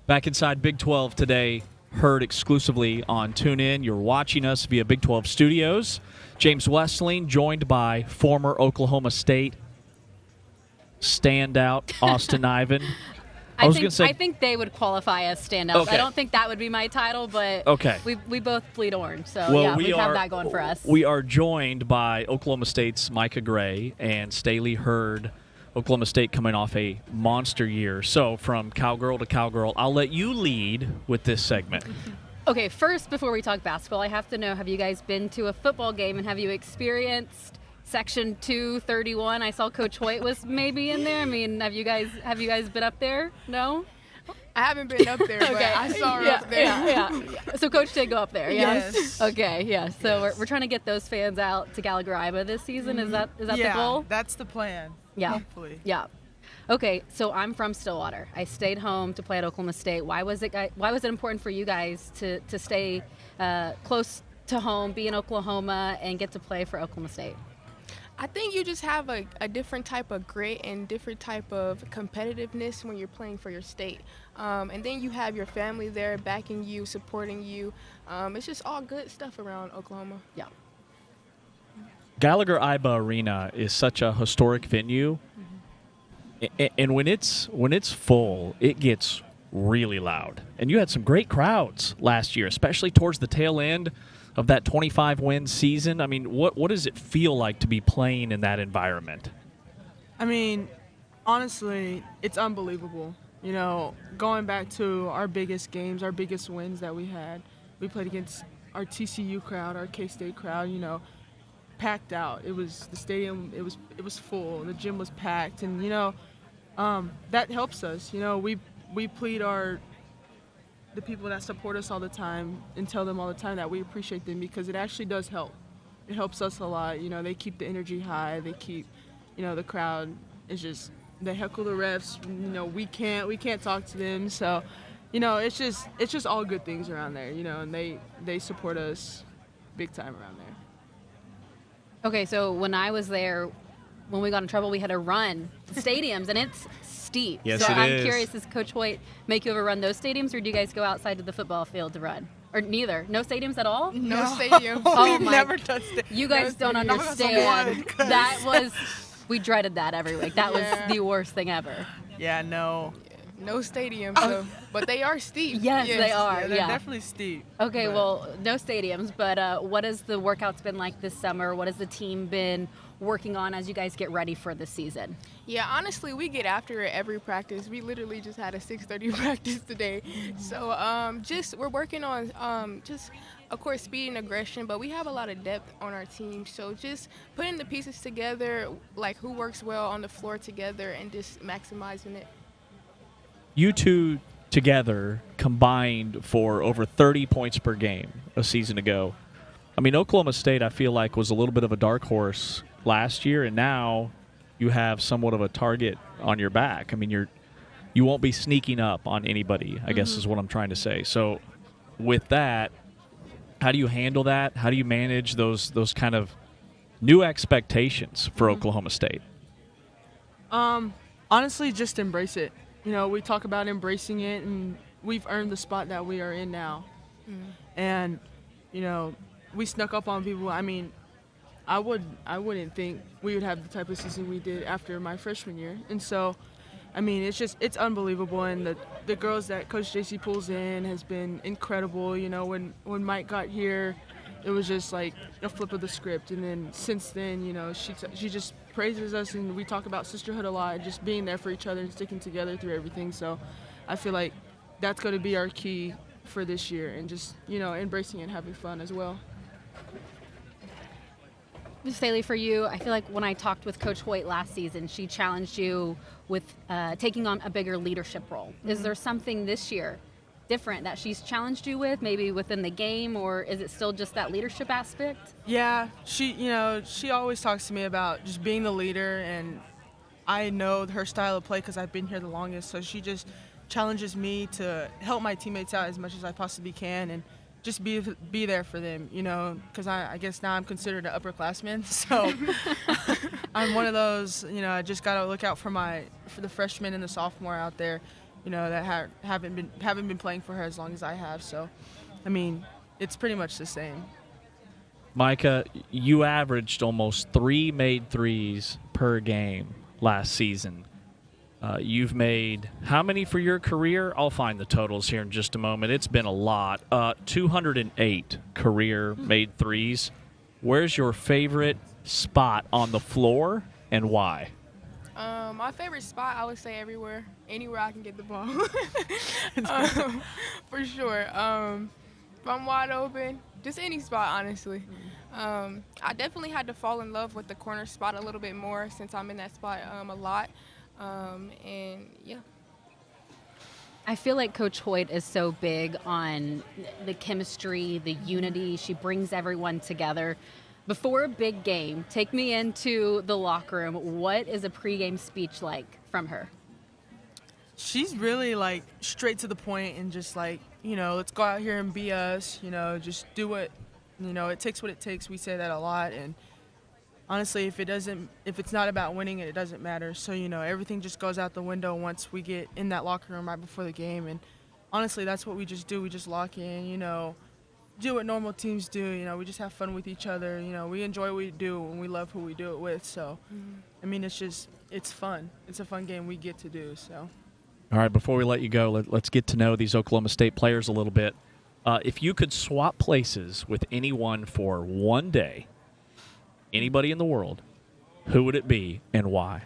Back inside Big 12 today, heard exclusively on TuneIn. You're watching us via Big 12 Studios. James Westling, joined by former Oklahoma State standout Austin Ivan. I think they would qualify as standouts. Okay. I don't think that would be my title, but Okay. we both bleed orange, so Well, we have that going for us. We are joined by Oklahoma State's Micah Gray and Staley Hurd. Oklahoma State coming off a monster year. So from cowgirl to cowgirl, I'll let you lead with this segment. Okay, first, before we talk basketball, I have to know, have you guys been to a football game and have you experienced Section 231? I saw Coach Hoyt was maybe in there. I mean, have you guys been up there? No? I haven't been up there, but I saw her up there. Yeah. So Coach did go up there, yes? Yes. Okay, yeah. So we're trying to get those fans out to Gallagher-Iba this season. Is that the goal? That's the plan. Yeah. Hopefully. Yeah. Okay, so I'm from Stillwater. I stayed home to play at Oklahoma State. Why was it important for you guys to stay close to home, be in Oklahoma, and get to play for Oklahoma State? I think you just have a different type of grit and different type of competitiveness when you're playing for your state. And then you have your family there backing you, supporting you. It's just all good stuff around Oklahoma. Yeah. Gallagher-Iba Arena is such a historic venue, and when it's full, it gets really loud. And you had some great crowds last year, especially towards the tail end of that 25-win season. I mean, what does it feel like to be playing in that environment? I mean, honestly, it's unbelievable. You know, going back to our biggest games, our biggest wins that we had, we played against our TCU crowd, our K-State crowd, you know, packed out. It was the stadium, it was full, the gym was packed, and you know, that helps us. You know, we plead the people that support us all the time and tell them all the time that we appreciate them, because it actually does help. It helps us a lot. You know, they keep the energy high. They keep, you know, the crowd is just, they heckle the refs. You know, we can't talk to them. So, you know, it's just all good things around there. You know, and they support us big time around there. Okay, so when I was there, when we got in trouble, we had to run the stadiums, and it's steep. Yes, so it I'm is. curious, does Coach Hoyt make you ever run those stadiums, or do you guys go outside to the football field to run? Or neither? No stadiums at all? No stadium. Oh We've my! never touched it. You guys No don't stadium. understand. That was, we dreaded that every week. That was the worst thing ever. Yeah, no. No stadium, so, but they are steep. Yes, they are. Yeah, they're yeah. definitely steep. Okay, but- well, no stadiums, but what has the workouts been like this summer? What has the team been working on as you guys get ready for the season? Yeah, honestly, we get after it every practice. We literally just had a 6:30 practice today. So we're working on just, of course, speed and aggression, but we have a lot of depth on our team. So just putting the pieces together, like who works well on the floor together, and just maximizing it. You two together combined for over 30 points per game a season ago. I mean, Oklahoma State, I feel like, was a little bit of a dark horse last year, and now you have somewhat of a target on your back. I mean, you won't be sneaking up on anybody, I guess is what I'm trying to say. So with that, how do you handle that? How do you manage those kind of new expectations for Oklahoma State? Honestly, just embrace it. You know, we talk about embracing it, and we've earned the spot that we are in now. And, you know, we snuck up on people. I mean, I wouldn't think we would have the type of season we did after my freshman year. And so, I mean, it's unbelievable. And the girls that Coach JC pulls in has been incredible. You know, when Mike got here, it was just like a flip of the script. And then since then, you know, she just praises us, and we talk about sisterhood a lot, just being there for each other and sticking together through everything. So I feel like that's going to be our key for this year, and just, you know, embracing it and having fun as well. Staley, for you, I feel like when I talked with Coach Hoyt last season, she challenged you with taking on a bigger leadership role. Is there something this year different that she's challenged you with, maybe within the game, or is it still just that leadership aspect? Yeah, she always talks to me about just being the leader, and I know her style of play because I've been here the longest, so she just challenges me to help my teammates out as much as I possibly can, and just be there for them, you know, because I guess now I'm considered an upperclassman, so I'm one of those, you know, I just got to look out for the freshmen and the sophomore out there, you know, that haven't been playing for her as long as I have. So, I mean, it's pretty much the same. Micah, you averaged almost 3 made threes per game last season. You've made how many for your career? I'll find the totals here in just a moment. It's been a lot. 208 career made threes. Where's your favorite spot on the floor and why? My favorite spot, I would say everywhere. Anywhere I can get the ball. For sure. If I'm wide open, just any spot, honestly. I definitely had to fall in love with the corner spot a little bit more since I'm in that spot a lot. And yeah. I feel like Coach Hoyt is so big on the chemistry, the unity. She brings everyone together. Before a big game, take me into the locker room. What is a pregame speech like from her? She's really like straight to the point and just like, you know, let's go out here and be us, you know, just do what, you know, it takes what it takes. We say that a lot. And honestly, if it's not about winning, it doesn't matter. So, you know, everything just goes out the window once we get in that locker room right before the game. And honestly, that's what we just do. We just lock in, you know, do what normal teams do. You know, we just have fun with each other. You know, we enjoy what we do and we love who we do it with. So, I mean, it's fun. It's a fun game we get to do. So. All right, before we let you go, let's get to know these Oklahoma State players a little bit. If you could swap places with anyone for one day, anybody in the world, who would it be and why?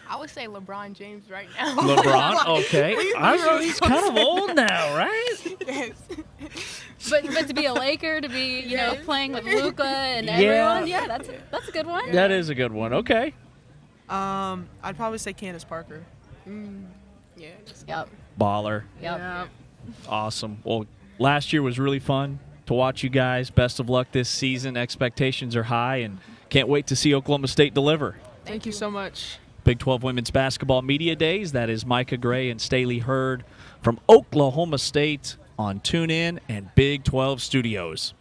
I would say LeBron James right now. LeBron? Okay. I know he's kind of old now, right? Yes. But to be a Laker, to be, you know, playing with Luka and Yeah. everyone, that's a good one. That is a good one. Okay. I'd probably say Candace Parker. Yeah. Yep. Baller. Yep. Awesome. Well, last year was really fun to watch you guys. Best of luck this season. Expectations are high, and can't wait to see Oklahoma State deliver. Thank you so much. Big 12 Women's Basketball Media Days. That is Micah Gray and Staley Hurd from Oklahoma State on TuneIn and Big 12 Studios.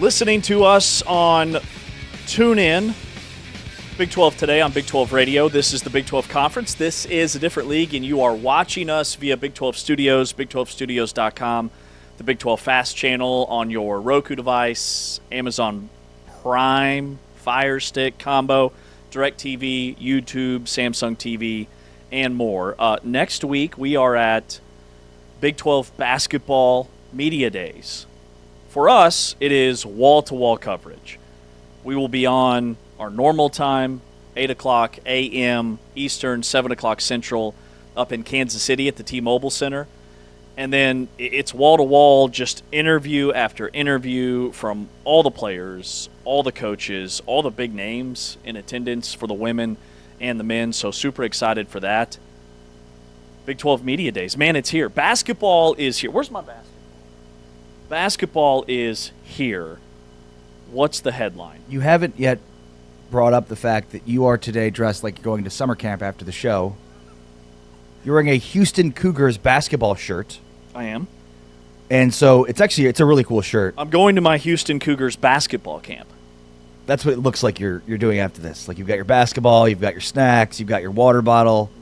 listening to us on TuneIn, Big 12 Today on Big 12 Radio. This is the Big 12 Conference. This is a different league, and you are watching us via Big 12 Studios, big12studios.com, the Big 12 Fast channel on your Roku device, Amazon Prime, Fire Stick combo, DirecTV, YouTube, Samsung TV, and more. Next week, we are at Big 12 Basketball Media Days. For us, it is wall-to-wall coverage. We will be on our normal time, 8 o'clock a.m. Eastern, 7 o'clock Central, up in Kansas City at the T-Mobile Center. And then it's wall-to-wall, just interview after interview from all the players, all the coaches, all the big names in attendance for the women and the men. So super excited for that. Big 12 Media Days. Man, it's here. Basketball is here. Where's my basketball? Basketball is here. What's the headline? You haven't yet brought up the fact that you are today dressed like you're going to summer camp after the show. You're wearing a Houston Cougars basketball shirt. I am. And so it's a really cool shirt. I'm going to my Houston Cougars basketball camp. That's what it looks like you're doing after this. Like you've got your basketball, you've got your snacks, you've got your water bottle,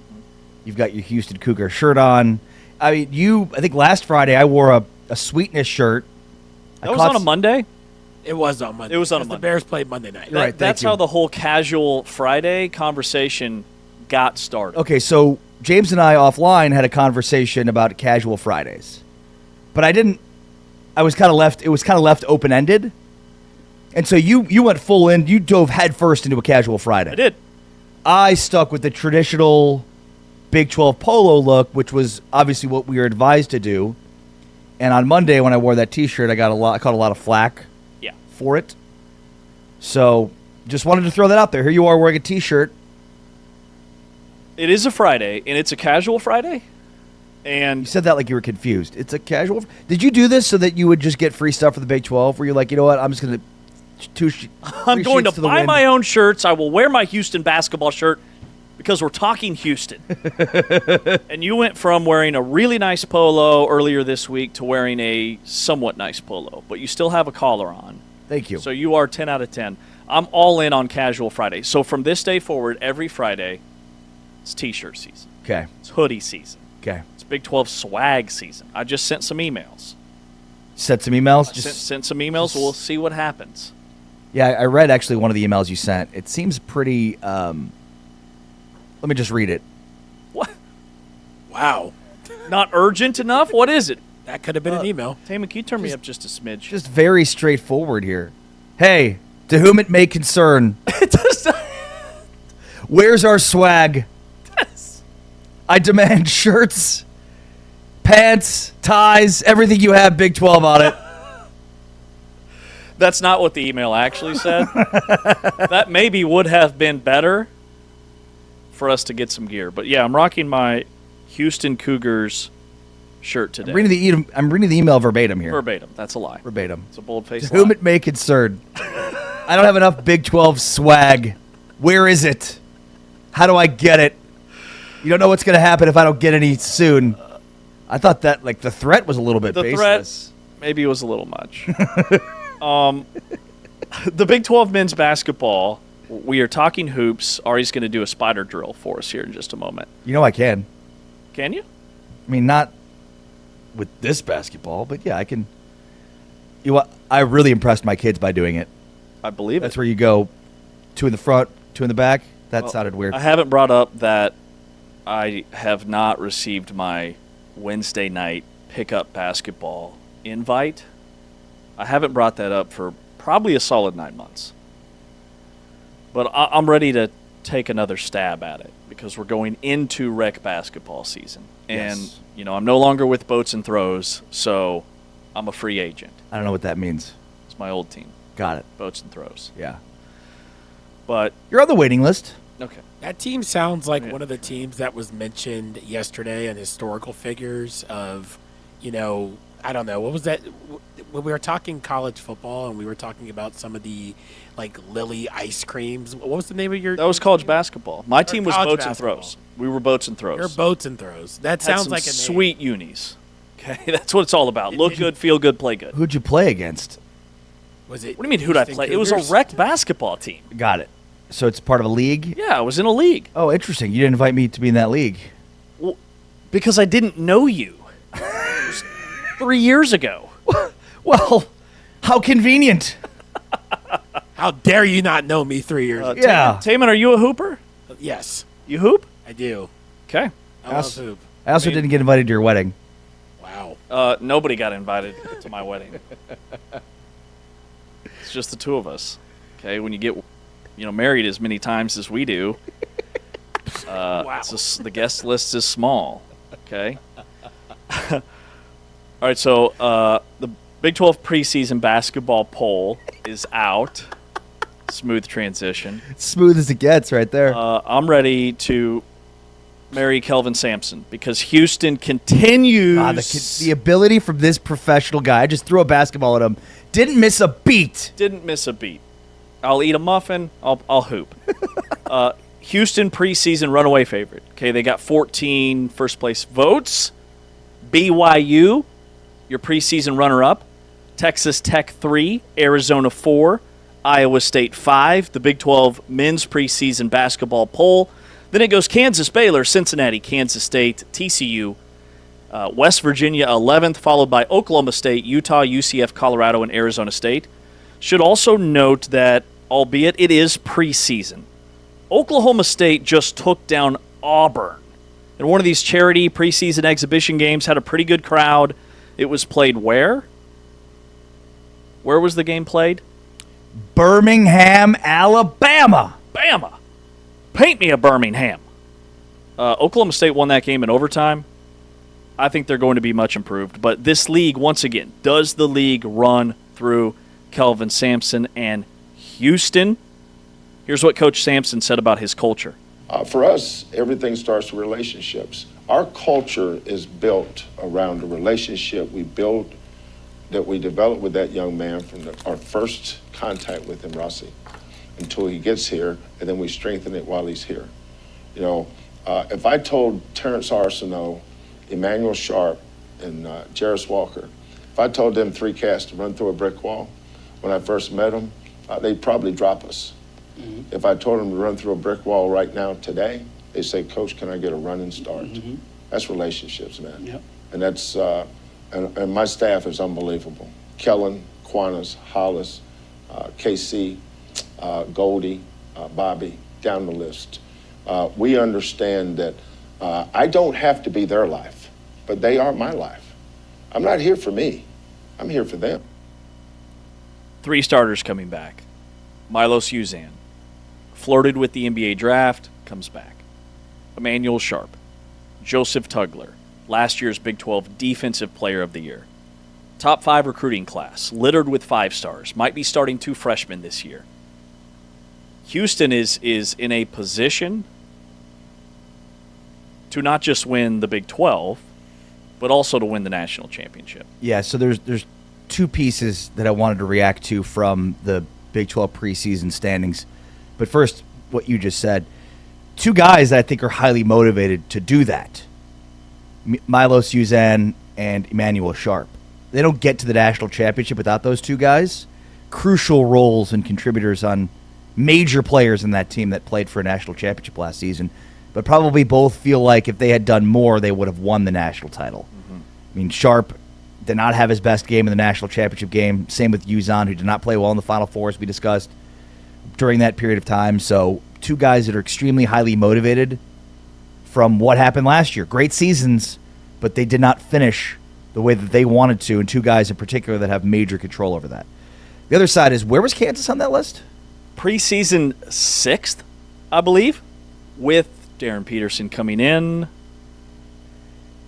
you've got your Houston Cougar shirt on. I mean, I think last Friday I wore a Sweetness shirt. That was on a Monday? It was on Monday. It was on a because Monday. The Bears played Monday night. Right, that's how the whole casual Friday conversation got started. Okay, so James and I offline had a conversation about casual Fridays. But it was kind of left open-ended. And so you went full in, you dove headfirst into a casual Friday. I did. I stuck with the traditional Big 12 polo look, which was obviously what we were advised to do. And on Monday when I wore that T-shirt, I caught a lot of flack for it. So just wanted to throw that out there. Here you are wearing a T-shirt. It is a Friday, and it's a casual Friday. And you said that like you were confused. It's a casual. Did you do this so that you would just get free stuff for the Big 12? Where you're like, you know what? I'm just going to I'm going to buy my own shirts. I will wear my Houston basketball shirt because we're talking Houston. And you went from wearing a really nice polo earlier this week to wearing a somewhat nice polo, but you still have a collar on. Thank you. So you are 10 out of 10. I'm all in on casual Friday. So from this day forward, every Friday, it's T-shirt season. Okay. It's hoodie season. Okay. It's Big 12 swag season. I just sent some emails. Sent some emails? Sent some emails. We'll see what happens. Yeah, I read actually one of the emails you sent. It seems pretty, let me just read it. What? Wow. Not urgent enough? What is it? That could have been an email. Taman, can you turn me up just a smidge? Just very straightforward here. Hey, to whom it may concern. Where's our swag? I demand shirts, pants, ties, everything you have Big 12 on it. That's not what the email actually said. That maybe would have been better for us to get some gear. But yeah, I'm rocking my Houston Cougars shirt today. I'm reading the email verbatim here. Verbatim. That's a lie. Verbatim. It's a bold-faced To whom lie. it may concern. I don't have enough Big 12 swag. Where is it? How do I get it? You don't know what's going to happen if I don't get any soon. I thought that the threat was a little bit baseless. Threat maybe was a little much. The Big 12 men's basketball, we are talking hoops. Ari's going to do a spider drill for us here in just a moment. You know I can. Can you? I mean, not with this basketball, but yeah, I can. You know what? I really impressed my kids by doing it. I believe That's where you go 2 in the front, 2 in the back. That sounded weird. I haven't brought up that I have not received my Wednesday night pickup basketball invite. I haven't brought that up for probably a solid 9 months. But I'm ready to take another stab at it because we're going into rec basketball season. And, Yes. I'm no longer with Boats and Throws, so I'm a free agent. I don't know what that means. It's my old team. Got it. Boats and Throws. Yeah. But you're on the waiting list. Okay. That team sounds like one of the teams that was mentioned yesterday in historical figures of, I don't know. What was that? When we were talking college football and we were talking about some of the, Lily ice creams. What was the name of your? That was college basketball. My team was college Boats basketball. and Throws. We were Boats and Throws. Your Boats and Throws. That Had sounds some like a name. sweet unis. Okay, that's what it's all about. Look good, feel good, play good. Who'd you play against? Was it? What do you mean, who'd I Houston play? It was a Cougars? rec basketball team. Got it. So it's part of a league? Yeah, I was in a league. Oh, interesting. You didn't invite me to be in that league. Well, because I didn't know you. It was 3 years ago. Well, how convenient. How dare you not know me 3 years ago? Yeah. Taman, are you a hooper? Yes, You hoop? I do. Okay. I love hoop. I also didn't get invited to your wedding. Wow. Nobody got invited to my wedding. It's just the two of us. Okay, when you get married as many times as we do, the guest list is small. Okay. All right, so the Big 12 preseason basketball poll is out. Smooth transition. Smooth as it gets right there. I'm ready to marry Kelvin Sampson because Houston continues. The ability from this professional guy, I just threw a basketball at him, didn't miss a beat. Didn't miss a beat. I'll eat a muffin. I'll hoop. Houston preseason runaway favorite. Okay, they got 14 first place votes. BYU, your preseason runner-up. Texas Tech 3, Arizona 4, Iowa State 5. The Big 12 men's preseason basketball poll. Then it goes Kansas, Baylor, Cincinnati, Kansas State, TCU, West Virginia 11th, followed by Oklahoma State, Utah, UCF, Colorado, and Arizona State. Should also note that, albeit it is preseason, Oklahoma State just took down Auburn in one of these charity preseason exhibition games, had a pretty good crowd. It was played where? Where was the game played? Birmingham, Alabama. Bama. Paint me a Birmingham. Oklahoma State won that game in overtime. I think they're going to be much improved. But this league, once again, does the league run through Kelvin Sampson and Houston? Here's what Coach Sampson said about his culture. For us, everything starts with relationships. Our culture is built around the relationship we built, that we developed with that young man from our first contact with him, Rossi, until he gets here, and then we strengthen it while he's here. If I told Terrence Arsenault, Emmanuel Sharp, and Jarris Walker, if I told them three cats to run through a brick wall when I first met them, they'd probably drop us. Mm-hmm. If I told them to run through a brick wall right now today, they say, Coach, can I get a running start? Mm-hmm. That's relationships, man. Yep. And that's and my staff is unbelievable. Kellen, Quanas, Hollis, KC, Goldie, Bobby, down the list. We understand that I don't have to be their life, but they are my life. I'm not here for me. I'm here for them. 3 starters coming back. Milos Uzan, flirted with the NBA draft, comes back. Emmanuel Sharp, Joseph Tugler, last year's Big 12 Defensive Player of the Year. Top 5 recruiting class, littered with 5 stars, might be starting 2 freshmen this year. Houston is in a position to not just win the Big 12, but also to win the national championship. Yeah, so there's 2 pieces that I wanted to react to from the Big 12 preseason standings. But first, what you just said. 2 guys that I think are highly motivated to do that. Milos Uzan and Emmanuel Sharp. They don't get to the national championship without those 2 guys. Crucial roles and contributors on major players in that team that played for a national championship last season. But probably both feel like if they had done more, they would have won the national title. Mm-hmm. I mean, Sharp did not have his best game in the national championship game. Same with Uzan, who did not play well in the Final Four, as we discussed, during that period of time. So 2 guys that are extremely highly motivated from what happened last year. Great seasons, but they did not finish the way that they wanted to, and 2 guys in particular that have major control over that. The other side is, where was Kansas on that list? Preseason 6th, I believe, with Darren Peterson coming in.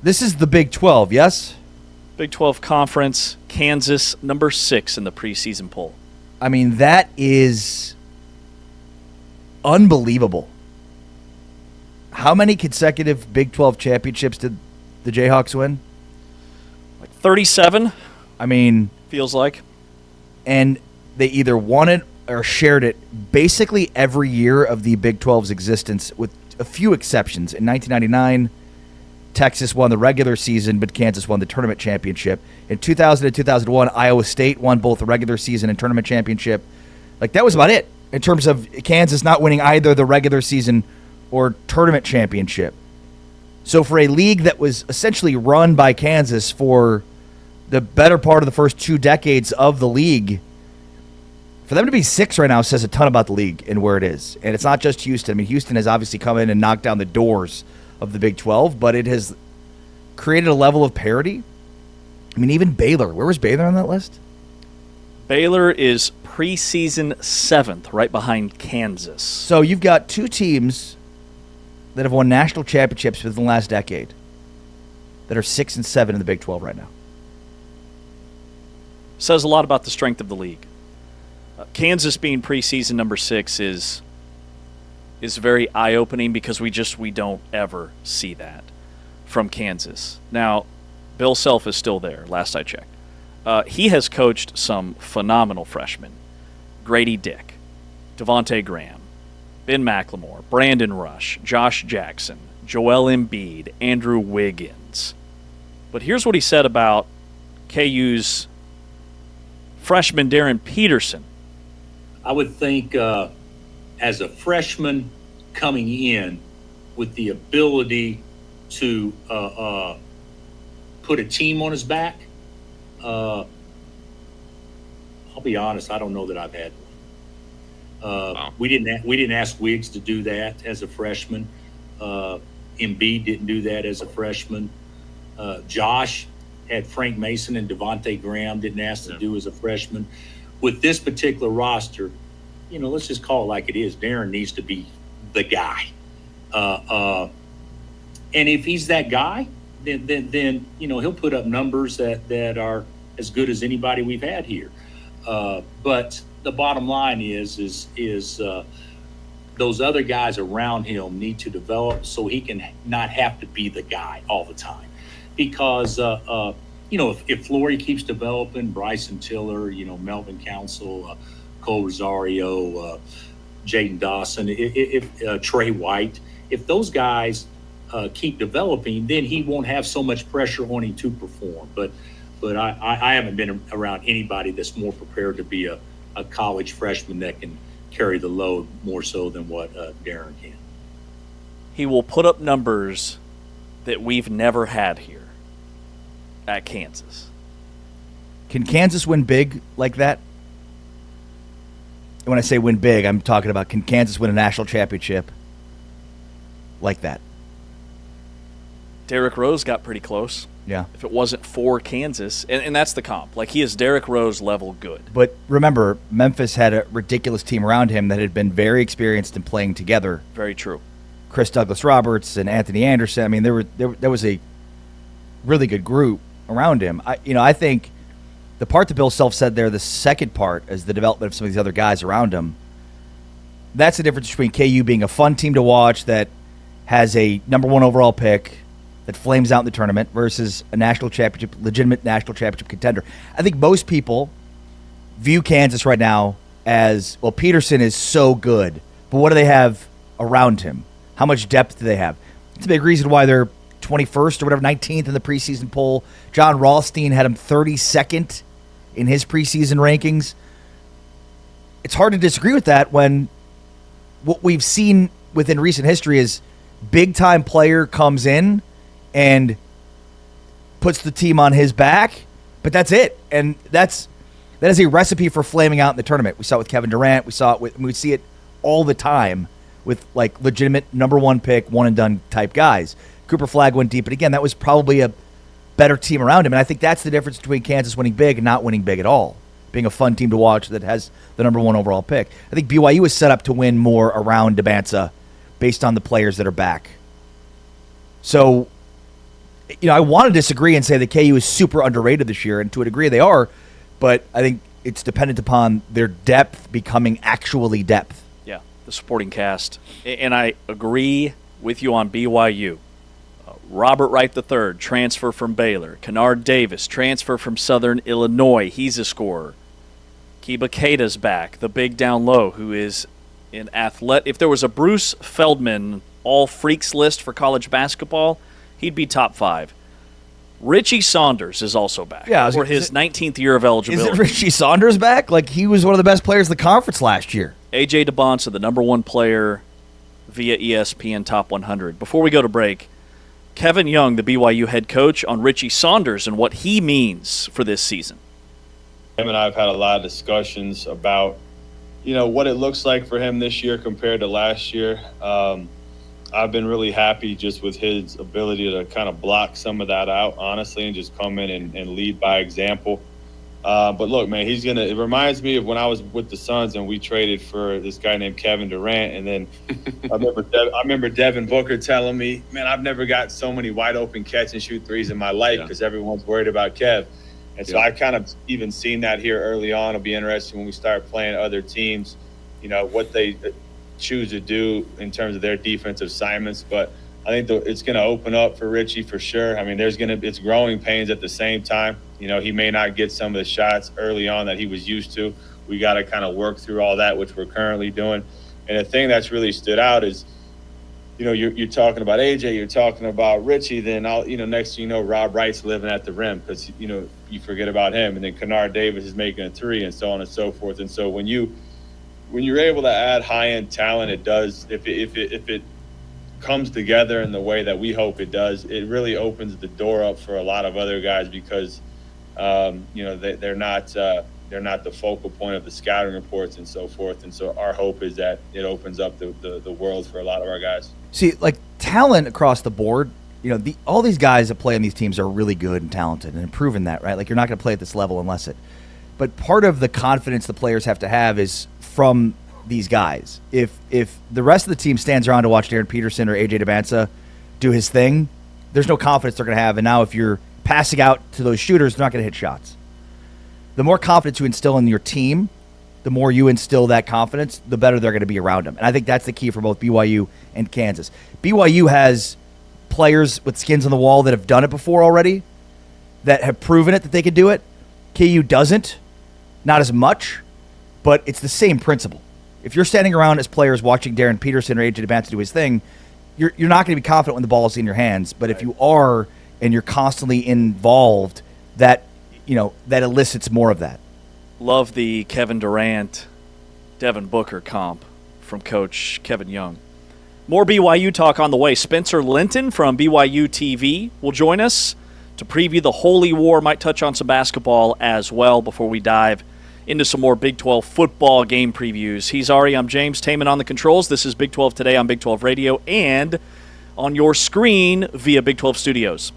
This is the Big 12, yes? Big 12 Conference, Kansas, number 6 in the preseason poll. I mean, that is unbelievable. How many consecutive Big 12 championships did the Jayhawks win? Like 37. I mean, feels like. And they either won it or shared it basically every year of the Big 12's existence, with a few exceptions. In 1999, Texas won the regular season, but Kansas won the tournament championship. In 2000 and 2001, Iowa State won both the regular season and tournament championship. Like, that was about it in terms of Kansas not winning either the regular season or tournament championship. So for a league that was essentially run by Kansas for the better part of the first 2 decades of the league, for them to be 6 right now says a ton about the league and where it is. And it's not just Houston. I mean, Houston has obviously come in and knocked down the doors of the Big 12, but it has created a level of parity. I mean, even Baylor. Where was Baylor on that list? Baylor is preseason 7th, right behind Kansas. So you've got 2 teams that have won national championships within the last decade that are 6 and 7 in the Big 12 right now. Says a lot about the strength of the league. Kansas being preseason number 6 is very eye-opening because we don't ever see that from Kansas. Now, Bill Self is still there, last I checked. He has coached some phenomenal freshmen. Grady Dick, Devontae Graham, Ben McLemore, Brandon Rush, Josh Jackson, Joel Embiid, Andrew Wiggins. But here's what he said about KU's freshman Darren Peterson. I would think as a freshman coming in with the ability to put a team on his back, I'll be honest, I don't know that I've had one. Wow. We didn't ask Wiggs to do that as a freshman. Embiid didn't do that as a freshman. Josh had Frank Mason and Devontae Graham, didn't ask to do as a freshman. With this particular roster, let's just call it like it is. Darren needs to be the guy. And if he's that guy, then he'll put up numbers that are as good as anybody we've had here. But the bottom line is those other guys around him need to develop so he can not have to be the guy all the time. Because if Flory keeps developing, Bryson Tiller, Melvin Council, Cole Rosario, Jaden Dawson, if Trey White, if those guys keep developing, then he won't have so much pressure on him to perform. But I haven't been around anybody that's more prepared to be a college freshman that can carry the load more so than what Darren can. He will put up numbers that we've never had here at Kansas. Can Kansas win big like that? And when I say win big, I'm talking about, can Kansas win a national championship like that? Derrick Rose got pretty close. Yeah. If it wasn't for Kansas, and that's the comp. Like, he is Derrick Rose level good. But remember, Memphis had a ridiculous team around him that had been very experienced in playing together. Very true. Chris Douglas-Roberts and Anthony Anderson. I mean, there was a really good group around him. I think the part that Bill Self said there, the second part, is the development of some of these other guys around him. That's the difference between KU being a fun team to watch that has a number 1 overall pick that flames out in the tournament versus a national championship, legitimate national championship contender. I think most people view Kansas right now as, well, Peterson is so good, but what do they have around him? How much depth do they have? It's a big reason why they're 21st or whatever, 19th in the preseason poll. John Rothstein had him 32nd in his preseason rankings. It's hard to disagree with that when what we've seen within recent history is big-time player comes in and puts the team on his back, but that's it. And that is a recipe for flaming out in the tournament. We saw it with Kevin Durant. We see it all the time with like legitimate number 1 pick, one and done type guys. Cooper Flagg went deep, but again, that was probably a better team around him. And I think that's the difference between Kansas winning big and not winning big at all. Being a fun team to watch that has the number 1 overall pick. I think BYU is set up to win more around Dabansa based on the players that are back. So, I want to disagree and say that KU is super underrated this year, and to a degree they are, but I think it's dependent upon their depth becoming actually depth. Yeah, the supporting cast. And I agree with you on BYU. Robert Wright III, transfer from Baylor. Kennard Davis, transfer from Southern Illinois. He's a scorer. Kiba Keita's back, the big down low, who is an athlete. If there was a Bruce Feldman all freaks list for college basketball, he'd be top 5. Richie Saunders is also back for his 19th year of eligibility. Is it Richie Saunders back? Like, he was one of the best players in the conference last year. A.J. DeBonsa, the number 1 player via ESPN Top 100. Before we go to break, Kevin Young, the BYU head coach, on Richie Saunders and what he means for this season. Him and I have had a lot of discussions about, what it looks like for him this year compared to last year. I've been really happy just with his ability to kind of block some of that out, honestly, and just come in and lead by example. But look, man, it reminds me of when I was with the Suns and we traded for this guy named Kevin Durant. And then I remember Devin Booker telling me, man, I've never got so many wide open catch and shoot threes in my life because everyone's worried about Kev. And so I've kind of even seen that here early on. It'll be interesting when we start playing other teams, what they choose to do in terms of their defensive assignments. But I think it's going to open up for Richie for sure. I mean, it's growing pains at the same time. He may not get some of the shots early on that he was used to. We got to kind of work through all that, which we're currently doing. And the thing that's really stood out is, you're talking about AJ, you're talking about Richie, then next thing you know, Rob Wright's living at the rim because, you forget about him. And then Kennard Davis is making a 3 and so on and so forth. And so when you're able to add high-end talent, it does, if it comes together in the way that we hope it does, it really opens the door up for a lot of other guys because, they're not the focal point of the scouting reports and so forth. And so our hope is that it opens up the world for a lot of our guys. See, like, talent across the board, all these guys that play on these teams are really good and talented and proven that, right? Like, you're not going to play at this level unless it. But part of the confidence the players have to have is from these guys. If the rest of the team stands around to watch Darren Peterson or AJ DeBansa do his thing, there's no confidence they're going to have. And now if you're passing out to those shooters, they're not going to hit shots. The more confidence you instill in your team, the more you instill that confidence, the better they're going to be around them. And I think that's the key for both BYU and Kansas. BYU has players with skins on the wall that have done it before already, that have proven it that they could do it. KU doesn't, not as much, but it's the same principle. If you're standing around as players watching Darren Peterson or AJ DeBansa do his thing, you're not going to be confident when the ball is in your hands. But if you are and you're constantly involved, that elicits more of that. Love the Kevin Durant, Devin Booker comp from Coach Kevin Young. More BYU talk on the way. Spencer Linton from BYU TV will join us to preview the Holy War. Might touch on some basketball as well before we dive into some more Big 12 football game previews. He's Ari. I'm James Taman on the controls. This is Big 12 Today on Big 12 Radio and on your screen via Big 12 Studios.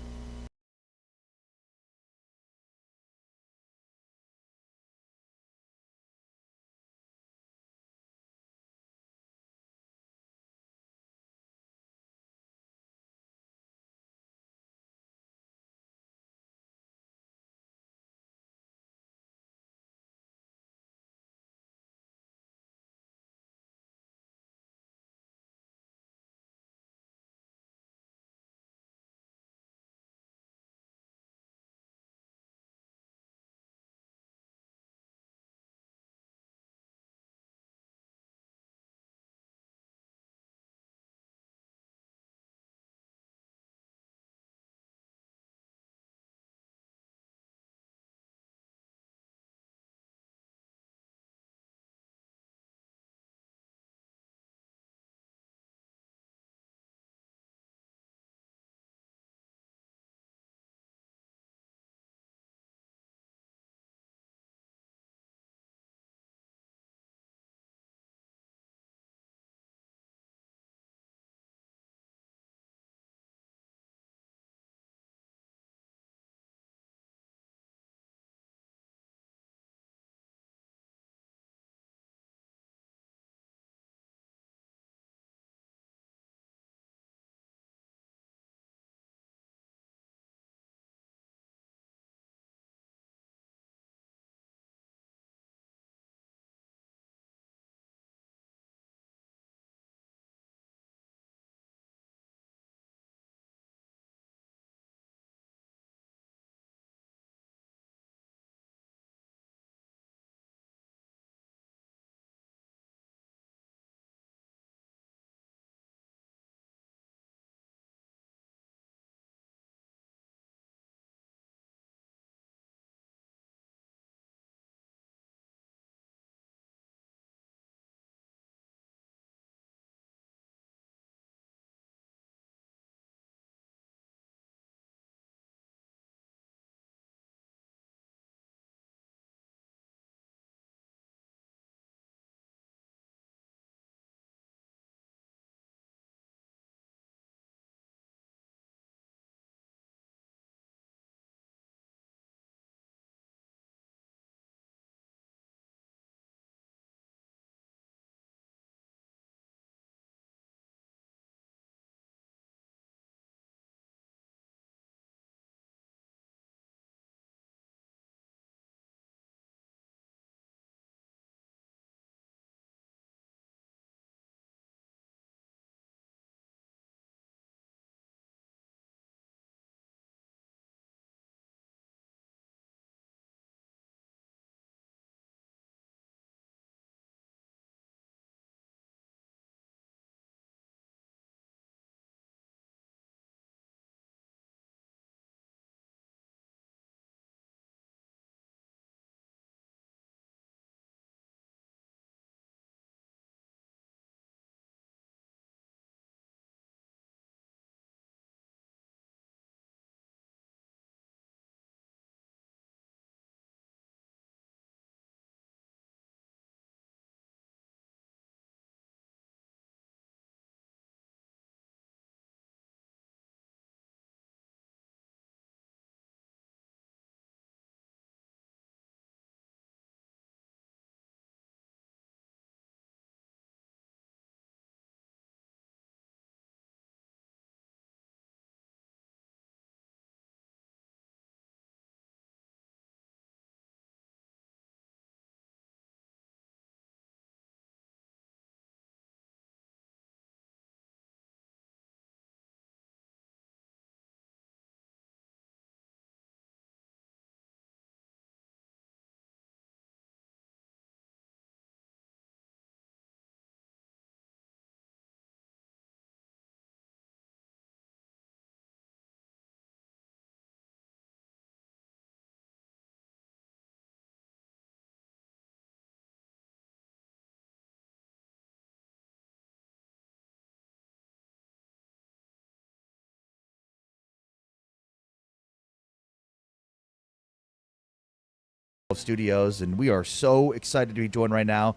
Studios, and we are so excited to be joined right now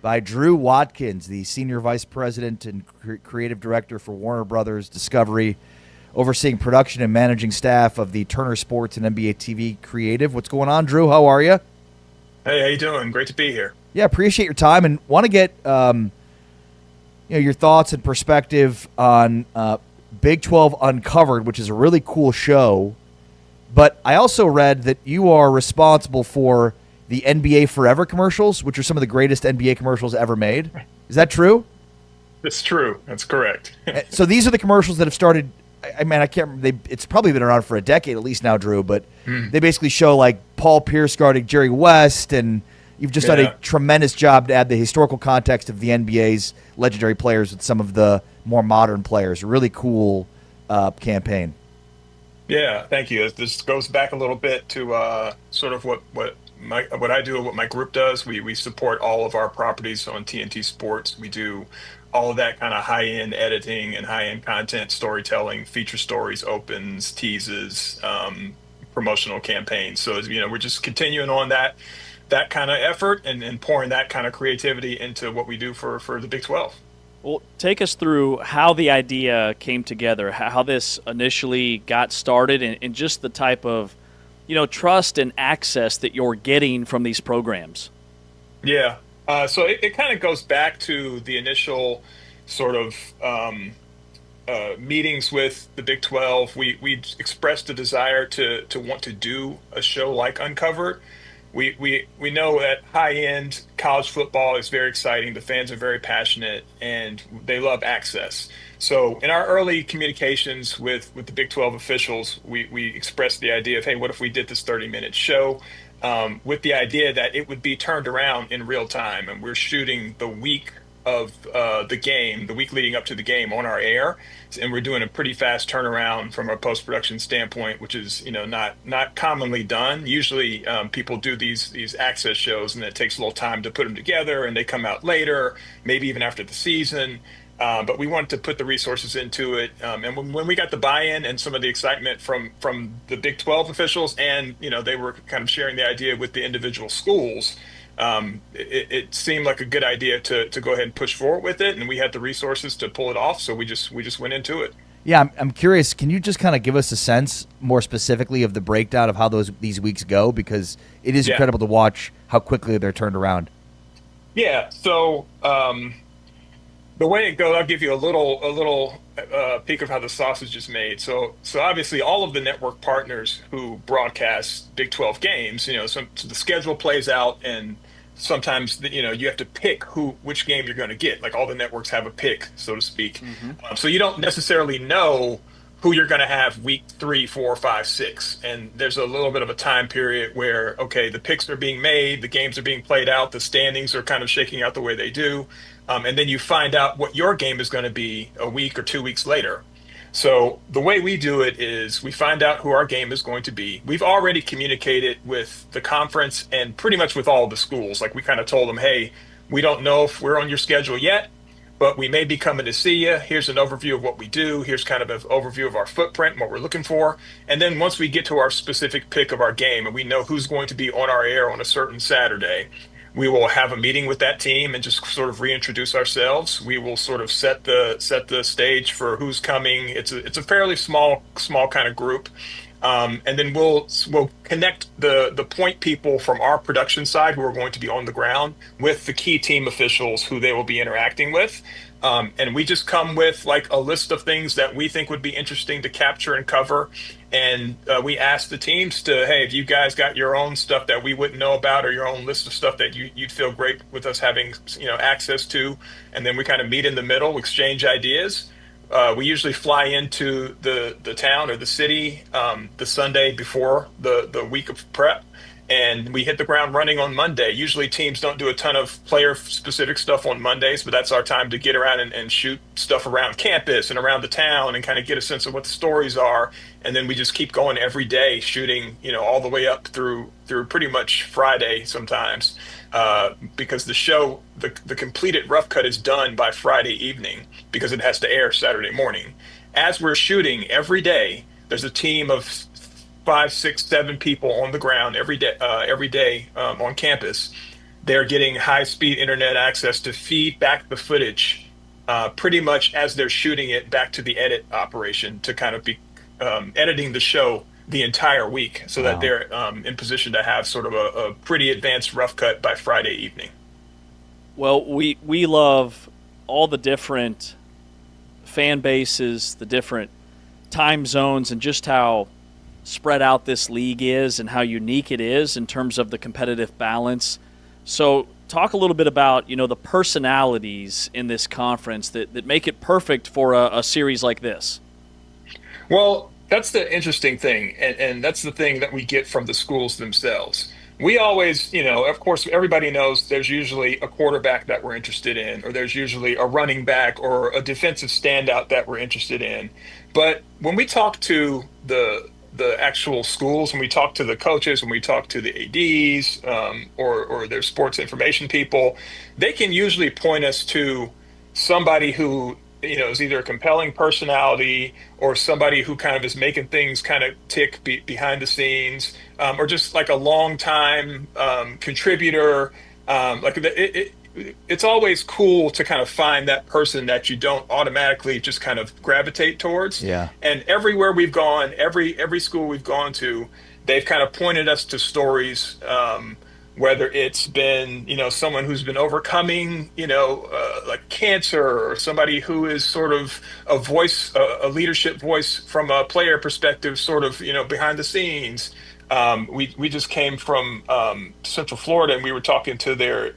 by Drew Watkins, the Senior Vice President and Creative Director for Warner Brothers Discovery, overseeing production and managing staff of the Turner Sports and NBA TV Creative. What's going on, Drew? How are you? Hey, how you doing? Great to be here. Yeah, appreciate your time, and want to get your thoughts and perspective on Big 12 Uncovered, which is a really cool show. But I also read that you are responsible for the NBA Forever commercials, which are some of the greatest NBA commercials ever made. Is that true? It's true. That's correct. So these are the commercials that have started. I mean, I can't remember. It's probably been around for a decade at least now, Drew. But they basically show like Paul Pierce guarding Jerry West, and you've just done a tremendous job to add the historical context of the NBA's legendary players with some of the more modern players. A really cool campaign. Yeah, thank you. This goes back a little bit to sort of what I do, what my group does. We support all of our properties on TNT Sports. We do all of that kind of high-end editing and high-end content, storytelling, feature stories, opens, teases, promotional campaigns. So, we're just continuing on that kind of effort and pouring that kind of creativity into what we do for the Big 12. Well, take us through how the idea came together, how this initially got started, and just the type of trust and access that you're getting from these programs. Yeah. So it kind of goes back to the initial sort of meetings with the Big 12. We expressed a desire to want to do a show like Uncovered. We know that high-end college football is very exciting. The fans are very passionate, and they love access. So in our early communications with the Big 12 officials, we expressed the idea of, hey, what if we did this 30-minute show with the idea that it would be turned around in real time, and we're shooting the week of the game, the week leading up to the game on our air, and we're doing a pretty fast turnaround from a post-production standpoint, which is not commonly done. Usually people do these access shows, and it takes a little time to put them together, and they come out later, maybe even after the season. But we wanted to put the resources into it, and when we got the buy-in and some of the excitement from the Big 12 officials, and they were kind of sharing the idea with the individual schools, it seemed like a good idea to go ahead and push forward with it, and we had the resources to pull it off, so we just went into it. Yeah, I'm curious. Can you just kind of give us a sense more specifically of the breakdown of how these weeks go, because it is incredible to watch how quickly they're turned around. Yeah. So the way it goes, I'll give you a little peek of how the sausage is made. So obviously all of the network partners who broadcast Big 12 games, so the schedule plays out, and sometimes you have to pick which game you're going to get. Like all the networks have a pick, so to speak. So you don't necessarily know who you're going to have week 3, 4, 5, 6. And there's a little bit of a time period where, okay, the picks are being made, the games are being played out, the standings are kind of shaking out the way they do. And then you find out what your game is going to be a week or 2 weeks later. So the way we do it is we find out who our game is going to be. We've already communicated with the conference and pretty much with all the schools. Like we kind of told them, hey, we don't know if we're on your schedule yet, but we may be coming to see you. Here's an overview of what we do. Here's kind of an overview of our footprint and what we're looking for. And then once we get to our specific pick of our game and we know who's going to be on our air on a certain Saturday, we will have a meeting with that team and just sort of reintroduce ourselves. We will sort of set the stage for who's coming. It's a fairly small kind of group, and then we'll connect the point people from our production side who are going to be on the ground with the key team officials who they will be interacting with. And we just come with like a list of things that we think would be interesting to capture and cover. And we ask the teams to, hey, if you guys got your own stuff that we wouldn't know about, or your own list of stuff that you'd feel great with us having, access to, and then we kind of meet in the middle, exchange ideas. We usually fly into the town or the city the Sunday before the week of prep, and we hit the ground running on Monday. Usually teams don't do a ton of player-specific stuff on Mondays, but that's our time to get around and shoot stuff around campus and around the town and kind of get a sense of what the stories are. And then we just keep going every day, shooting, all the way up through pretty much Friday sometimes, because the show, the completed rough cut is done by Friday evening because it has to air Saturday morning. As we're shooting every day, there's a team of 5, 6, 7 people on the ground every day on campus. They're getting high-speed internet access to feed back the footage pretty much as they're shooting it back to the edit operation to kind of be editing the show the entire week so that they're in position to have sort of a pretty advanced rough cut by Friday evening. Well, we love all the different fan bases, the different time zones, and just how spread out this league is and how unique it is in terms of the competitive balance. So talk a little bit about, the personalities in this conference that make it perfect for a series like this. Well, that's the interesting thing, and that's the thing that we get from the schools themselves. We always, of course, everybody knows there's usually a quarterback that we're interested in, or there's usually a running back or a defensive standout that we're interested in. But when we talk to the actual schools, when we talk to the coaches, when we talk to the ADs or their sports information people, they can usually point us to somebody who is either a compelling personality or somebody who kind of is making things kind of tick behind the scenes, or just like a long time contributor. It's always cool to kind of find that person that you don't automatically just kind of gravitate towards. Yeah. And everywhere we've gone, every school we've gone to, they've kind of pointed us to stories, whether it's been, someone who's been overcoming, like cancer, or somebody who is sort of a voice, a leadership voice from a player perspective, sort of, behind the scenes. We just came from Central Florida, and we were talking to their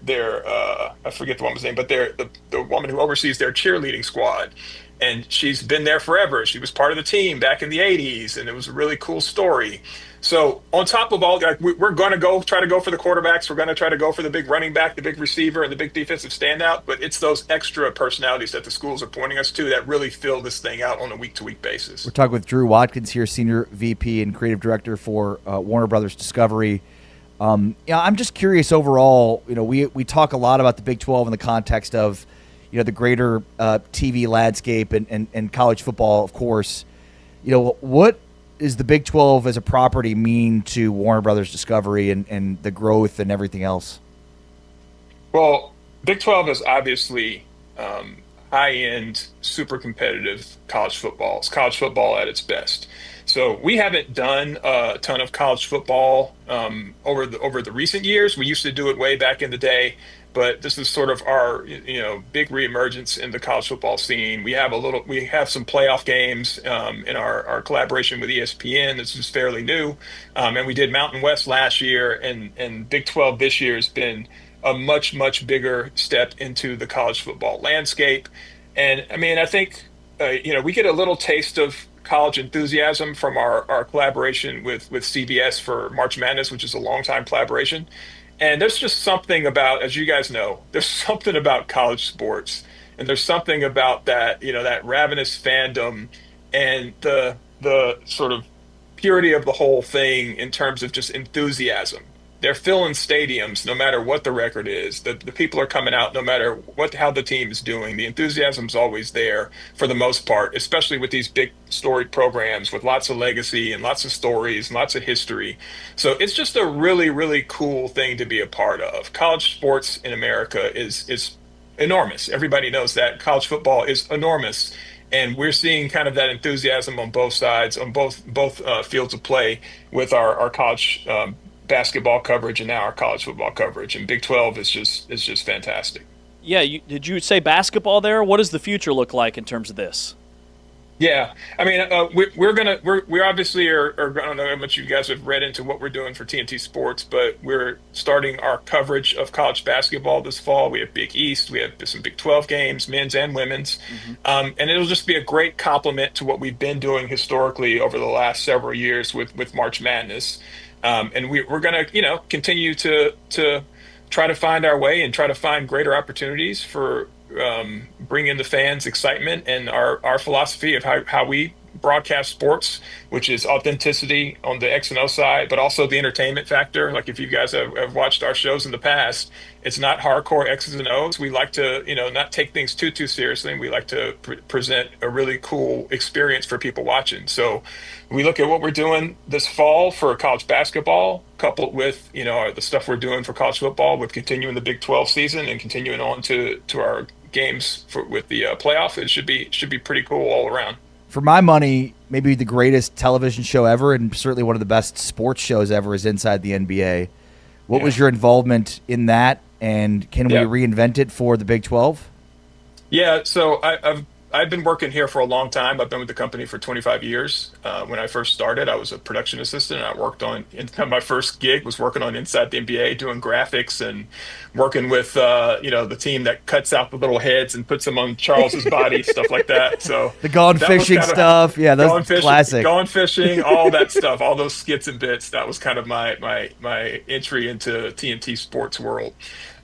I forget the woman's name, but the woman who oversees their cheerleading squad, and she's been there forever. She was part of the team back in the 80s, and it was a really cool story. So on top of all, we're going to try to go for the quarterbacks. We're going to try to go for the big running back, the big receiver, and the big defensive standout. But it's those extra personalities that the schools are pointing us to that really fill this thing out on a week-to-week basis. We're talking with Drew Watkins here, Senior VP and Creative Director for Warner Brothers Discovery. I'm just curious overall, we talk a lot about the Big 12 in the context of, the greater TV landscape and college football, of course. What is the Big 12 as a property mean to Warner Brothers Discovery and the growth and everything else? Well, Big 12 is obviously high-end, super competitive college football. It's college football at its best. So we haven't done a ton of college football over the recent years. We used to do it way back in the day, but this is sort of our big reemergence in the college football scene. We have some playoff games in our collaboration with ESPN. This is fairly new, and we did Mountain West last year, and Big 12 this year has been a much bigger step into the college football landscape. And I think we get a little taste of college enthusiasm from our collaboration with CBS for March Madness, which is a long-time collaboration. And there's just something about, as you guys know, there's something about college sports, and there's something about that, that ravenous fandom and the sort of purity of the whole thing in terms of just enthusiasm. They're filling stadiums no matter what the record is. The people are coming out no matter how the team is doing. The enthusiasm's always there for the most part, especially with these big storied programs with lots of legacy and lots of stories and lots of history. So it's just a really cool thing to be a part of. College sports in America is enormous. Everybody knows that. College football is enormous. And we're seeing kind of that enthusiasm on both sides, on both fields of play with our college basketball coverage and now our college football coverage. And Big 12 is just fantastic. Yeah, did you say basketball there? What does the future look like in terms of this? Yeah, we obviously are. I don't know how much you guys have read into what we're doing for TNT Sports, but we're starting our coverage of college basketball this fall. We have Big East, we have some Big 12 games, men's and women's, and it'll just be a great complement to what we've been doing historically over the last several years with March Madness. And we're going to, continue to try to find our way and try to find greater opportunities for bring in the fans' excitement and our philosophy of how we broadcast sports, which is authenticity on the X and O side, but also the entertainment factor. Like if you guys have watched our shows in the past, it's not hardcore X's and O's. We like to, not take things too seriously. We like to present a really cool experience for people watching. So we look at what we're doing this fall for college basketball, coupled with, the stuff we're doing for college football, with continuing the Big 12 season and continuing on to our games with the playoff. It should be pretty cool all around. For my money, maybe the greatest television show ever, and certainly one of the best sports shows ever, is Inside the NBA. What was your involvement in that, and can we reinvent it for the Big 12? Yeah, so I've been working here for a long time. I've been with the company for 25 years. When I first started, I was a production assistant. I worked on, my first gig was working on Inside the NBA, doing graphics and working with, the team that cuts out the little heads and puts them on Charles's body, stuff like that. So the gone fishing stuff. Yeah, that's classic. Gone fishing, all that stuff, all those skits and bits. That was kind of my entry into TNT sports world.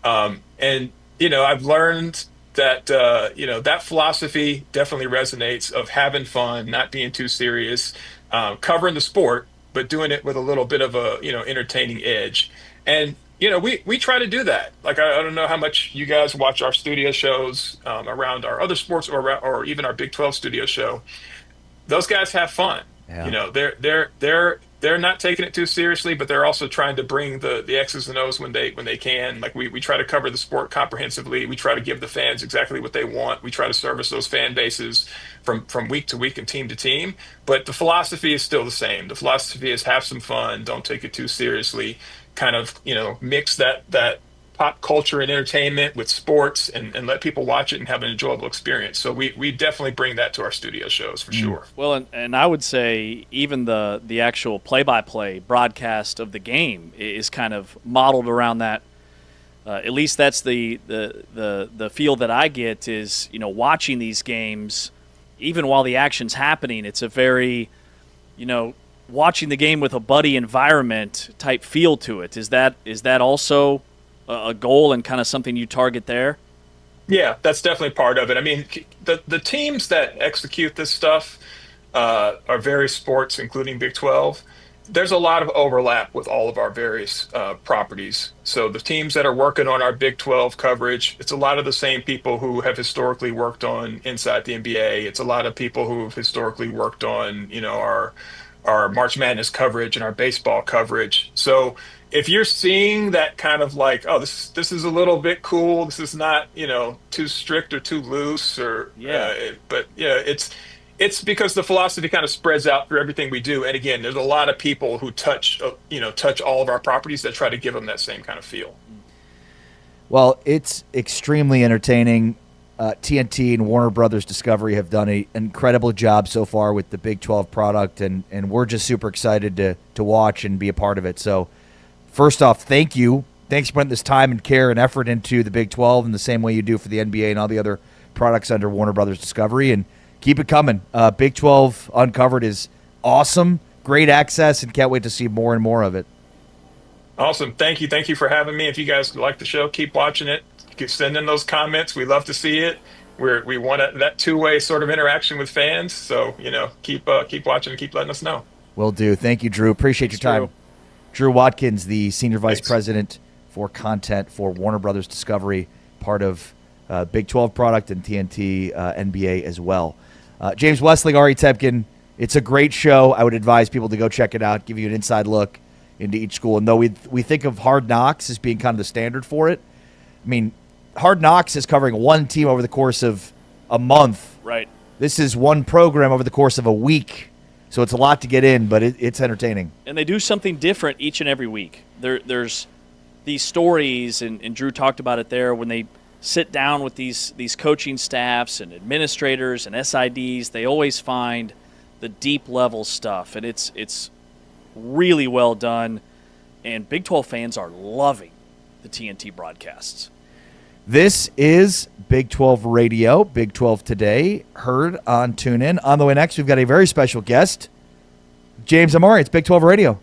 And I've learned that that philosophy definitely resonates, of having fun, not being too serious, covering the sport, but doing it with a little bit of a entertaining edge. And we try to do that. Like I don't know how much you guys watch our studio shows around our other sports, or even our Big 12 studio show. Those guys have fun. Yeah. They're not taking it too seriously, but they're also trying to bring the X's and O's when they can. Like we try to cover the sport comprehensively. We try to give the fans exactly what they want. We try to service those fan bases from week to week and team to team. But the philosophy is still the same. The philosophy is have some fun, don't take it too seriously. Kind of mix that pop culture and entertainment with sports, and let people watch it and have an enjoyable experience. So we definitely bring that to our studio shows for sure. Well, and I would say even the actual play-by-play broadcast of the game is kind of modeled around that. At least that's the feel that I get is, watching these games, even while the action's happening, it's a very, watching the game with a buddy environment type feel to it. Is that also a goal and kind of something you target there? Yeah, that's definitely part of it. I mean, the teams that execute this stuff are various sports, including Big 12. There's a lot of overlap with all of our various properties. So the teams that are working on our Big 12 coverage, it's a lot of the same people who have historically worked on Inside the NBA. It's a lot of people who have historically worked on, our March Madness coverage and our baseball coverage. So if you're seeing that kind of like, oh, this is a little bit cool, this is not, too strict or too loose, or it's because the philosophy kind of spreads out through everything we do. And again, there's a lot of people who touch all of our properties that try to give them that same kind of feel. Well, it's extremely entertaining. TNT and Warner Brothers Discovery have done an incredible job so far with the Big 12 product, and we're just super excited to watch and be a part of it. So first off, thank you. Thanks for putting this time and care and effort into the Big 12 in the same way you do for the NBA and all the other products under Warner Brothers Discovery, and keep it coming. Big 12 Uncovered is awesome, great access, and can't wait to see more and more of it. Awesome. Thank you for having me. If you guys like the show, keep watching it. Send in those comments. We love to see it. We want that two-way sort of interaction with fans. So, keep watching and keep letting us know. Will do. Thank you, Drew. Appreciate your time. Drew Watkins, the Senior Vice President for Content for Warner Brothers Discovery, part of Big 12 product and TNT NBA as well. James Westling, Ari Temkin, it's a great show. I would advise people to go check it out, give you an inside look into each school. And though we think of Hard Knocks as being kind of the standard for it, I mean, Hard Knocks is covering one team over the course of a month. Right. This is one program over the course of a week. So it's a lot to get in, but it's entertaining. And they do something different each and every week. There's these stories, and Drew talked about it there, when they sit down with these coaching staffs and administrators and SIDs, they always find the deep level stuff. And it's really well done. And Big 12 fans are loving the TNT broadcasts. This is Big 12 Radio, Big 12 Today, heard on TuneIn. On the way next, we've got a very special guest, James Amari. It's Big 12 Radio.